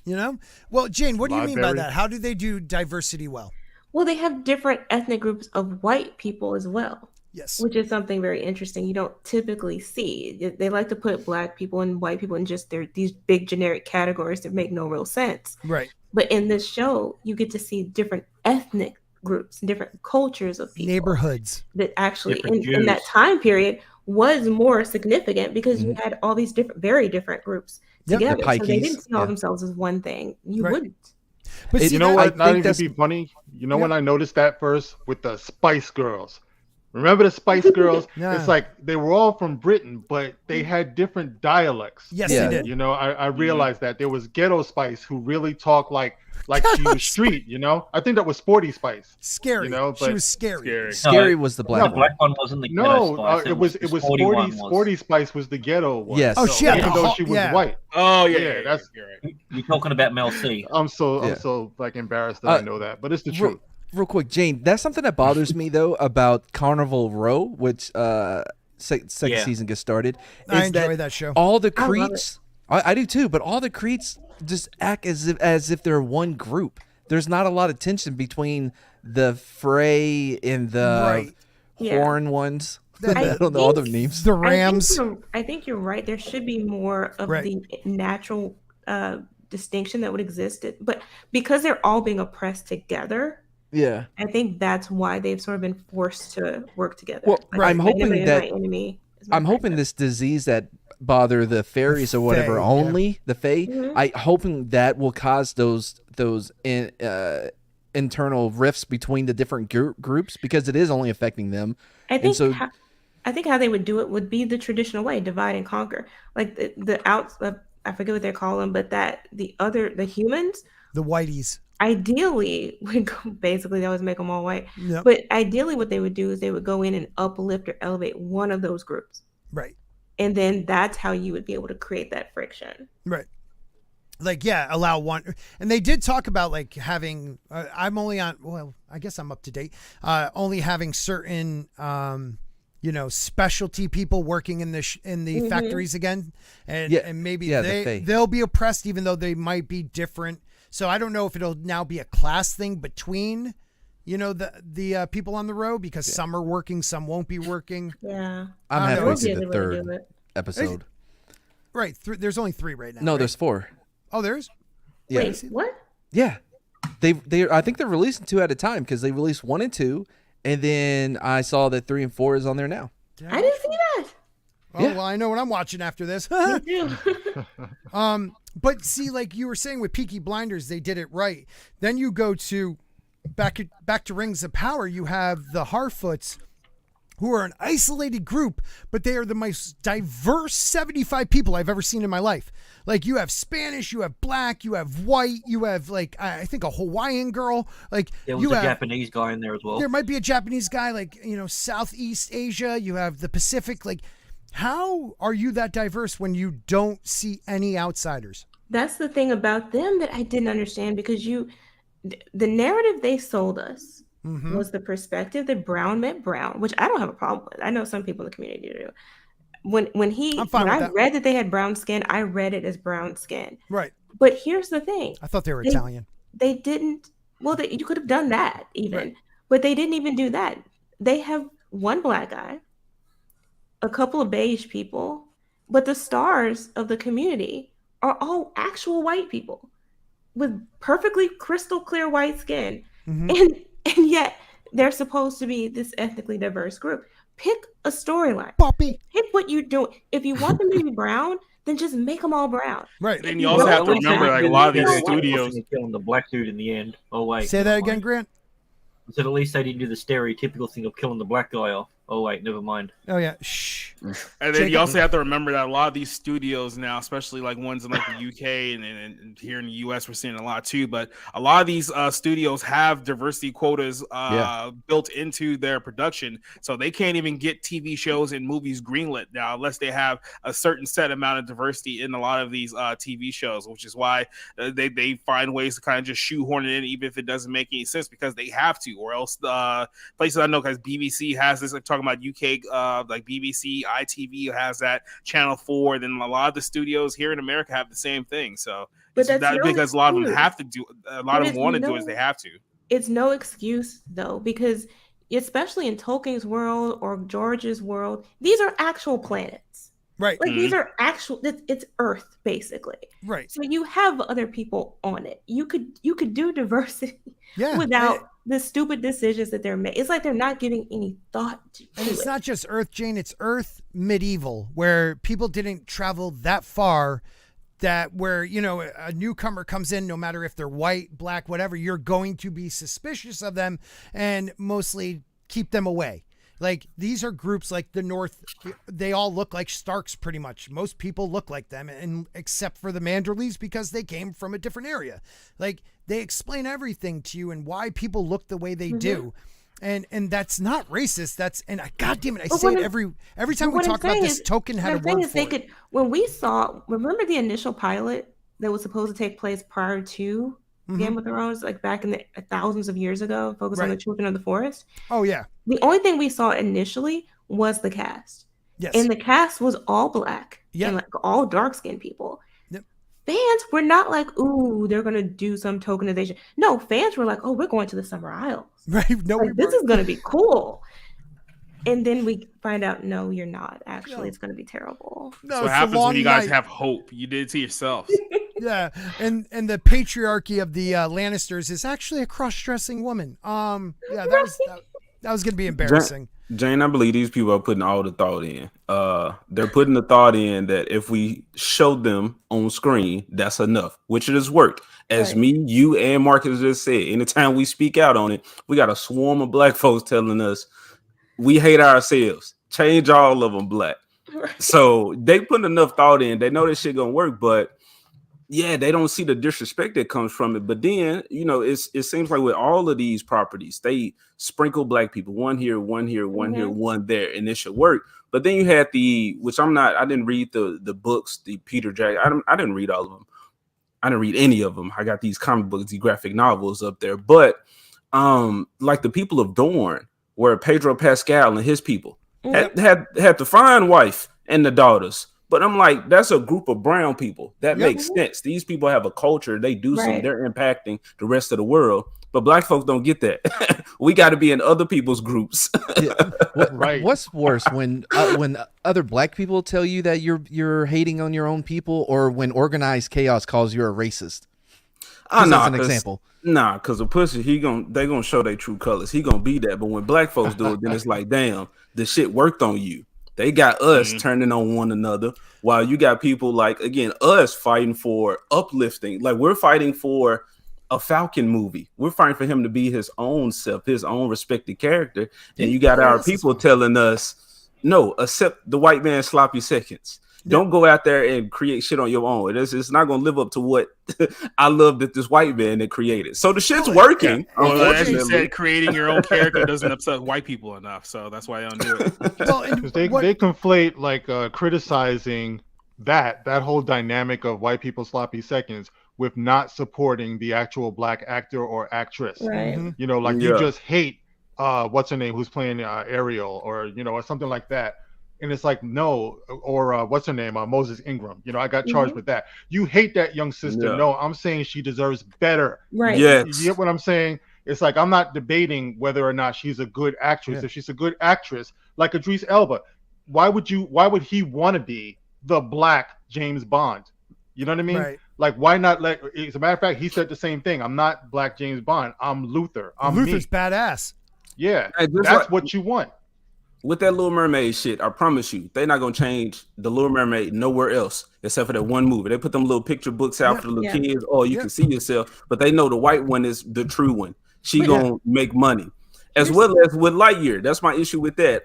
Well, Jane, what do you mean by
Library.
that? How do they do diversity well?
Well, they have different ethnic groups of white people as well.
Yes.
Which is something very interesting you don't typically see. They like to put black people and white people in just these big generic categories that make no real sense.
Right.
But in this show, you get to see different ethnic groups, different cultures of people.
Neighborhoods.
That actually,
Different
in that
Jews.
time period, was more significant because you had all these very different groups
Yep.
together.
The
So they
Pikeys,
didn't see all themselves as one thing. You
Right.
wouldn't.
But see,
You know
that-
what? Not
think
even
that's-
be funny. You know when I noticed that first with the Spice Girls. Remember the Spice Girls?
Yeah.
It's like they were all from Britain, but they had different dialects.
Yes,
Yeah.
they did.
You know, I realized that there was Ghetto Spice who really talked like she was street. I think that was Sporty Spice.
Scary.
You know,
She
but-
was scary.
Scary was the black
The
one.
black one wasn't the ghetto
No,
spice.
it was
Sporty one was.
Sporty Spice was the ghetto one.
Yes.
Oh, she had the
even though
hot-
she was
yeah.
white.
Oh yeah,
Yeah, that's-
you're right.
You're talking about Mel C.
I'm so
Yeah.
embarrassed that I know that, but it's the truth.
Real quick, Jane, that's something that bothers me though about Carnival Row, which second season gets started.
I
is
enjoy that show.
All the
I love it.
Creeks, I do too, but all the Creeks just act as if they're one group. There's not a lot of tension between the Frey and the
Right.
Yeah.
Horn ones.
I
I don't know all their names.
The Rams.
I think you're right. There should be more of
Right.
the natural distinction that would exist. But because they're all being oppressed together,
Yeah.
I think that's why they've sort of been forced to work together.
Well,
Like,
I'm
my
hoping
enemy is
that-
my enemy,
I'm hoping this disease that bother the fairies or whatever
Fae,
only the Fae.
Mhm.
I hoping that will cause those internal rifts between the different groups because it is only affecting them.
I
And
think
so
I think how they would do it would be the traditional way, divide and conquer. Like the outs I forget what they call them, but the humans
The whiteys.
ideally would basically they always make them all white.
Yep.
But ideally what they would do is they would go in and uplift or elevate one of those groups.
Right.
And then that's how you would be able to create that friction.
Right. Like, yeah, allow one. And they did talk about like having, I'm only on, well, I guess I'm up to date. Only having certain, specialty people working in the factories again. And maybe they'll be oppressed even though they might be different. So I don't know if it'll now be a class thing between, the people on the row because some are working, some won't be working.
Yeah.
I'm halfway
We'll
through
be
the
able to do
third
it.
episode.
Right. There's only 3 right now.
No,
right?
there's 4.
Oh, there's?
Yeah.
Wait, what?
Yeah. They I think they're releasing 2 at a time because they released 1 and 2, and then I saw that 3 and 4 is on there now.
I didn't see that.
Oh, well, I know what I'm watching after this.
Me too.
But see, like you were saying with Peaky Blinders, they did it right. Then you go to back to Rings of Power. You have the Harfoots, who are an isolated group, but they are the most diverse 75 people I've ever seen in my life. Like you have Spanish, you have black, you have white, you have like I think a Hawaiian girl. Like
There was
you
a
have,
Japanese guy in there as well.
There might be a Japanese guy, like Southeast Asia. You have the Pacific. Like, how are you that diverse when you don't see any outsiders?
That's the thing about them that I didn't understand because the narrative they sold us was the perspective that brown meant brown, which I don't have a problem with. I know some people in the community do. When I read that they had brown skin, I read it as brown skin.
Right.
But here's the thing.
I thought they were Italian.
They didn't. Well, you could have done that even, but they didn't even do that. They have one black guy, a couple of beige people, but the stars of the community are all actual white people with perfectly crystal clear white skin. And yet they're supposed to be this ethnically diverse group. Pick a storyline.
Poppy.
Pick what you're doing. If you want them to be brown, then just make them all brown.
Right.
Then you also have to remember, like, a lot of these studios
killing the black dude in the end. Oh wait.
Say that again, Grant.
I said at least they didn't do the stereotypical thing of killing the black guy off. Oh wait, never mind.
Oh yeah. Shh.
And then you also have to remember that a lot of these studios now, especially like ones in like the UK and here in the US, we're seeing a lot too. But a lot of these studios have diversity quotas built into their production, so they can't even get TV shows and movies greenlit now unless they have a certain set amount of diversity in a lot of these TV shows, which is why they find ways to kind of just shoehorn it in, even if it doesn't make any sense, because they have to, or else places I know, because BBC has this. I'm talking about UK, like BBC, ITV has that, Channel 4. Then a lot of the studios here in America have the same thing. So
But that's
that
no
because a lot of them
excuse.
have to do, a lot of them want to do it, they have to.
It's no excuse though, because especially in Tolkien's world or George's world, these are actual planets.
Right.
Like these are actual. It's Earth basically.
Right.
So you have other people on it. You could do diversity without the stupid decisions that they're making. It's like they're not giving any thought to
And it's
it.
not just Earth, Jane. It's Earth medieval, where people didn't travel that far. That where a newcomer comes in, no matter if they're white, black, whatever, you're going to be suspicious of them and mostly keep them away. Like these are groups like the North. They all look like Starks pretty much. Most people look like them, and except for the Manderleys because they came from a different area. Like they explain everything to you and why people look the way they do. And that's not racist. That's God damn it, I say it every time we talk about this. Token had a word for it.
When we saw, remember the initial pilot that was supposed to take place prior to Game of Thrones, like back in the thousands of years ago, focused on the children of the forest.
Oh yeah.
The only thing we saw initially was the cast.
Yes.
And the cast was all black and like all dark skinned people.
Yep.
Fans were not like, ooh, they're gonna do some tokenization. No, fans were like, oh, we're going to the Summer Isles.
Right. No,
like, this is gonna be cool. And then we find out, no, you're not. Actually, it's going to be terrible.
No,
That's what happens when you guys have hope. You did it to yourselves.
Yeah, and the patriarchy of the Lannisters is actually a cross-dressing woman. Yeah, that was going to be embarrassing.
Jane, I believe these people are putting all the thought in. They're putting the thought in that if we show them on screen, that's enough, which it has worked. As me, you, and Marcus just said, anytime we speak out on it, we got a swarm of black folks telling us we hate ourselves. Change all of them black. So they put enough thought in. They know this shit gonna work, but yeah, they don't see the disrespect that comes from it. But then, you know, it seems like with all of these properties, they sprinkle black people, one here, one here, one here, one there, and it should work. But then you had which I didn't read the books, the Peter Jackson. I didn't read all of them. I didn't read any of them. I got these comic books, the graphic novels up there. But like the people of Dorne, where Pedro Pascal and his people had the fine wife and the daughters. But I'm like, that's a group of brown people. That makes sense. These people have a culture. They do something. They're impacting the rest of the world. But black folks don't get that. We got to be in other people's groups.
What's worse, when other black people tell you that you're hating on your own people, or when organized chaos calls you a racist? As an example.
Nah, because the pussy, they gonna show their true colors. He gonna be that. But when black folks do it, then it's like, damn, the shit worked on you. They got us turning on one another, while you got people like, again, us fighting for uplifting. Like, we're fighting for a Falcon movie. We're fighting for him to be his own self, his own respected character. And you got our people telling us, no, accept the white man's sloppy seconds. Don't go out there and create shit on your own. It's not going to live up to what I love that this white man that created. So the shit's working.
Well, as you said, creating your own character doesn't upset white people enough. So that's why I don't do it.
Well, they conflate like criticizing that whole dynamic of white people sloppy seconds with not supporting the actual black actor or actress.
Right.
You know, like you just hate what's her name who's playing Ariel, or you know, or something like that. And it's like, no, or what's her name? Moses Ingram. You know, I got charged with that. You hate that young sister. No, I'm saying she deserves better.
Right.
Yes. You get what I'm saying? It's like, I'm not debating whether or not she's a good actress. If she's a good actress, like Idris Elba, why would he want to be the black James Bond? You know what I mean? Right. Like, why not as a matter of fact, he said the same thing. I'm not black James Bond. I'm Luther.
Luther's badass.
Yeah. That's what you want.
With that Little Mermaid shit, I promise you, they're not gonna change the Little Mermaid nowhere else except for that one movie. They put them little picture books out for the little kids. Oh, you can see yourself, but they know the white one is the true one. She gonna make money, as well as with Lightyear. That's my issue with that.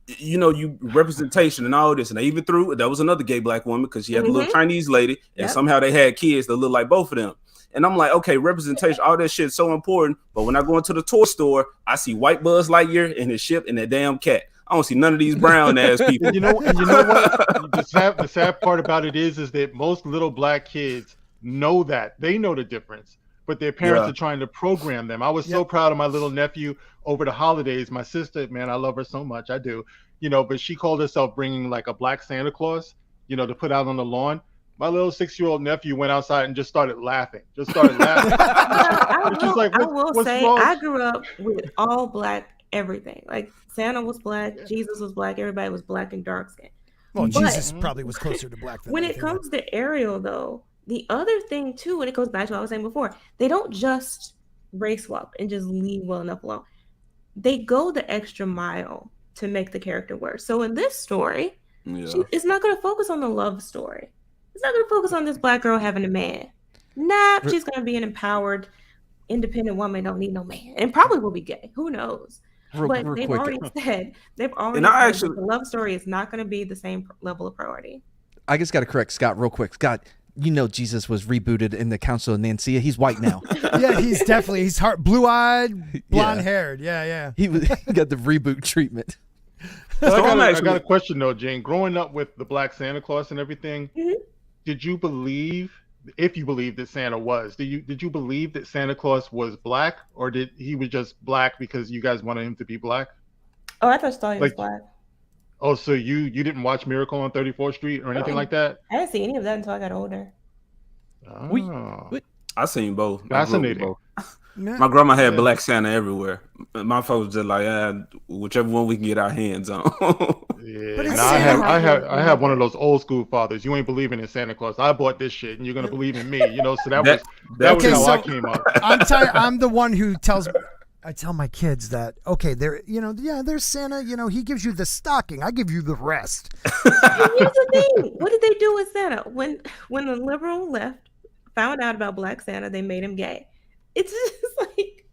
You know, you representation and all this, and they even threw that was another gay black woman because she had a little Chinese lady, and somehow they had kids that look like both of them. And I'm like, okay, representation, all that shit's so important. But when I go into the toy store, I see white Buzz Lightyear and his ship and that damn cat. I don't see none of these brown ass people.
And you know what? The sad part about it is that most little black kids know that. They know the difference. But their parents are trying to program them. I was so proud of my little nephew over the holidays. My sister, man, I love her so much. I do. You know, but she called herself bringing like a black Santa Claus, you know, to put out on the lawn. My little 6-year-old nephew went outside and just started laughing.
I will say, I grew up with all black everything. Like, Santa was black, Jesus was black, everybody was black and dark skin.
Well, Jesus probably was closer to black than
when it comes to Ariel, though, the other thing too, when it goes back to what I was saying before, they don't just race swap and just leave well enough alone. They go the extra mile to make the character work. So in this story, it's not going to focus on the love story. It's not going to focus on this black girl having a man. Nah, she's going to be an empowered, independent woman. Don't need no man, and probably will be gay. Who knows? But they've already said the love story is not going to be the same level of priority.
I just got to correct Scott real quick. Scott, you know Jesus was rebooted in the Council of Nicaea. He's white now.
He's blue-eyed, blonde-haired. Yeah.
He got the reboot treatment.
So I got a question though, Jane. Growing up with the black Santa Claus and everything, did you believe, if you believed that Santa was, did you believe that Santa Claus was black, or did he was just black because you guys wanted him to be black?
Oh, I thought he was black.
Oh, so you didn't watch Miracle on 34th Street or anything like that?
I didn't see any of that until I got older.
Oh.
I seen both.
Fascinating.
My grandma had black Santa everywhere. My folks just like, whichever one we can get our hands on.
And I have one of those old school fathers. You ain't believing in Santa Claus. I bought this shit, and you're gonna believe in me. You know, so that was how I came up.
I'm the one who tells I tell my kids that, okay, there's Santa, he gives you the stocking. I give you the rest.
And here's the thing. What did they do with Santa? When the liberal left found out about Black Santa, they made him gay. It's just like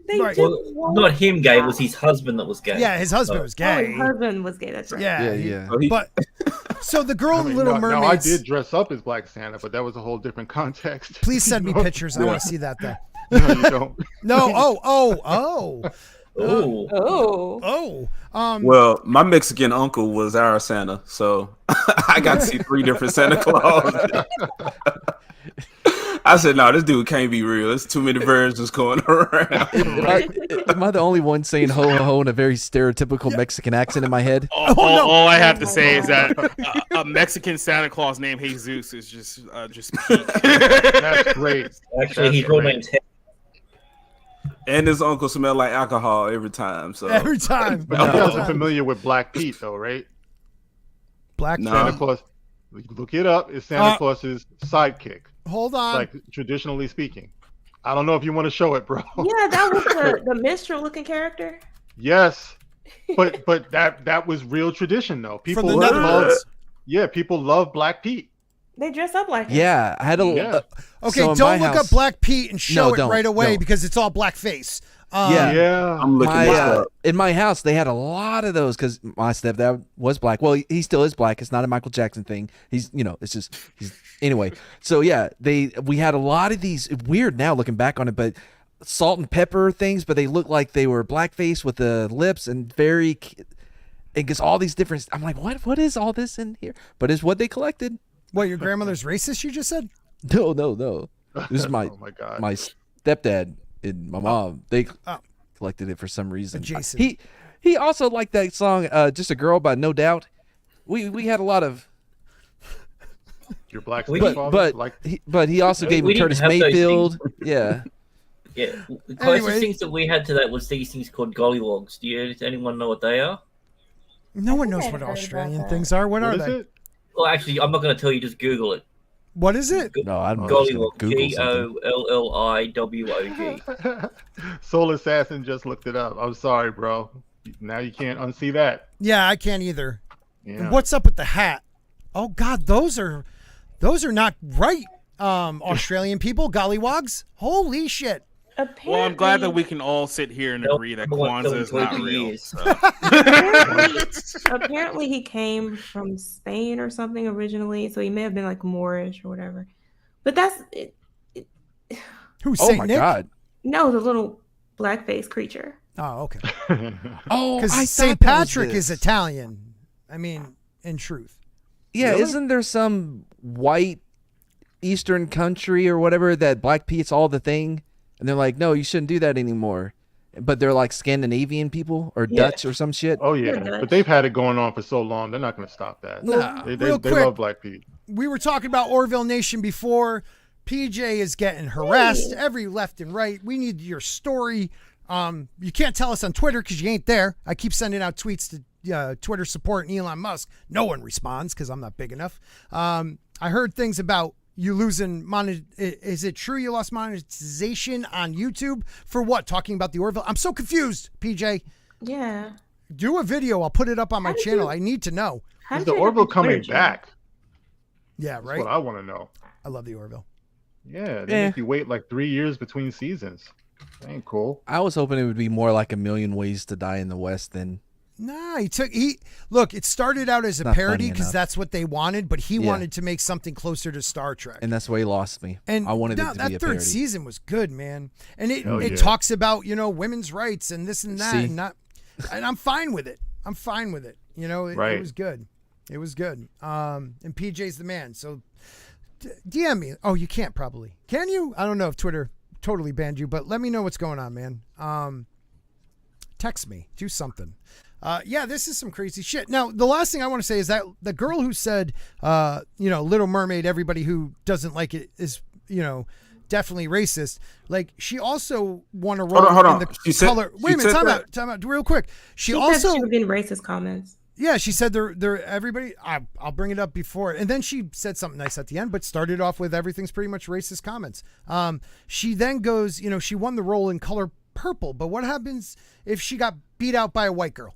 they
Right.
just
Well, not him gay, it was his husband that was gay.
Yeah, his husband was
Oh,
gay.
his husband was gay. That's right.
Yeah.
So he-
But so the girl in Little
no,
Mermaids.
I did dress up as Black Santa, but that was a whole different context.
Please send me pictures. I want to see that though.
No, you don't.
No. Oh.
Oh,
Well, my Mexican uncle was our Santa, so I got to see 3 different Santa Claus. I said, no, this dude can't be real. There's too many versions going around.
Am I the only one saying ho ho ho in a very stereotypical Mexican accent in my head?
All I have to say is that a Mexican Santa Claus named Jesus is just peak.
That's great.
actually, his real name's
And his uncle smelled like alcohol every time. So
Every time.
But you guys are familiar with Black Pete, though, right?
Black
No.
Santa Claus. Look it up. It's Santa Claus's sidekick,
Hold on.
like traditionally speaking. I don't know if you want to show it, bro.
Yeah, that was the minstrel looking character.
Yes, but that was real tradition, though. People
From the
love,
Netherlands.
people love Black Pete.
They dress up like him.
Yeah, I had a.
Yeah.
Okay,
so in
don't
my
look
house-
up Black Pete and show
No,
it
don't,
right away
don't.
because it's all blackface.
Yeah.
Yeah,
I'm looking this up.
In my house, they had a lot of those because my stepdad was black. Well, he still is black. It's not a Michael Jackson thing. He's anyway. So yeah, we had a lot of these. Weird now looking back on it, but salt and pepper things. But they look like they were blackface with the lips and very. It gets all these different. I'm like, what is all this in here? But it's what they collected.
What, your grandmother's racist, you just said?
No. This is my
Oh my God.
my stepdad and my mom. They
Oh.
collected it for some reason.
Adjacent.
He also liked that song, "Just a Girl" by No Doubt. We had a lot of,
your Black
We-
father,
but he also gave
We
me
didn't
Curtis
have those
Mayfield. Yeah,
Yeah, the closest
Anyway.
things that we had to that was these things called gollywogs. Does anyone know what they are?
No one knows
I've
what
heard about
Australian
that.
things are. What are
what is
they?
it?
Well, actually, I'm not going to tell you. Just Google it.
What is it?
no, I'm just gonna
Gollywog.
Google something.
GOLLIWOG.
Soul Assassin just looked it up. I'm sorry, bro. Now you can't unsee that.
Yeah, I can't either.
Yeah.
What's up with the hat? Oh God, those are not right. Australian people, gollywogs. Holy shit.
Apparently,
Well, I'm glad that we can all sit here and agree that Kwanzaa is not real.
apparently he came from Spain or something originally, so he may have been like Moorish or whatever. But that's it.
Who's
Oh
Saint
my
Nick?
God!
No, the little blackface creature.
Oh, okay.
Oh,
Because
I
Saint
thought that was
Patrick is
this.
Italian. I mean, in truth.
Yeah,
Really?
isn't there some white Eastern country or whatever that Black Pete's all the thing? And they're like, no, you shouldn't do that anymore. But they're like Scandinavian people or
Yeah.
Dutch or some shit.
Oh yeah,
They're
but they've had it going on for so long. They're not going to stop that.
Nah,
They
real
they
quick.
love Black Pete.
We were talking about Orville Nation before. PJ is getting harassed every left and right. We need your story. You can't tell us on Twitter because you ain't there. I keep sending out tweets to Twitter support and Elon Musk. No one responds because I'm not big enough. I heard things about you losing Is it true you lost monetization on YouTube for what? Talking about the Orville? I'm so confused, PJ.
Yeah.
Do a video. I'll put it up on my
How did
channel.
you-
I need to know.
How
Is
did
the
you end up
Orville
on
coming
Twitter, Jim?
back?
Yeah,
That's
right.
what I want to know.
I love the Orville.
Yeah, they make you wait like 3 years between seasons. That ain't cool.
I was hoping it would be more like A Million Ways to Die in the West than.
Nah, look, it started out as a
Not
parody
funny
because
enough.
that's what they wanted, but he
Yeah.
wanted to make something closer to Star Trek.
And that's why he lost me.
And
I wanted
no,
it to
that
be a
third
parody.
season was good, man. And it
Hell yeah.
talks about, women's rights and this and that
See?
and I'm fine with it. I'm fine with it. It
Right.
was good. It was good. And PJ's the man. So DM me. Oh, you can't probably. Can you? I don't know if Twitter totally banned you, but let me know what's going on, man. Text me. Do something. Yeah, this is some crazy shit. Now, the last thing I want to say is that the girl who said, Little Mermaid, everybody who doesn't like it is, definitely racist. Like, she also won a role
Hold on.
in the
She said-
color.
she
Wait a minute,
said
time out, real quick. She
She
also,
said she was getting racist comments.
yeah, she said they're everybody. I'll bring it up before, and then she said something nice at the end, but started off with everything's pretty much racist comments. She then goes, she won the role in Color purple, but what happens if she got beat out by a white girl?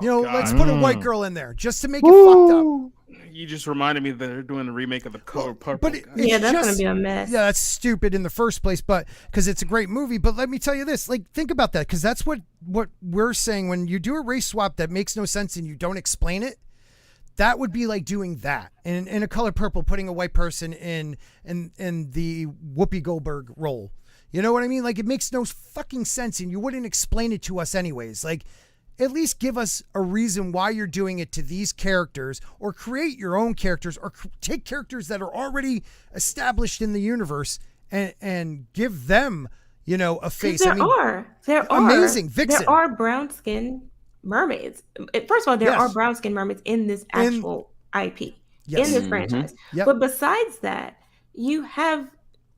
Oh,
let's put a white girl in there just to make it fucked up.
You just reminded me that they're doing the remake of the Color Purple.
But
that's gonna be a mess.
Yeah, that's stupid in the first place, but because it's a great movie. But let me tell you this: like, think about that, because that's what we're saying. When you do a race swap that makes no sense and you don't explain it, that would be like doing that in a Color Purple, putting a white person in the Whoopi Goldberg role. You know what I mean? Like, it makes no fucking sense, and you wouldn't explain it to us anyways. Like, at least give us a reason why you're doing it to these characters, or create your own characters, or take characters that are already established in the universe and give them, a face.
There are
amazing Vixen.
There are brown skin mermaids. First of all, there are brown skin mermaids in this actual IP, in this franchise. Yep. But besides that, you have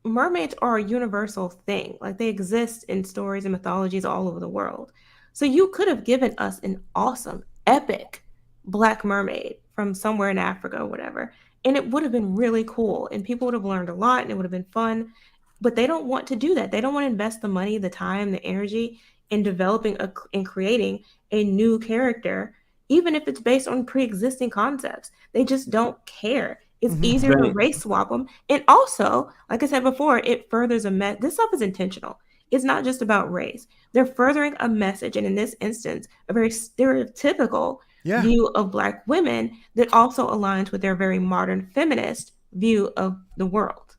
mermaids are a universal thing. Like, they exist in stories and mythologies all over the world. So you could have given us an awesome, epic Black mermaid from somewhere in Africa or whatever, and it would have been really cool, and people would have learned a lot, and it would have been fun. But they don't want to do that. They don't want to invest the money, the time, the energy in developing and creating a new character, even if it's based on pre-existing concepts. They just don't care. It's easier to race swap them. And also, like I said before, it furthers a mess. This stuff is intentional. It's not just about race. They're furthering a message, and in this instance, a very stereotypical view of Black women that also aligns with their very modern feminist view of the world.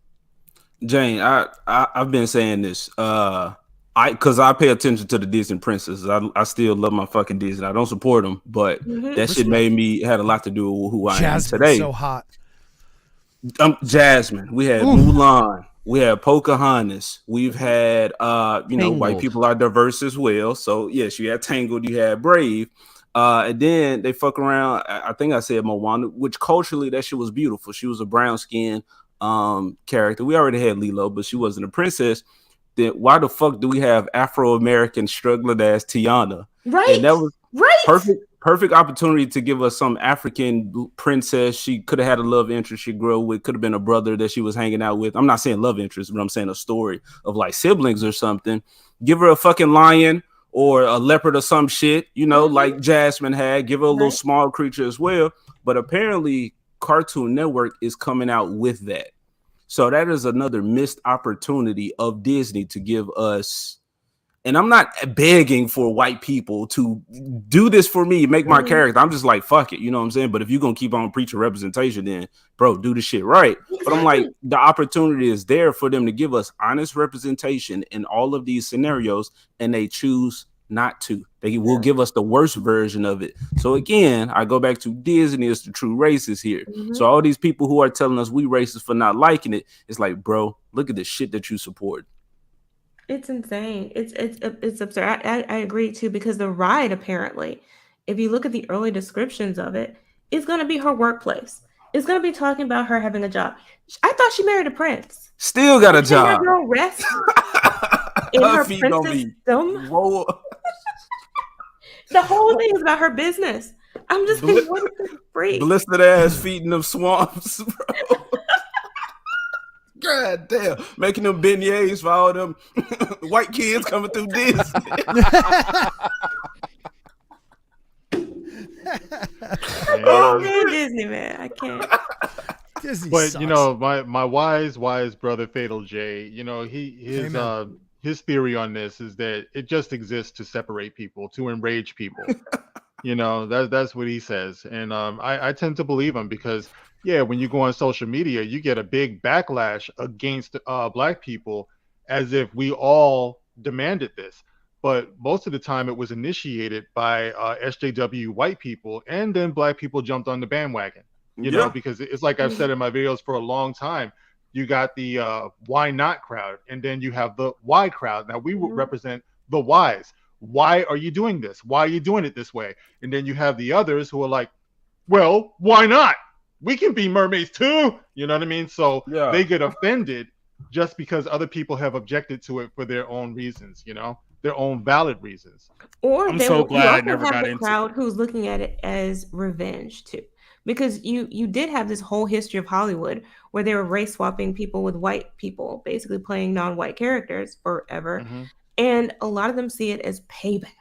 Jane, I've been saying this. Because I pay attention to the Disney princesses. I still love my fucking Disney. I don't support them, but that shit had a lot to do with who I am today.
So hot.
Jasmine. We had Mulan. We had Pocahontas. We've had, white people are diverse as well. So, yes, you had Tangled, you had Brave. And then they fuck around. I think I said Moana, which culturally that shit was beautiful. She was a brown skin character. We already had Lilo, but she wasn't a princess. Then why the fuck do we have Afro-American struggling as Tiana?
Right.
And that was perfect opportunity to give us some African princess. She could have had a love interest she grew up with, could have been a brother that she was hanging out with. I'm not saying love interest, but I'm saying a story of like siblings or something. Give her a fucking lion or a leopard or some shit, like Jasmine had. Give her a little small creature as well. But apparently Cartoon Network is coming out with that. So that is another missed opportunity of Disney to give us. And I'm not begging for white people to do this for me, make my character. I'm just like, fuck it. You know what I'm saying? But if you're going to keep on preaching representation, then, bro, do the shit right. But I'm like, the opportunity is there for them to give us honest representation in all of these scenarios, and they choose not to. They will give us the worst version of it. So again, I go back to Disney is the true racist here. So all these people who are telling us we racist for not liking it, it's like, bro, look at the shit that you support.
It's insane. It's absurd. I agree too, because the ride, apparently, if you look at the early descriptions of it, it's going to be her workplace. It's going to be talking about her having a job. I thought she married a prince.
Still got a job.
Her girl rest in her princessdom.
Whoa.
The whole thing is about her business. I'm just like, what is this freak?
Blistered ass feet in them swamps, bro. God damn, making them beignets for all them white kids coming through Disney.
Oh man, Disney, man, I can't.
Disney
but
sucks.
my wise brother Fatal J, his theory on this is that it just exists to separate people, to enrage people. That's what he says, and I tend to believe him because. Yeah, when you go on social media, you get a big backlash against Black people as if we all demanded this. But most of the time it was initiated by SJW white people, and then Black people jumped on the bandwagon, because it's like I've said in my videos for a long time. You got the why not crowd, and then you have the why crowd. Now we represent the whys. Why are you doing this? Why are you doing it this way? And then you have the others who are like, well, why not? We can be mermaids too. You know what I mean? So they get offended just because other people have objected to it for their own reasons, their own valid reasons.
Or
I'm so glad I never got into
crowd who's looking at it as revenge too. Because you did have this whole history of Hollywood where they were race swapping people with white people, basically playing non-white characters forever. And a lot of them see it as payback.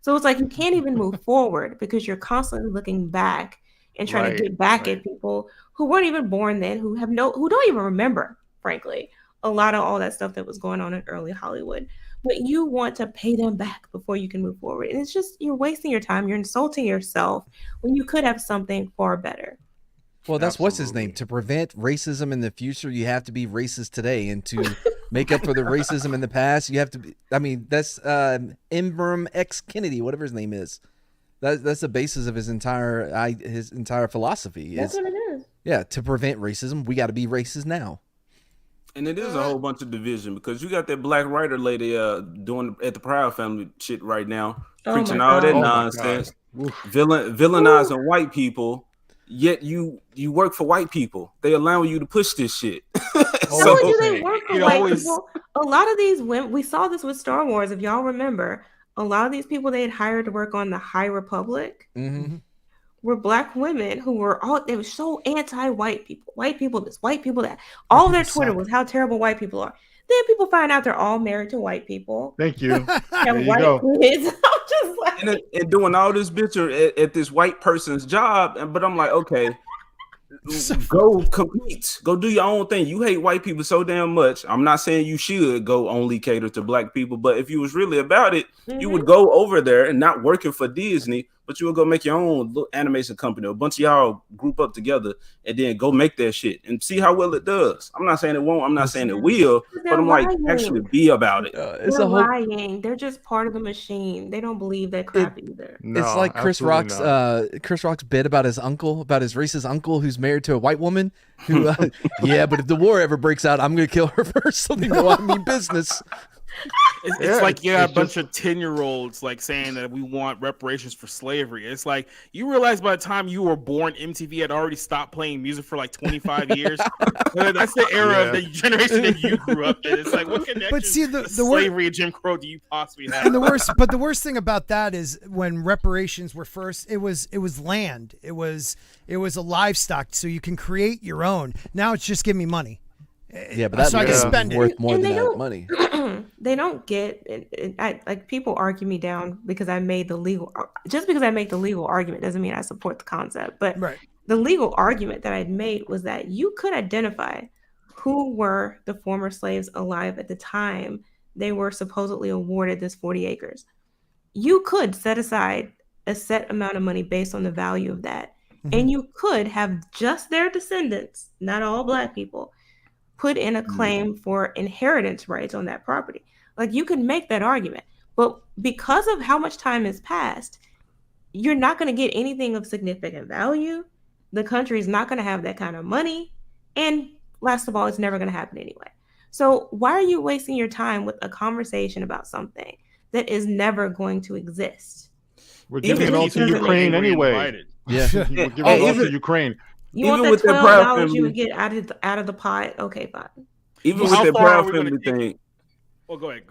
So it's like you can't even move forward because you're constantly looking back and trying to get back at people who weren't even born then, who don't even remember, frankly, a lot of all that stuff that was going on in early Hollywood. But you want to pay them back before you can move forward. And it's just, you're wasting your time. You're insulting yourself when you could have something far better.
Well, that's what's his name. To prevent racism in the future, you have to be racist today, and to make up for the racism in the past, you have to be. I mean, that's Ibram X Kennedy, whatever his name is. That's the basis of his entire philosophy.
That's what it is.
Yeah, to prevent racism, we got to be racist now.
And it is a whole bunch of division because you got that black writer lady doing at the Proud Family shit right now, preaching all that nonsense, villainizing white people. Yet you work for white people. They allowing you to push this shit.
So do they work for white people? A lot of these women, we saw this with Star Wars, if y'all remember, a lot of these people they had hired to work on the High Republic were black women who were they were so anti-white people. White people this, white people that. All their Twitter was how terrible white people are. Then people find out they're all married to white people.
Thank you.
Have white kids. I'm just like,
and doing all this bitch at this white person's job. But I'm like, okay, go compete. Go do your own thing. You hate white people so damn much. I'm not saying you should go only cater to black people, but if you was really about it, you would go over there and not working for Disney, but you would go make your own little animation company. A bunch of y'all group up together and then go make that shit and see how well it does. I'm not saying it won't. I'm not saying it will, but I'm like, actually be about it.
They're lying. They're just part of the machine. They don't believe that crap either.
No, it's like Chris Rock's bit about his uncle, about his racist uncle who's married to a white woman. Who, yeah, but if the war ever breaks out, I'm gonna kill her first. So they know I mean business.
It's like a bunch of 10-year-olds like saying that we want reparations for slavery. It's like you realize by the time you were born, MTV had already stopped playing music for like 25 years. That's the era of the generation that you grew up in. It's like what connection to slavery and Jim Crow do you possibly have?
And the worst thing about that is when reparations were first, it was land. It was a livestock, so you can create your own. Now it's just give me money.
Yeah, but that's
so I can spend it.
Worth more than that money.
They don't get like people argue me down because I made the legal. Just because I make the legal argument doesn't mean I support the concept. But the legal argument that I'd made was that you could identify who were the former slaves alive at the time they were supposedly awarded this 40 acres. You could set aside a set amount of money based on the value of that, and you could have just their descendants, not all black people, put in a claim for inheritance rights on that property. Like you can make that argument, but because of how much time has passed, you're not going to get anything of significant value. The country is not going to have that kind of money. And last of all, it's never going to happen anyway. So why are you wasting your time with a conversation about something that is never going to exist?
We're giving it all to Ukraine anyway.
Yeah.
We're giving it all to Ukraine.
You want that $12 you would get out of the pot? Okay, fine.
Even with that Proud Family thing.
Oh, go ahead.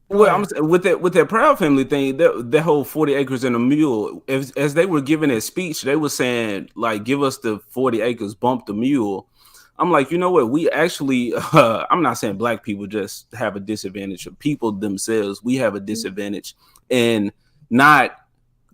Well, I'm with that Proud Family thing, that whole 40 acres and a mule. As they were giving that speech, they were saying like, "Give us the 40 acres, bump the mule." I'm like, you know what? We actually, I'm not saying black people just have a disadvantage. People themselves, we have a disadvantage in not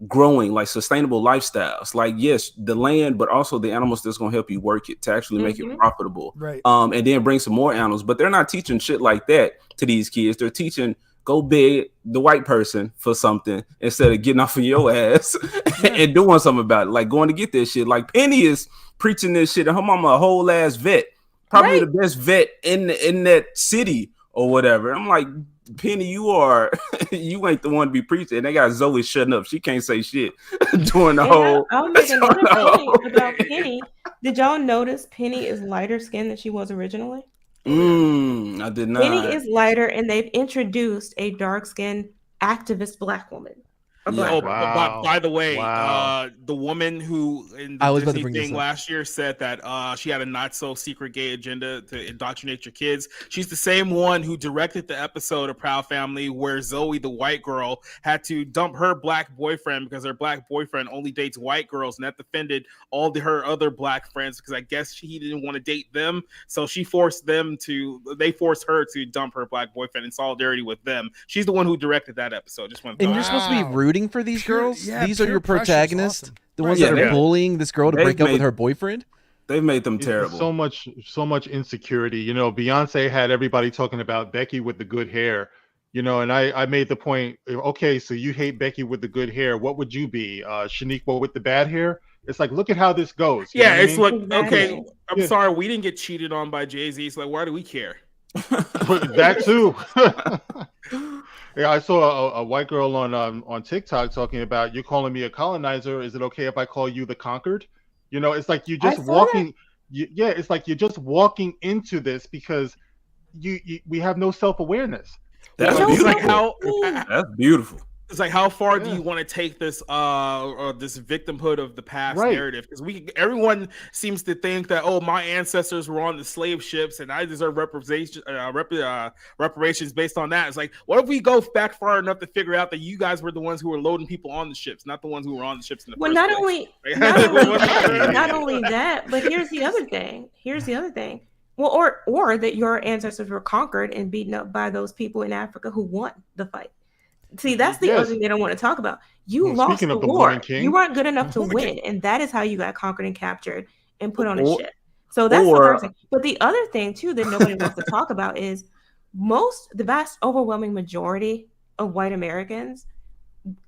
growing like sustainable lifestyles. Like, yes, the land, but also the animals that's going to help you work it to actually make it profitable.
Right.
And then bring some more animals. But they're not teaching shit like that to these kids. They're teaching go beg the white person for something instead of getting off of your ass and doing something about it. Like going to get this shit. Like Penny is preaching this shit and her mama a whole ass vet. Probably the best vet in that city or whatever. I'm like, Penny, you ain't the one to be preaching. And they got Zoe shutting up. She can't say shit during the whole.
I'll make another point about Penny. Did y'all notice Penny is lighter skinned than she was originally?
I did not.
Penny is lighter, and they've introduced a dark skinned activist black woman. A
Yeah.
black
Oh,
girl.
Wow.
by the way,
Wow.
the woman who in
I
the
was about to
Disney
bring this
thing
up.
last year said that she had a not so secret gay agenda to indoctrinate your kids. She's the same one who directed the episode of Proud Family where Zoe, the white girl, had to dump her black boyfriend because her black boyfriend only dates white girls, and that offended her other black friends because I guess he didn't want to date them, so they forced her to dump her black boyfriend in solidarity with them. She's the one who directed that episode. Just want to
And
throw
you're
that
supposed to be
Wow.
rooting for these
Pure-
girls.
yeah,
These are
pure
your
pressure's
protagonists,
awesome.
the ones
Yeah,
that are
they-
bullying this girl to
they've
break up with
made-
her boyfriend.
They've made them
It's
terrible.
so much insecurity. You know, Beyonce had everybody talking about Becky with the good hair. You know, and I made the point. Okay, so you hate Becky with the good hair. What would you be, Shaniqua with the bad hair? It's like, look at how this goes. You know
Yeah,
what I
it's
mean?
like
Exactly.
okay. I'm
Yeah.
sorry, we didn't get cheated on by Jay-Z. So like, why do we care?
That too. Yeah, I saw a white girl on TikTok talking about, you're calling me a colonizer. Is it okay if I call you the conquered? You know, it's like you're
I
just
saw
walking. Yeah, it's like you're just walking into this because we have no self-awareness.
That's
No,
beautiful.
Like how
That's beautiful.
it's like how far do
Yeah.
you want to take this this victimhood of the past
Right.
narrative? Because everyone seems to think that my ancestors were on the slave ships and I deserve reparations based on that. It's like, what if we go back far enough to figure out that you guys were the ones who were loading people on the ships, not the ones who were on the ships in the
Well,
first
not
place?
only
Like,
not only that, but here's the other thing. Well, or that your ancestors were conquered and beaten up by those people in Africa who won the fight. See, that's the
Yes.
other thing they don't want to talk about. You
Well,
lost
speaking
the
of the
war.
Woman King-
You weren't good enough to
Woman
win,
King.
and that is how you got conquered and captured and put on a
Or-
ship. So that's the
or-
first thing. But the other thing too that nobody wants to talk about is the vast overwhelming majority of white Americans,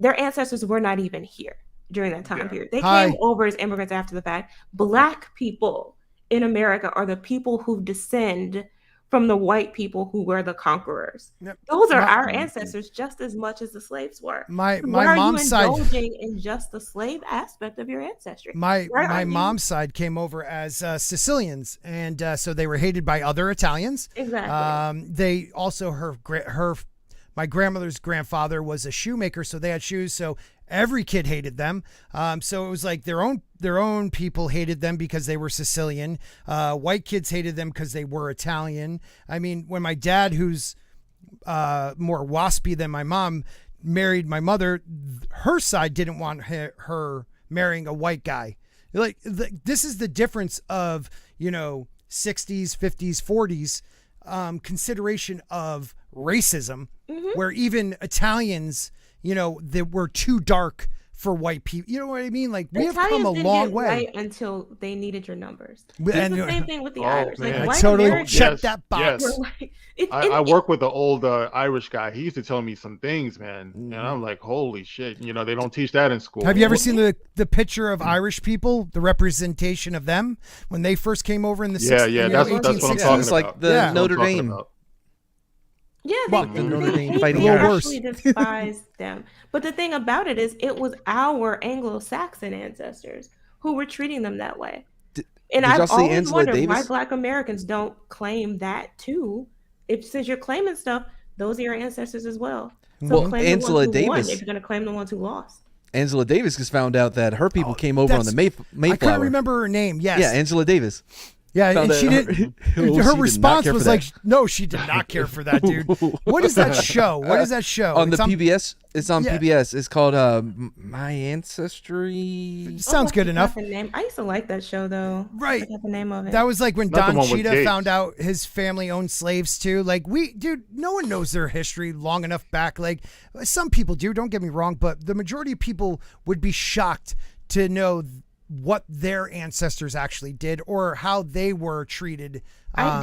their ancestors were not even here during that time
Yeah.
period. They
Hi.
came over as immigrants after the fact. Black people in America are the people who descend from the white people who were the conquerors.
Yep.
Those are
My-
our ancestors just as much as the slaves were.
My
So why
my
are
mom's
you
side.
indulging in just the slave aspect of your ancestry?
My
Why
my
aren't you-
mom's side came over as Sicilians, and so they were hated by other Italians.
Exactly.
They also my grandmother's grandfather was a shoemaker, so they had shoes. So every kid hated them. So it was like their own people hated them because they were Sicilian. White kids hated them because they were Italian. I mean, when my dad, who's more waspy than my mom, married my mother, her side didn't want her marrying a white guy. Like this is the difference of 60s, 50s, 40s consideration of racism, where even Italians, they were too dark for white people. You know what I mean? Like we have come a
didn't
long
get
way.
white until they needed your numbers.
And-
It's the same thing with the
Oh,
Irish. Like
man.
I
white
totally
Americans
checked that box.
yes.
were like, it,
I work with an old Irish guy. He used to tell me some things, man, and I'm like, holy shit! They don't teach that in school.
Have you ever seen the picture of Irish people, the representation of them when they first came over in the
Yeah,
60s,
yeah,
in
that's what I'm
1860s?
talking
It's like
about.
the
Yeah.
Notre
That's what I'm
Dame.
talking about.
Yeah,
Well,
they,
the
Notre
they
Dame
hate
Fighting
them.
Irish.
Actually despise them. But the thing about it is, it was our Anglo-Saxon ancestors who were treating them that way.
Did
And
y'all
I've
see
always
Angela
wondered why
Davis?
Black Americans don't claim that too. Since you're claiming stuff, those are your ancestors as well. So
Well,
claim
Angela
the ones who won
Davis-
if you're going to claim the ones who lost.
Angela Davis just found out that her people came over on the
I
Mayflower.
couldn't remember her name. Yes.
Yeah, Angela Davis.
Yeah,
Found
and she
that
didn't.
Oh, she did
Her
not
response
care
was
for
like,
that.
"No, she did not care for that, dude." What is that show? What is that show?
On the
It's on-
PBS. It's on
Yeah.
PBS. It's called My Ancestry.
Sounds good enough.
The name. I used to like that show though.
Right.
I forgot the name of it.
That was like when
Not the
Don
one with
Cheetah
Gates.
found out his family owned slaves too. Like dude, no one knows their history long enough back. Like some people do, don't get me wrong, but the majority of people would be shocked to know what their ancestors actually did or how they were treated.
I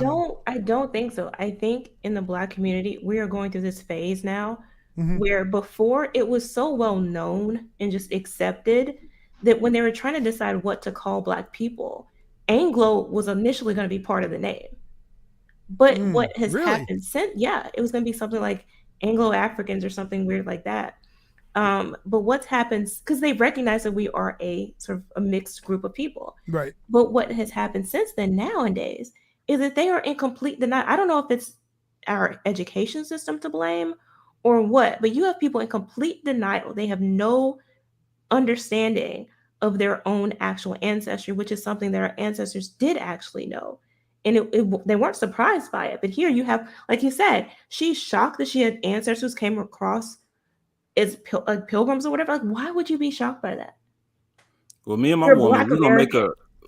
don't think so. I think in the Black community, we are going through this phase now where before it was so well known and just accepted that when they were trying to decide what to call Black people, Anglo was initially going to be part of the name. But what has
really?
happened since, it was going to be something like Anglo-Africans or something weird like that. But what's happened, because they recognize that we are a sort of a mixed group of people.
Right.
But what has happened since then nowadays is that they are in complete denial. I don't know if it's our education system to blame or what? But you have people in complete denial. They have no understanding of their own actual ancestry, which is something that our ancestors did actually know. And they weren't surprised by it. But here you have, like you said, she's shocked that she had ancestors came across as pilgrims or whatever. Like, why would you be shocked by that?
Well, me and my
You're
woman,
Black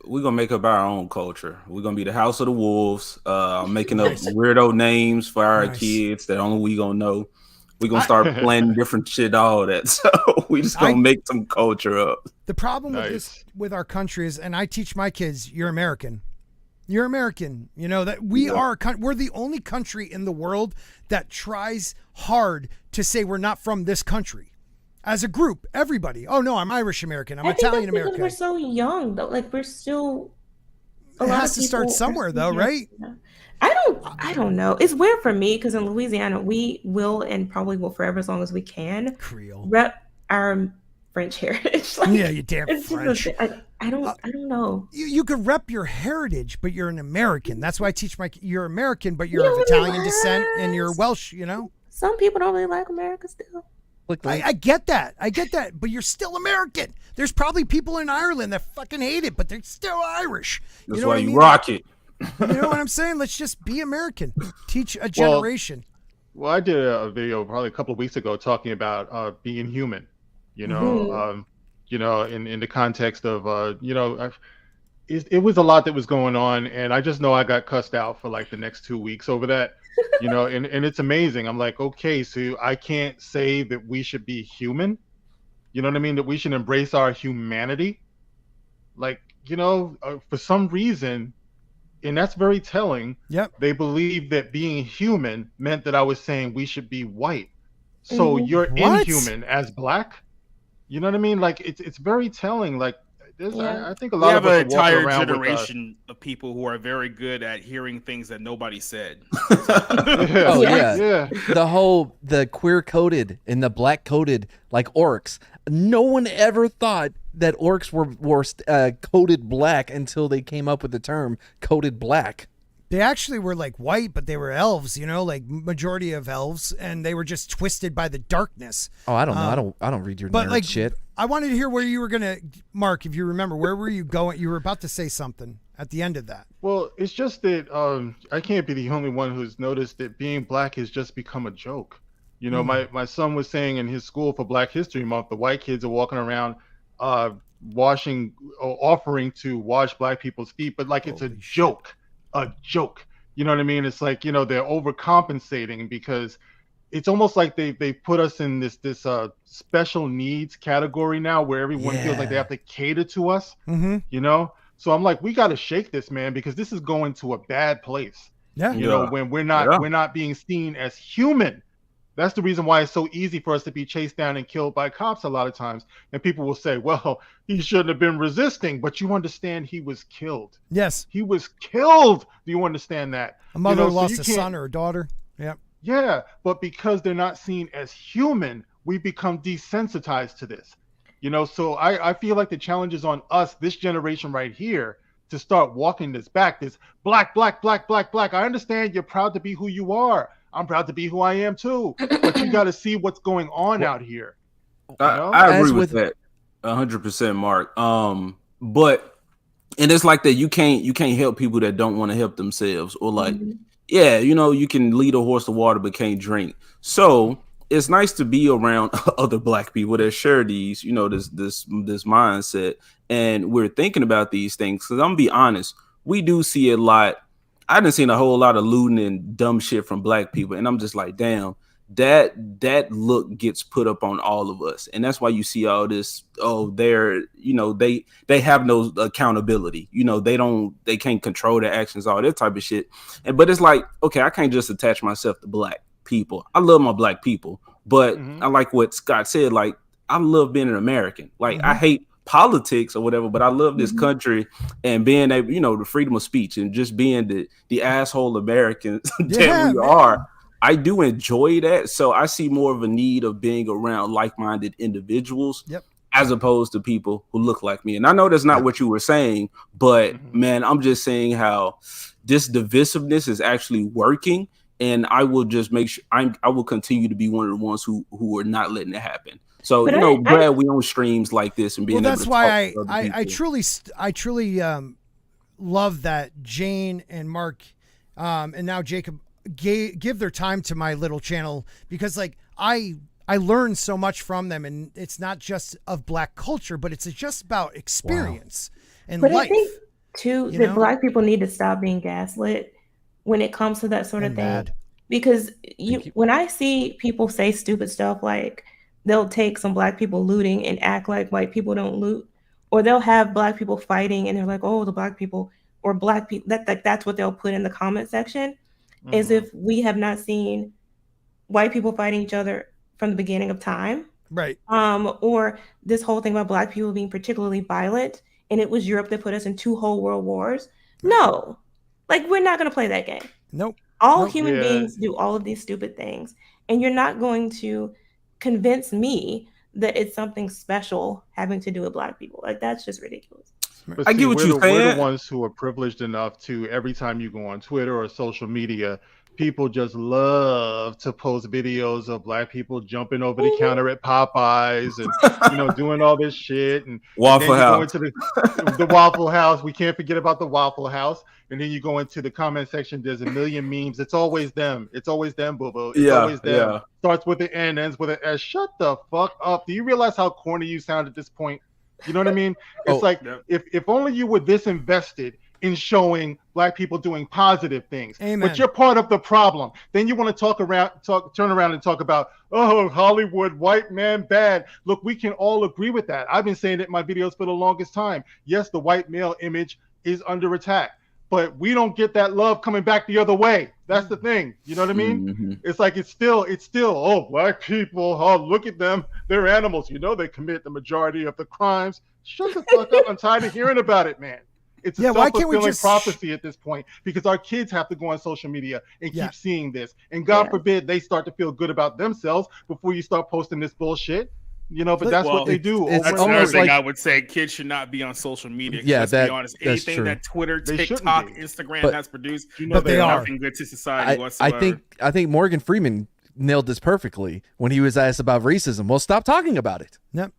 we're gonna make up our own culture. We're gonna be the House of the Wolves, making up weirdo names for our kids that only we gonna know. We're gonna start planning different shit, all that. So we just gonna make some culture up.
The problem with this, with our country is, and I teach my kids, you're American. You're American. You know, that we're the only country in the world that tries hard to say we're not from this country. As a group, everybody. Oh no, I'm Irish American. I'm Italian American.
We're so young though. Like we're still.
It has to start somewhere though, right?
I don't know. It's weird for me because in Louisiana we will and probably will forever as long as we can rep our French heritage. Like,
yeah, you damn French.
I don't know.
You could rep your heritage, but you're an American. That's why I teach you're American, but you're of Italian descent and you're Welsh. You know.
Some people don't really like America still.
I get that. But you're still American. There's probably people in Ireland that fucking hate it, but they're still Irish.
That's why you rock it.
You know what I'm saying? Let's just be American. Teach a generation.
Well, I did a video probably a couple of weeks ago talking about being human. You know, in the context of it was a lot that was going on, and I just know I got cussed out for like the next 2 weeks over that. You know, and it's amazing. I'm like, okay, so I can't say that we should be human. You know what I mean? That we should embrace our humanity. Like, for some reason, and that's very telling.
Yep.
They believe that being human meant that I was saying we should be white. So you're inhuman as Black. You know what I mean? Like it's very telling. Like I think a lot of us
have an entire
around
generation of people who are very good at hearing things that nobody said.
Yeah. The queer coded and the black coded, like orcs. No one ever thought that orcs were coded black until they came up with the term coded black.
They actually were like white, but they were elves, like majority of elves, and they were just twisted by the darkness.
Oh, I don't know. I don't read your nerd shit.
I wanted to hear where you were gonna, Mark, if you remember, where were you going? You were about to say something at the end of that.
Well, it's just that I can't be the only one who's noticed that being Black has just become a joke. My son was saying in his school for Black History Month, the white kids are walking around offering to wash Black people's feet, but like it's a joke. A joke. You know what I mean? It's like, they're overcompensating because it's almost like they put us in this special needs category now where everyone feels like they have to cater to us. So I'm like, we got to shake this, man, because this is going to a bad place. When we're not being seen as human. That's the reason why it's so easy for us to be chased down and killed by cops a lot of times. And people will say, well, he shouldn't have been resisting, but you understand he was killed.
Yes.
He was killed. Do you understand that?
A mother lost a son or a daughter. Yep.
Yeah, but because they're not seen as human, we become desensitized to this. So I feel like the challenge is on us, this generation right here, to start walking this back, this black. I understand you're proud to be who you are. I'm proud to be who I am too, but you got to see what's going on out here.
I agree with that 100%, Mark. But it's like that. You can't help people that don't want to help themselves, or like, you can lead a horse to water but can't drink. So it's nice to be around other Black people that share these, this mindset, and we're thinking about these things. Because I'm gonna be honest, we do see a lot. I didn't see a whole lot of looting and dumb shit from Black people, and I'm just like, damn, that look gets put up on all of us, and that's why you see all this. Oh, they have no accountability. They can't control their actions, all that type of shit. But it's like, okay, I can't just attach myself to Black people. I love my Black people, but I like what Scott said. Like, I love being an American. Like, I hate politics or whatever, but I love this country and being able, the freedom of speech and just being the asshole Americans that we are. I do enjoy that. So I see more of a need of being around like-minded individuals as opposed to people who look like me. And I know that's not what you were saying, but man, I'm just saying how this divisiveness is actually working. and I will just make sure I will continue to be one of the ones who are not letting it happen. So
But
glad we on streams like this and being
Well,
able
that's
to
why
talk to other
I
people.
truly love that Jane and Mark and now Jacob give their time to my little channel, because like I learned so much from them, and it's not just of Black culture, but it's just about experience and
But
life.
I think too
you
that
know?
Black people need to stop being gaslit when it comes to that sort of
And
thing.
mad.
Because when I see people say stupid stuff like they'll take some Black people looting and act like white people don't loot, or they'll have Black people fighting and they're like, oh, the Black people or Black people, that's what they'll put in the comment section, as if we have not seen white people fighting each other from the beginning of time.
Right.
Or this whole thing about Black people being particularly violent, and it was Europe that put us in 2 whole world wars. No, like, we're not going to play that game.
Nope.
All human beings do all of these stupid things, and you're not going to convince me that it's something special having to do with Black people. Like, that's just ridiculous.
But
I get what you're
we're
saying.
the ones who are privileged enough to, every time you go on Twitter or social media, people just love to post videos of Black people jumping over the counter at Popeyes and doing all this shit, and
Waffle
then you go
House.
into the Waffle House. We can't forget about the Waffle House. And then you go into the comment section. There's a million memes. It's always them. It's always them, boo boo. It's always them.
Yeah.
Starts with an N, ends with an S. Shut the fuck up. Do you realize how corny you sound at this point? You know what I mean? It's if only you were this invested in showing Black people doing positive things.
Amen.
But you're part of the problem. Then you want to turn around and talk about, oh, Hollywood, white man, bad. Look, we can all agree with that. I've been saying it in my videos for the longest time. Yes, the white male image is under attack, but we don't get that love coming back the other way. That's the thing. You know what I mean?
Mm-hmm.
It's like it's still, oh, Black people, oh, look at them. They're animals. They commit the majority of the crimes. Shut the fuck up. I'm tired of hearing about it, man. It's a
why can't we
self-fulfilling
just
prophecy at this point, because our kids have to go on social media and keep seeing this. And God forbid they start to feel good about themselves before you start posting this bullshit. But that's what they do.
That's
over and
another
over.
thing I would say. Kids should not be on social media.
Yeah,
let's be honest.
that's
Anything
true.
that Twitter,
They shouldn't
TikTok,
be.
Instagram has produced,
but they are
nothing good to society
I
whatsoever.
think Morgan Freeman nailed this perfectly when he was asked about racism. Well, stop talking about it.
Yep.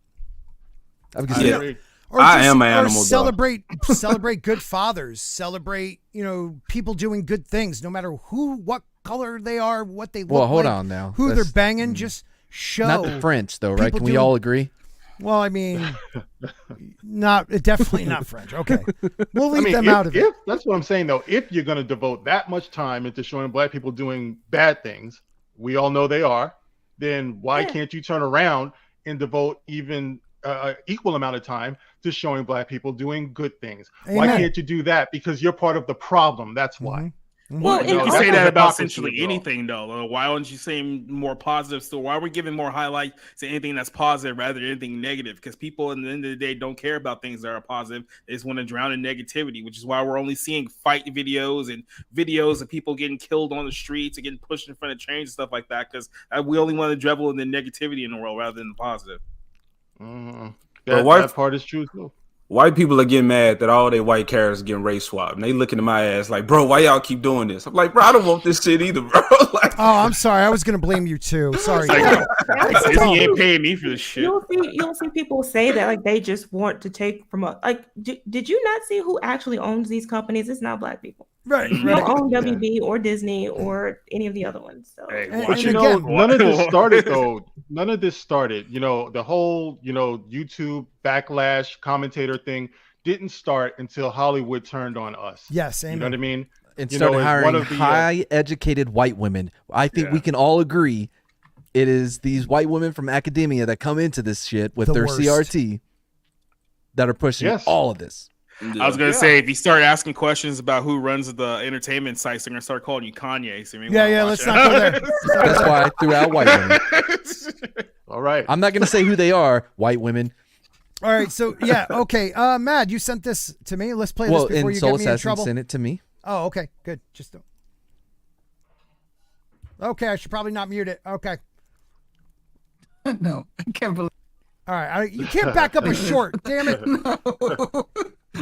Because
Yeah.
agree.
Or
I
just-
am an
or
animal, dog.
celebrate good fathers, celebrate people doing good things, no matter what color they are, what they look like.
Well, hold on now.
Who
That's-
they're banging, just show.
not the French though, right?
people
Can we
doing-
all agree?
Well, I mean, definitely not French. Okay, we'll leave them out of it.
That's what I'm saying, though. If you're going to devote that much time into showing Black people doing bad things, we all know they are, then why can't you turn around and devote even equal amount of time to showing Black people doing good things? Why
Amen.
can't you do that? Because you're part of the problem. That's why.
Well,
You can
that's
say
what
that about
hypocrisy
essentially
is all.
anything, though. Why don't you say more positive still? Why are we giving more highlight to anything that's positive rather than anything negative? Because people, at the end of the day, don't care about things that are positive. They just want to drown in negativity, which is why we're only seeing fight videos and videos of people getting killed on the streets and getting pushed in front of trains and stuff like that. Because we only want to revel in the negativity in the world rather than the positive.
That part is true, too.
White people are getting mad that all their white characters are getting race swapped. And they looking at my ass like, bro, why y'all keep doing this? I'm like, bro, I don't want this shit either, bro. Like,
Oh, I'm sorry. I was gonna blame you too. Sorry.
Disney ain't paying me for this shit.
You'll see people say that like they just want to take from us. Like, did you not see who actually owns these companies? It's not Black people.
Right.
You don't own WB or Disney or any of the other ones. So
Hey,
And-
But
and
none
again-
of this started though. None of this started. The whole YouTube backlash commentator thing didn't start until Hollywood turned on us.
Yes,
You
amen.
know what I mean?
And
You know,
started
as
hiring
one of the,
high-educated white women. I think we can all agree it is these white women from academia that come into this shit with
The
their
worst.
CRT that are pushing
Yes.
all of this.
I was gonna say, if you start asking questions about who runs the entertainment sites, they're gonna start calling you Kanye. So
Yeah, let's not go there.
That's why I threw out white women.
All right.
I'm not going to say who they are, white women.
All right, so yeah, okay. Mad, you sent this to me. Let's play
Well,
this before
and
you
Soul
get me in
Assassin
trouble.
sent it to me.
Oh, okay, good. Just don't. Okay, I should probably not mute it. Okay.
No, I can't believe.
All right, you can't back up a short. Damn it.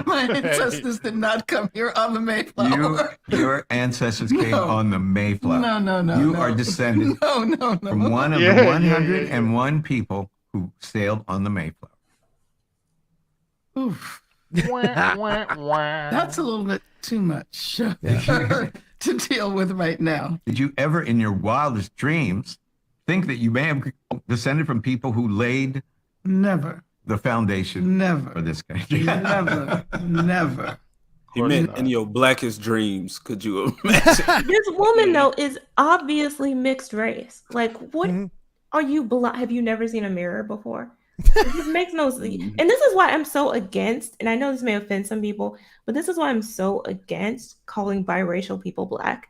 My ancestors did not come here on the Mayflower.
Your ancestors came on the Mayflower.
No.
You are descended from one of the 101 people who sailed on the Mayflower.
Oof. That's a little bit too much to deal with right now.
Did you ever, in your wildest dreams, think that you may have descended from people who laid
Never.
the foundation
Never.
for this country?
Never.
He meant in your blackest dreams. Could you imagine?
This woman though is obviously mixed race. Like, what are you? Have you never seen a mirror before? This makes no sense. And this is why I'm so against. And I know this may offend some people, but this is why I'm so against calling biracial people black,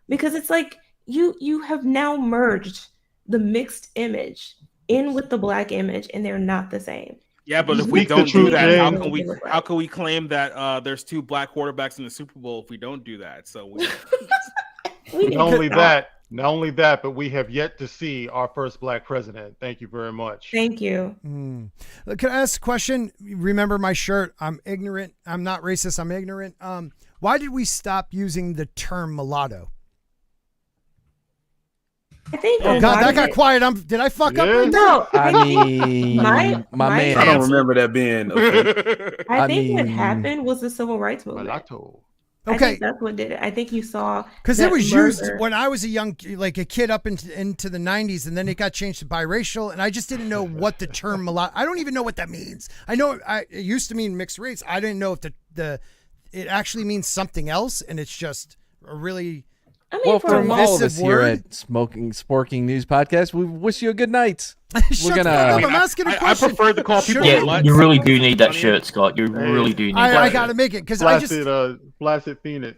because it's like you have now merged the mixed image in with the black image, and they're not the same.
Yeah, but if we don't do that, how can we claim that there's 2 black quarterbacks in the Super Bowl if we don't do that? So
not only that, but we have yet to see our first black president. Thank you very much.
Thank you.
Can I ask a question? Remember my shirt? I'm ignorant. I'm not racist. I'm ignorant. Why did we stop using the term mulatto?
I think.
Oh God, that got quiet. Did I fuck up? Right
No,
I mean, my man.
I don't remember that being.
I think what happened was the civil rights movement. I
Okay,
think that's what did it. I think you saw
because
that
it was
murder.
used when I was a kid up into the 90s, and then it got changed to biracial, and I just didn't know what the term mulatto. I don't even know what that means. I know it used to mean mixed race. I didn't know if it actually means something else, and it's just a really.
I mean,
Well,
for
from
a
all of us here
word.
at Sporking News Podcast, we wish you a good night.
Shut the fuck up, I'm asking a question.
I prefer to call people.
Yeah, you really do need that shirt, Scott. You really do need that.
I got to make it because I just.
Blasted Phoenix.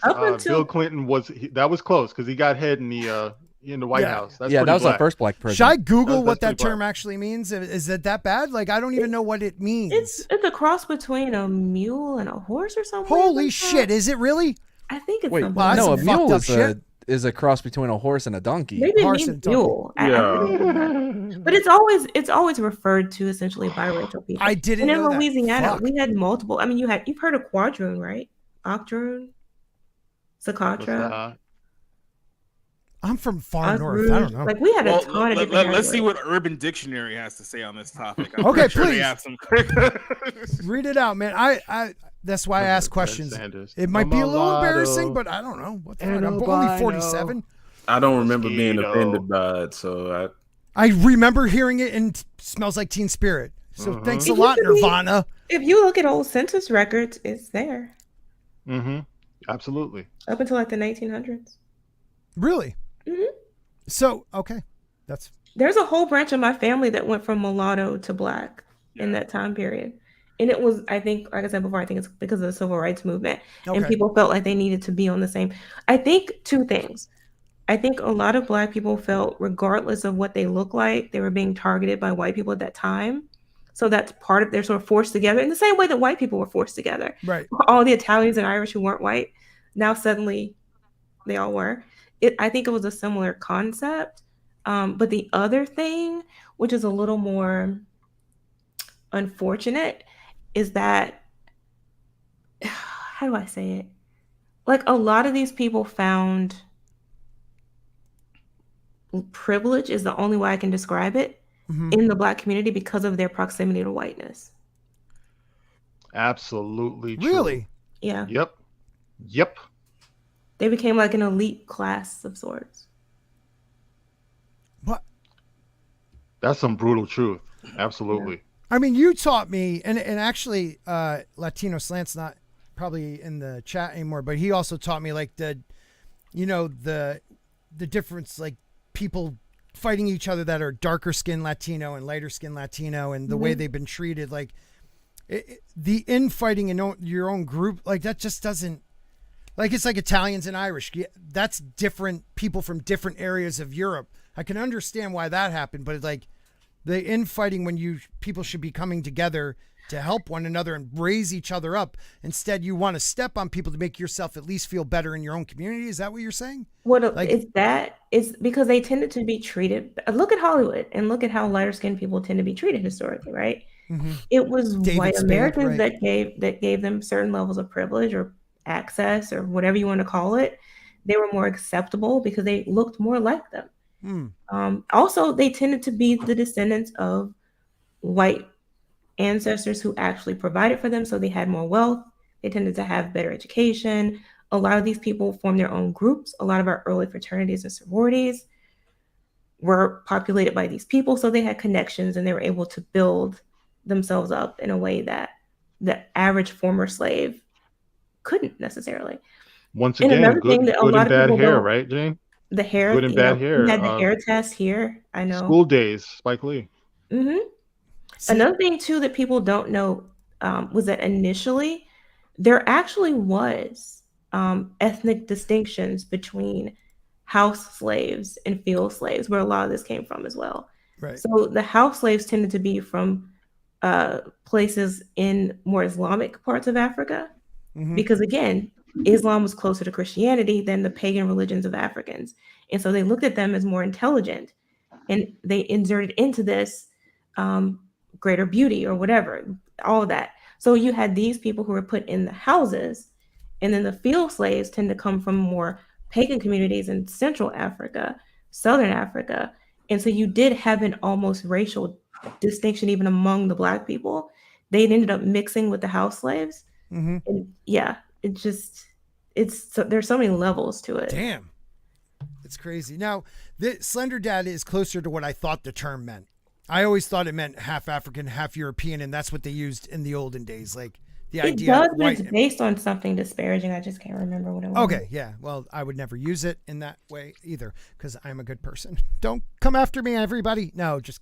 Up until-
Bill Clinton that was close because he got head in the White House. That's
that was
black.
our first black
Should
president.
I Google what
that's
that term actually means? Is it that bad? Like, I don't even know what it means.
It's a cross between a mule and a horse or something.
Holy shit! Is it really?
I think it's
Wait,
something.
Well, that's
no, a
some
mule
fucked up
is a cross between a horse and a donkey.
Maybe it
horse
means
and donkey.
mule. I don't know. But it's always referred to essentially biracial people.
I didn't
And in
know that.
Louisiana,
Fuck.
we had multiple. I mean, you've heard of quadroon, right? Octoroon, Socotra.
I'm from far
Us
north.
Rouge.
I don't know.
Like we had a ton of different.
Let's see
categories.
what Urban Dictionary has to say on this topic. I'm
Okay,
pretty sure
please.
they have some.
Read it out, man. I that's why I ask questions.
Sanders.
It might be a little
Mulatto.
embarrassing, but I don't know. What the fuck? I'm only
Albino.
47.
I don't remember being
Mosquito.
offended by it, so
I remember hearing it and Smells Like Teen Spirit. So thanks a
It
lot,
used to be-
Nirvana.
If you look at old census records, it's there
Mm-hmm. Absolutely.
up until like the 1900s.
Really?
Mhm.
So okay, that's
There's a whole branch of my family that went from mulatto to black in that time period. And it was, I think, like I said before, I think it's because of the civil rights movement. And
Okay.
people felt like they needed to be on the same. I think 2 things. I think a lot of black people felt, regardless of what they look like, they were being targeted by white people at that time. So that's part of, they're sort of forced together in the same way that white people were forced together.
right.
All the Italians and Irish who weren't white, now suddenly they all were. I think it was a similar concept. But the other thing, which is a little more unfortunate, is that, how do I say it? Like a lot of these people found privilege is the only way I can describe it
Mhm.
in the black community because of their proximity to whiteness.
Absolutely true.
Really?
Yeah.
Yep.
They became like an elite class of sorts.
What?
That's some brutal truth. Absolutely.
I mean, you taught me, and actually, Latino Slant's not probably in the chat anymore, but he also taught me like the difference, like people fighting each other that are darker skinned Latino and lighter skinned Latino, and the way they've been treated, like the infighting in your own group, like that just doesn't, like it's like Italians and Irish. That's different people from different areas of Europe. I can understand why that happened, but it's like the infighting when people should be coming together to help one another and raise each other up. Instead, you want to step on people to make yourself at least feel better in your own community. Is that what you're saying?
What
Like-
it's because they tended to be treated. Look at Hollywood and look at how lighter skinned people tend to be treated historically, right? It was
David
white
Spade,
Americans
right.
that gave them certain levels of privilege or access or whatever you want to call it. They were more acceptable because they looked more like them. Also, they tended to be the descendants of white ancestors who actually provided for them, so they had more wealth. They tended to have better education. A lot of these people formed their own groups. A lot of our early fraternities and sororities were populated by these people, so they had connections and they were able to build themselves up in a way that the average former slave couldn't necessarily.
Once
And
again,
another thing
good,
that a
good
lot
and
of
bad
people
hair,
don't,
right, Jane?
the hair,
Good and bad hair.
we had the hair test here. I know.
School days, Spike Lee.
Another thing too that people don't know was that initially there actually was ethnic distinctions between house slaves and field slaves, where a lot of this came from as well.
Right.
So the house slaves tended to be from places in more Islamic parts of Africa, because again, Islam was closer to Christianity than the pagan religions of Africans. And so they looked at them as more intelligent and they inserted into this greater beauty or whatever, all of that. So you had these people who were put in the houses, and then the field slaves tend to come from more pagan communities in Central Africa, Southern Africa. And so you did have an almost racial distinction even among the Black people. They ended up mixing with the house slaves. And yeah, there's so many levels to it.
Damn. It's crazy. Now, the Slender Dad is closer to what I thought the term meant. I always thought it meant half African, half European, and that's what they used in the olden days. Like the idea
does,
of
but
white.
it's based on something disparaging. I just can't remember what it was.
Okay, yeah. Well, I would never use it in that way either because I'm a good person. Don't come after me, everybody. No, just.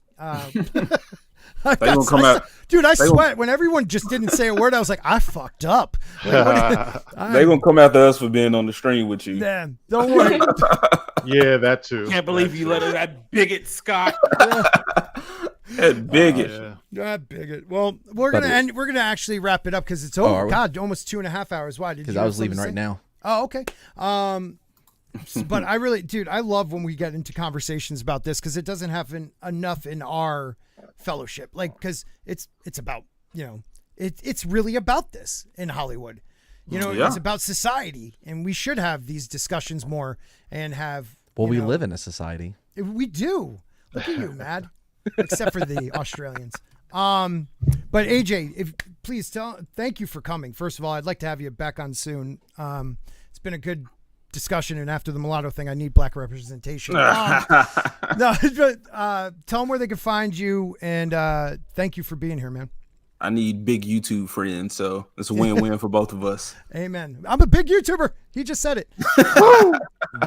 They gonna come out,
dude. I sweat when everyone just didn't say a word. I was like, I fucked up. Like,
they gonna come after us for being on the stream with you.
Yeah, don't worry.
Yeah, that too.
Can't believe you let that bigot Scott.
That bigot.
That bigot. Well, we're gonna actually wrap it up because it's over. God, almost 2.5 hours. Why?
Because I was leaving right now.
Oh, okay. But I really, dude, I love when we get into conversations about this because it doesn't happen enough in our fellowship. Like, because it's about, it's really about this in Hollywood. It's about society, and we should have these discussions more and have.
Well, we live in a society.
We do. Look at you, Mad. Except for the Australians. But AJ, please thank you for coming. First of all, I'd like to have you back on soon. It's been a good discussion, and after the mulatto thing, I need Black representation. Tell them where they can find you, and thank you for being here, man.
I need big YouTube friends, so it's a win-win for both of us.
Amen. I'm a big YouTuber. He just said it.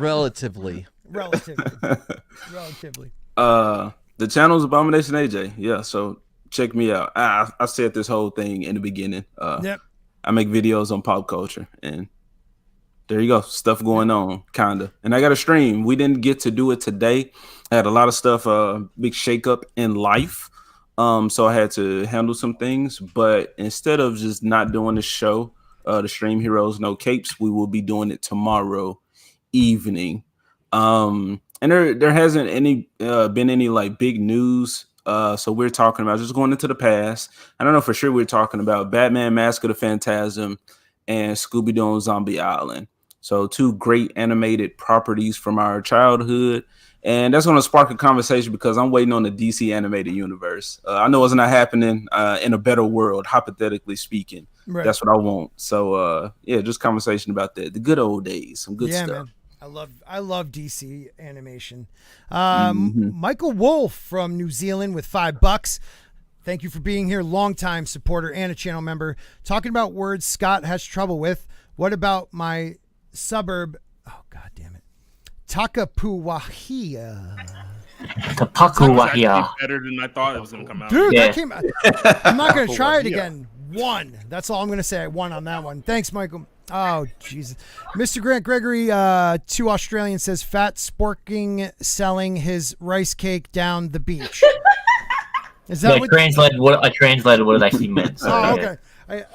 Relatively.
The channel's AbominationAJ. Yeah, so check me out. I said this whole thing in the beginning.
Yep.
I make videos on pop culture, and there you go. Stuff going on, kinda. And I got a stream. We didn't get to do it today. I had a lot of stuff, big shakeup in life. So I had to handle some things. But instead of just not doing the show, the Stream Heroes No Capes, we will be doing it tomorrow evening. And there hasn't been any like big news. So we're talking about just going into the past. I don't know for sure we're talking about Batman Mask of the Phantasm and Scooby-Doo on Zombie Island. So 2 great animated properties from our childhood. And that's going to spark a conversation because I'm waiting on the DC animated universe. I know it's not happening in a better world, hypothetically speaking. Right. That's what I want. So, just conversation about that. The good old days. Some good stuff. Man.
I love DC animation. Michael Wolf from New Zealand with $5. Thank you for being here. Longtime supporter and a channel member. Talking about words Scott has trouble with. What about my suburb? Oh, God damn it. Takapuahia.
Takapuahia. Better than I thought it was going to come out.
Dude, that came out. I'm not going to try it again. 1. That's all I'm going to say. I won on that one. Thanks, Michael. Oh, Jesus. Mr. Grant Gregory, 2 Australian says, Fat Sporking selling his rice cake down the beach. Is that
I translated what it actually meant. So,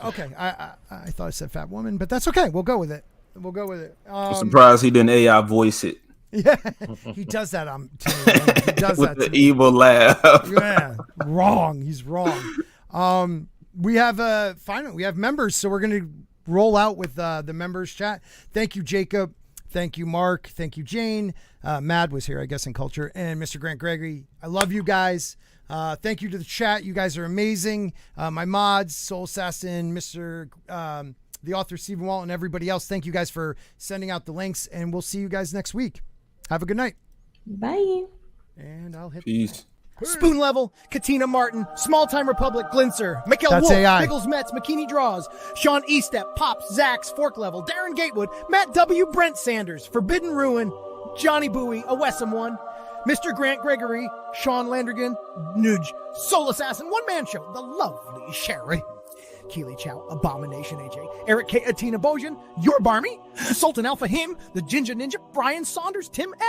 okay. I thought it said fat woman, but that's okay. We'll go with it.
I'm surprised he didn't AI voice it.
Yeah, he does that. He does
with
that
the evil laugh.
Yeah, wrong. He's wrong. We have finally we have members, so we're gonna roll out with the members chat. Thank you, Jacob. Thank you, Mark. Thank you, Jane. Mad was here, I guess, in culture, and Mr. Grant Gregory. I love you guys. Thank you to the chat. You guys are amazing. My mods, Soul Assassin, Mr. The author Stephen Wall, and everybody else. Thank you guys for sending out the links, and we'll see you guys next week. Have a good night.
Bye.
And I'll hit
Peace.
Spoon Level, Katina Martin, Small Time Republic, Glinser, Mikael
That's
Wolf,
AI.
Pickles Metz, McKinney Draws, Sean Estep, Pops, Zax, Fork Level, Darren Gatewood, Matt W, Brent Sanders, Forbidden Ruin, Johnny Bowie, A Wessam One, Mr. Grant Gregory, Sean Landrigan, Nuge, Soul Assassin, One Man Show, The Lovely Sherry, Keely Chow, Abomination AJ, Eric K, Atina Bojan, Your Barmy, Sultan Alpha Him, The Ginger Ninja, Brian Saunders, Tim F.